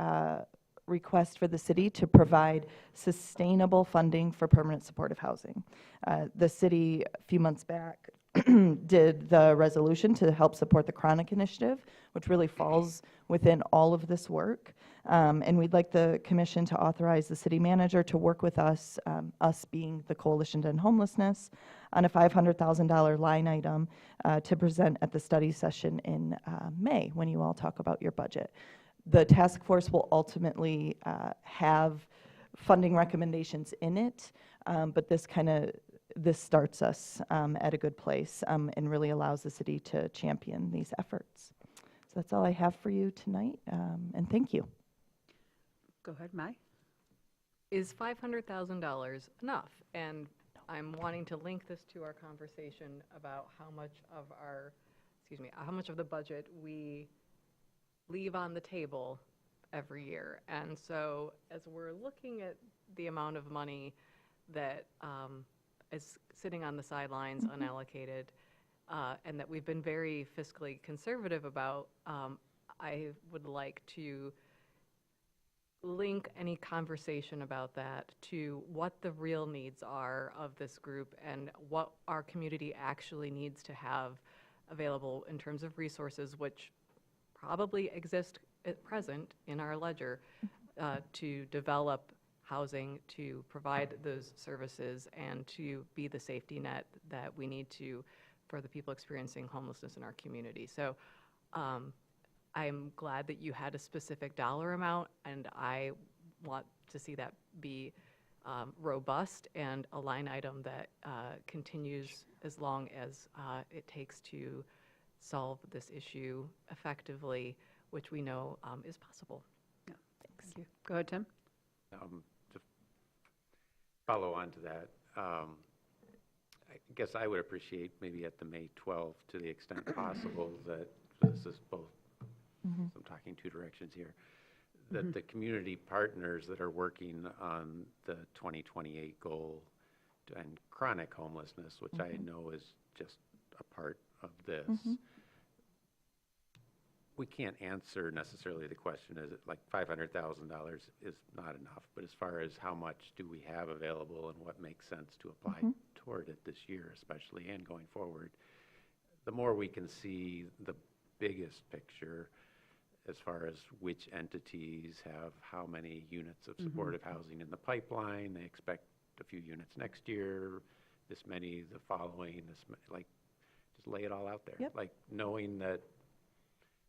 request for the city to provide sustainable funding for permanent supportive housing. The city, a few months back, did the resolution to help support the Chronic Initiative, which really falls within all of this work. And we'd like the commission to authorize the city manager to work with us, us being the Coalition to End Homelessness, on a $500,000 line item to present at the study session in May, when you all talk about your budget. The task force will ultimately have funding recommendations in it, but this starts us at a good place and really allows the city to champion these efforts. So that's all I have for you tonight, and thank you. Go ahead, Mai. Is $500,000 enough? And I'm wanting to link this to our conversation about how much of the budget we leave on the table every year. And so as we're looking at the amount of money that is sitting on the sidelines unallocated, and that we've been very fiscally conservative about, I would like to link any conversation about that to what the real needs are of this group and what our community actually needs to have available in terms of resources, which probably exist at present in our ledger, to develop housing, to provide those services, and to be the safety net that we need to for the people experiencing homelessness in our community. So I'm glad that you had a specific dollar amount, and I want to see that be robust and a line item that continues as long as it takes to solve this issue effectively, which we know is possible. Yeah. Thank you. Go ahead, Tim. To follow on to that, I guess I would appreciate maybe at the May 12th, to the extent possible, that this is both, I'm talking 2 directions here, that the community partners that are working on the 2028 goal to end chronic homelessness, which I know is just a part of this. We can't answer necessarily the question, is it like $500,000 is not enough, but as far as how much do we have available and what makes sense to apply toward it this year especially and going forward, the more we can see the biggest picture as far as which entities have how many units of supportive housing in the pipeline. They expect a few units next year, this many the following, like just lay it all out there. Like knowing that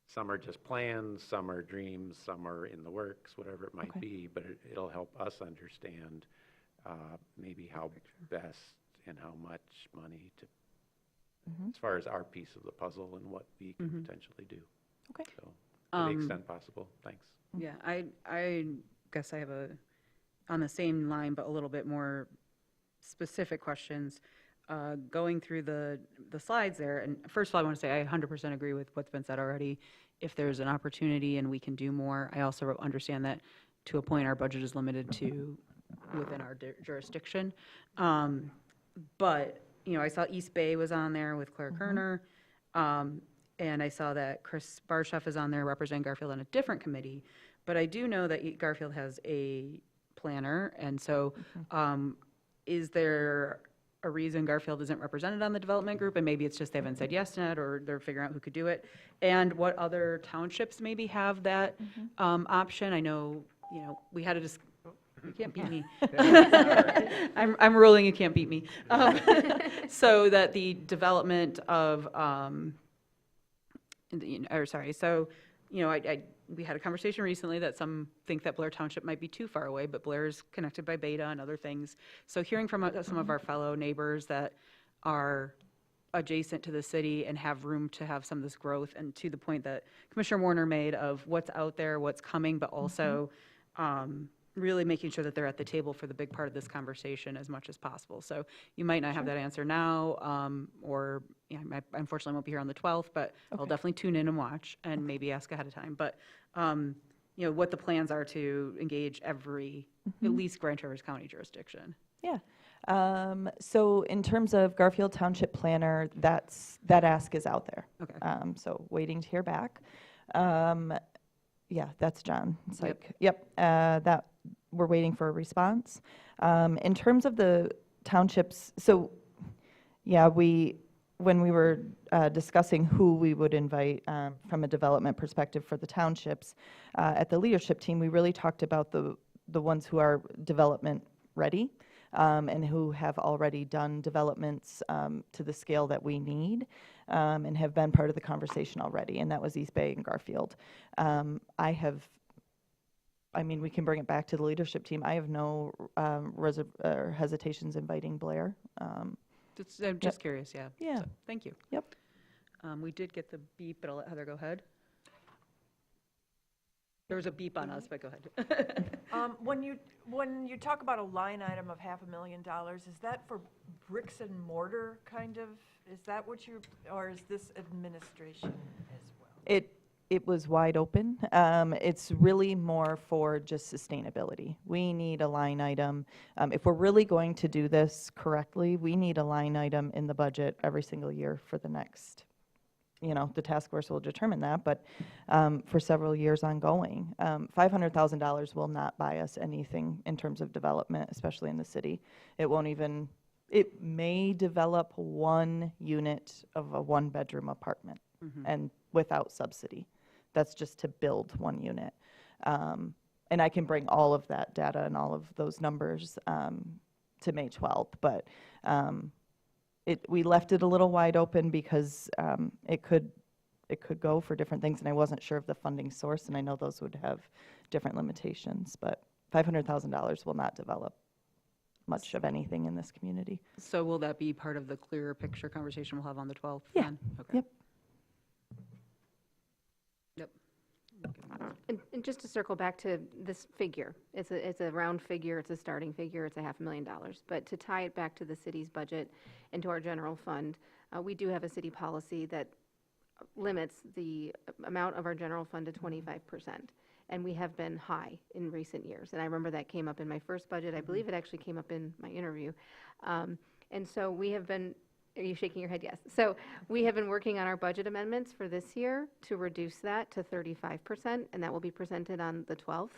some are just plans, some are dreams, some are in the works, whatever it might be, but it'll help us understand maybe how best and how much money to, as far as our piece of the puzzle and what we can potentially do. So, to the extent possible, thanks. Yeah, I guess I have on the same line, but a little bit more specific questions. Going through the slides there, and first of all, I want to say I 100% agree with what's been said already. If there's an opportunity and we can do more, I also understand that to a point our budget is limited to within our jurisdiction. But, you know, I saw East Bay was on there with Claire Kerner, and I saw that Chris Barshoff is on there representing Garfield on a different committee. But I do know that Garfield has a planner, and so is there a reason Garfield isn't represented on the development group, and maybe it's just they haven't said yes yet, or they're figuring out who could do it, and what other townships maybe have that option? I know, you know, we had a you can't beat me. I'm ruling you can't beat me. So that the development of, we had a conversation recently that some think that Blair Township might be too far away, but Blair is connected by Beta and other things. So hearing from some of our fellow neighbors that are adjacent to the city and have room to have some of this growth, and to the point that Commissioner Warner made of what's out there, what's coming, but also really making sure that they're at the table for the big part of this conversation as much as possible. So you might not have that answer now, or I unfortunately won't be here on the 12th, but I'll definitely tune in and watch and maybe ask ahead of time. But what the plans are to engage every, at least Grand Traverse County jurisdiction. Yeah. So in terms of Garfield Township Planner, that ask is out there. Okay. So waiting to hear back. Yeah, that's John. It's like, yep, that we're waiting for a response. In terms of the townships, so yeah, when we were discussing who we would invite from a development perspective for the townships, at the leadership team, we really talked about the ones who are development ready and who have already done developments to the scale that we need and have been part of the conversation already, and that was East Bay and Garfield. We can bring it back to the leadership team. I have no hesitations inviting Blair. I'm just curious, yeah. Yeah. So, thank you. Yep. We did get the beep, but I'll let Heather go ahead. There was a beep on us, but go ahead. When you talk about a line item of $500,000, is that for bricks and mortar kind of? Is that what or is this administration as well? It was wide open. It's really more for just sustainability. We need a line item. If we're really going to do this correctly, we need a line item in the budget every single year for the next, the task force will determine that, but for several years ongoing. $500,000 will not buy us anything in terms of development, especially in the city. It may develop one unit of a one-bedroom apartment and without subsidy. That's just to build one unit. And I can bring all of that data and all of those numbers to May 12th, but we left it a little wide open because it could go for different things, and I wasn't sure of the funding source, and I know those would have different limitations, but $500,000 will not develop much of anything in this community. So will that be part of the clearer picture conversation we'll have on the 12th? Yeah. Then? Okay. Yep. And just to circle back to this figure, it's a round figure, it's a starting figure, it's $500,000. But to tie it back to the city's budget and to our general fund, we do have a city policy that limits the amount of our general fund to 25%. And we have been high in recent years. And I remember that came up in my first budget. I believe it actually came up in my interview. And so we have been, are you shaking your head? Yes. So we have been working on our budget amendments for this year to reduce that to 35%, and that will be presented on the 12th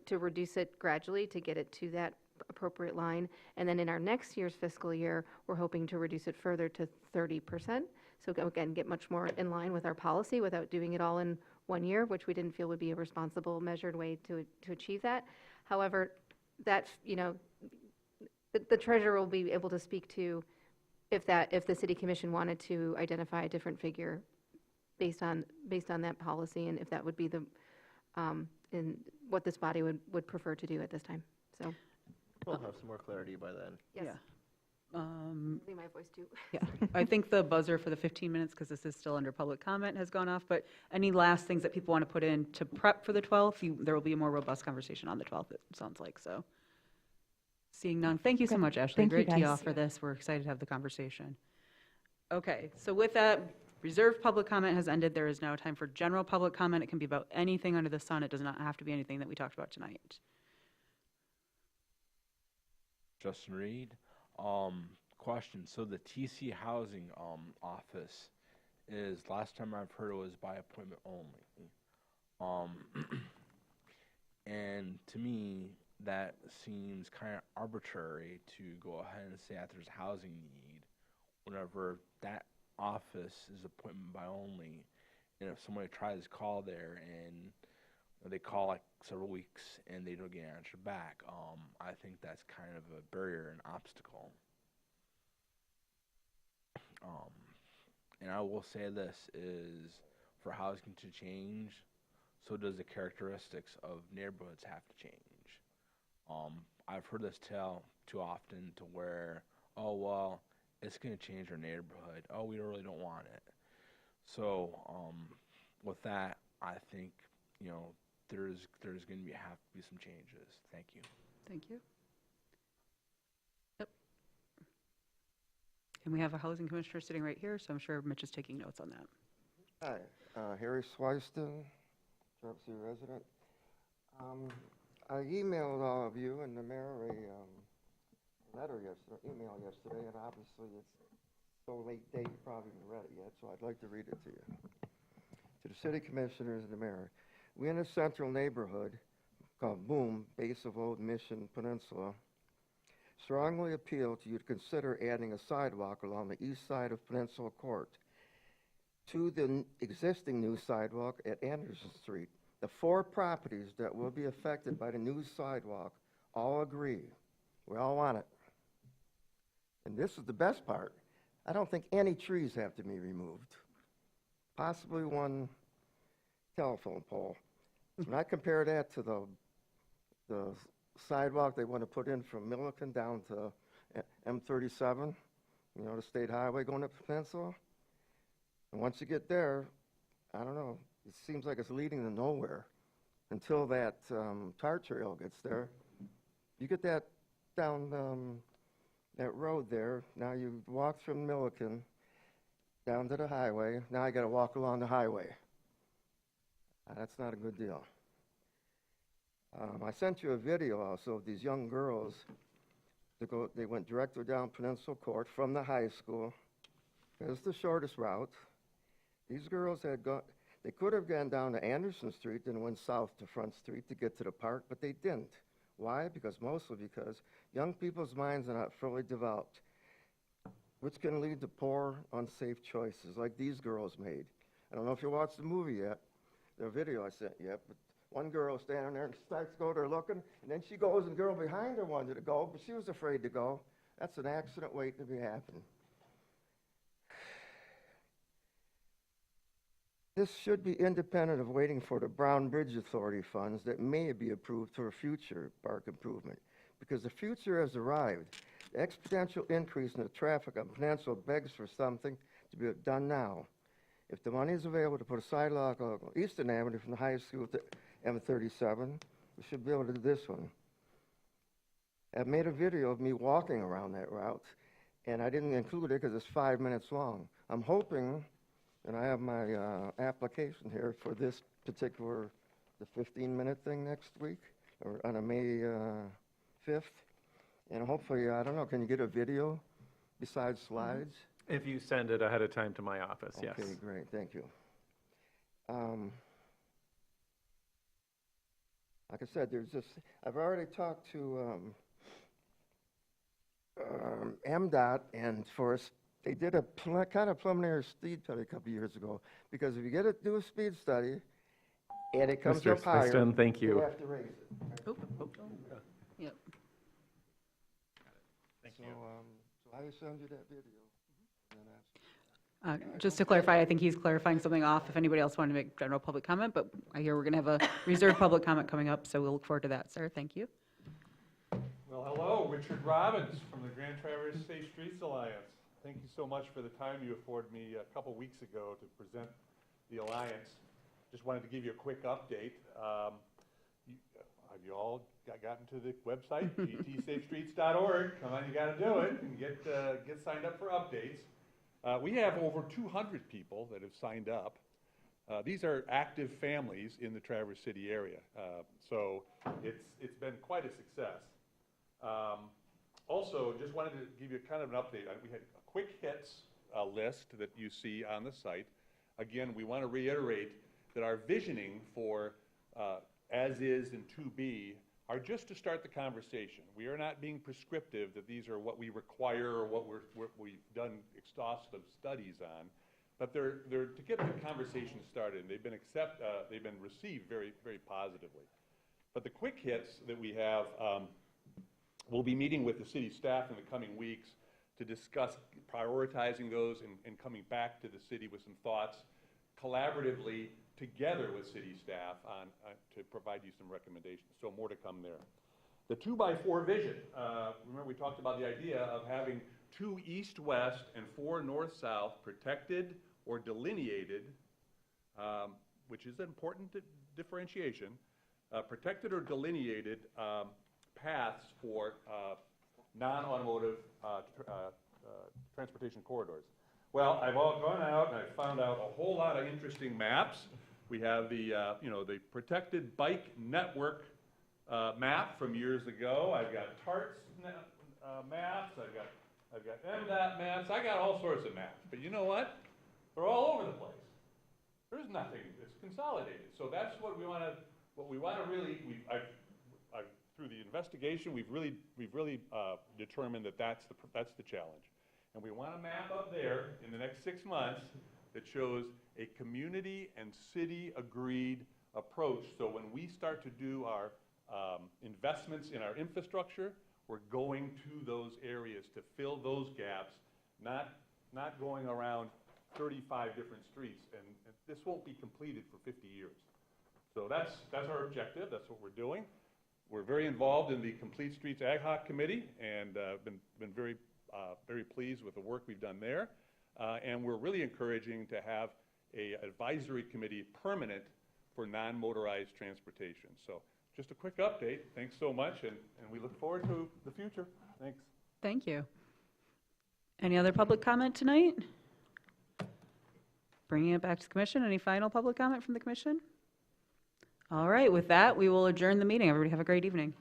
to reduce it gradually to get it to that appropriate line. And then in our next year's fiscal year, we're hoping to reduce it further to 30%. So again, get much more in line with our policy without doing it all in 1 year, which we didn't feel would be a responsible, measured way to achieve that. However, that, the treasurer will be able to speak to if the city commission wanted to identify a different figure based on that policy, and if that would be in what this body would prefer to do at this time. So we'll have some more clarity by then. yes. Yeah. Leave my voice too. Yeah, I think the buzzer for the 15 minutes, because this is still under public comment, has gone off, but any last things that people want to put in to prep for the 12th, there will be a more robust conversation on the 12th, it sounds like, so. Seeing none, thank you so much, Ashley. Thank you, Great tee guys. off for this. We're excited to have the conversation. Okay, so with that, reserved public comment has ended. There is now time for general public comment. It can be about anything under the sun. It does not have to be anything that we talked about tonight. Justin Reed. Question. So the TC Housing office is, last time I've heard, it was by appointment only. And to me, that seems kind of arbitrary to go ahead and say that there's a housing need whenever that office is appointment by only. And if somebody tries to call there and they call like several weeks and they don't get an answer back, I think that's kind of a barrier and obstacle. And I will say this is, for housing to change, so does the characteristics of neighborhoods have to change. I've heard this tell too often to where, oh, well, it's going to change our neighborhood. Oh, we really don't want it. So with that, I think, there's going to have to be some changes. Thank you. Thank you. Yep. And we have a housing commissioner sitting right here, so I'm sure Mitch is taking notes on that. Hi, Harry Swiston, Traverse City resident. I emailed all of you and the mayor a letter email yesterday, and obviously it's so late date, you probably haven't read it yet, so I'd like to read it to you. To the city commissioners and the mayor, we in a central neighborhood called Boom, base of Old Mission Peninsula, strongly appeal to you to consider adding a sidewalk along the east side of Peninsula Court to the existing new sidewalk at Anderson Street. The 4 properties that will be affected by the new sidewalk all agree. We all want it. And this is the best part. I don't think any trees have to be removed. Possibly one telephone pole. When I compare that to the sidewalk they want to put in from Milliken down to M37, you know, the state highway going up the peninsula. And once you get there, I don't know, it seems like it's leading to nowhere until that tar trail gets there. You get that down that road there, now you walk from Milliken down to the highway, now you got to walk along the highway. That's not a good deal. I sent you a video also of these young girls. They went directly down Peninsula Court from the high school. It's the shortest route. These girls they could have gone down to Anderson Street and went south to Front Street to get to the park, but they didn't. Why? Mostly because young people's minds are not fully developed, which can lead to poor, unsafe choices like these girls made. I don't know if you watched the movie yet, the video I sent you yet, but one girl standing there and starts to go there looking, and then she goes and the girl behind her wanted to go, but she was afraid to go. That's an accident waiting to be happening. This should be independent of waiting for the Brown Bridge Authority funds that may be approved for a future park improvement, because the future has arrived. The exponential increase in the traffic on Peninsula begs for something to be done now. If the money is available to put a sidewalk on Eastern Avenue from the high school to M37, we should be able to do this one. I've made a video of me walking around that route, and I didn't include it because it's 5 minutes long. I'm hoping, and I have my application here for this particular, the 15-minute thing next week, or on a May 5th. And hopefully, I don't know, can you get a video besides slides? If you send it ahead of time to my office, yes. Okay, great, thank you. Like I said, I've already talked to MDOT, and they did a kind of preliminary speed study a couple years ago, because if you do a speed study and it comes Mr. up higher, Swiston, thank you. you have to raise it. Oh. Yep. Thank you. So I will send you that video. Just to clarify, I think he's clarifying something off if anybody else wanted to make general public comment, but I hear we're going to have a reserved public comment coming up, so we'll look forward to that, sir. Thank you. Well, hello, Richard Robbins from the Grand Traverse Safe Streets Alliance. Thank you so much for the time you afforded me a couple weeks ago to present the Alliance. Just wanted to give you a quick update. Have you all gotten to the website, gtsafestreets.org? Come on, you got to do it and get signed up for updates. We have over 200 people that have signed up. These are active families in the Traverse City area, so it's been quite a success. Also, just wanted to give you kind of an update. We had a quick hits list that you see on the site. Again, we want to reiterate that our visioning for as is and to be are just to start the conversation. We are not being prescriptive that these are what we require or what we've done exhaustive studies on, but they're to get the conversation started. They've been received very, very positively. But the quick hits that we have, we'll be meeting with the city staff in the coming weeks to discuss prioritizing those and coming back to the city with some thoughts collaboratively together with city staff to provide you some recommendations. So more to come there. The 2x4 vision. Remember we talked about the idea of having 2 east-west and 4 north-south protected or delineated, which is an important differentiation, protected or delineated paths for non-automotive transportation corridors. Well, I've all gone out and I've found out a whole lot of interesting maps. We have the, the Protected Bike Network map from years ago. I've got TART's maps. I've got MDOT maps. I got all sorts of maps. But you know what? They're all over the place. There's nothing that's consolidated. So that's what we want to really. Through the investigation, we've really determined that that's the challenge. And we want a map up there in the next 6 months that shows a community and city agreed approach. So when we start to do our investments in our infrastructure, we're going to those areas to fill those gaps, not going around 35 different streets. And this won't be completed for 50 years. So that's our objective. That's what we're doing. We're very involved in the Complete Streets Ad Hoc Committee, and been very pleased with the work we've done there. And we're really encouraging to have a advisory committee permanent for non-motorized transportation. So just a quick update. Thanks so much, and we look forward to the future. Thanks. Thank you. Any other public comment tonight? Bringing it back to the commission. Any final public comment from the commission? All right, with that, we will adjourn the meeting. Everybody have a great evening.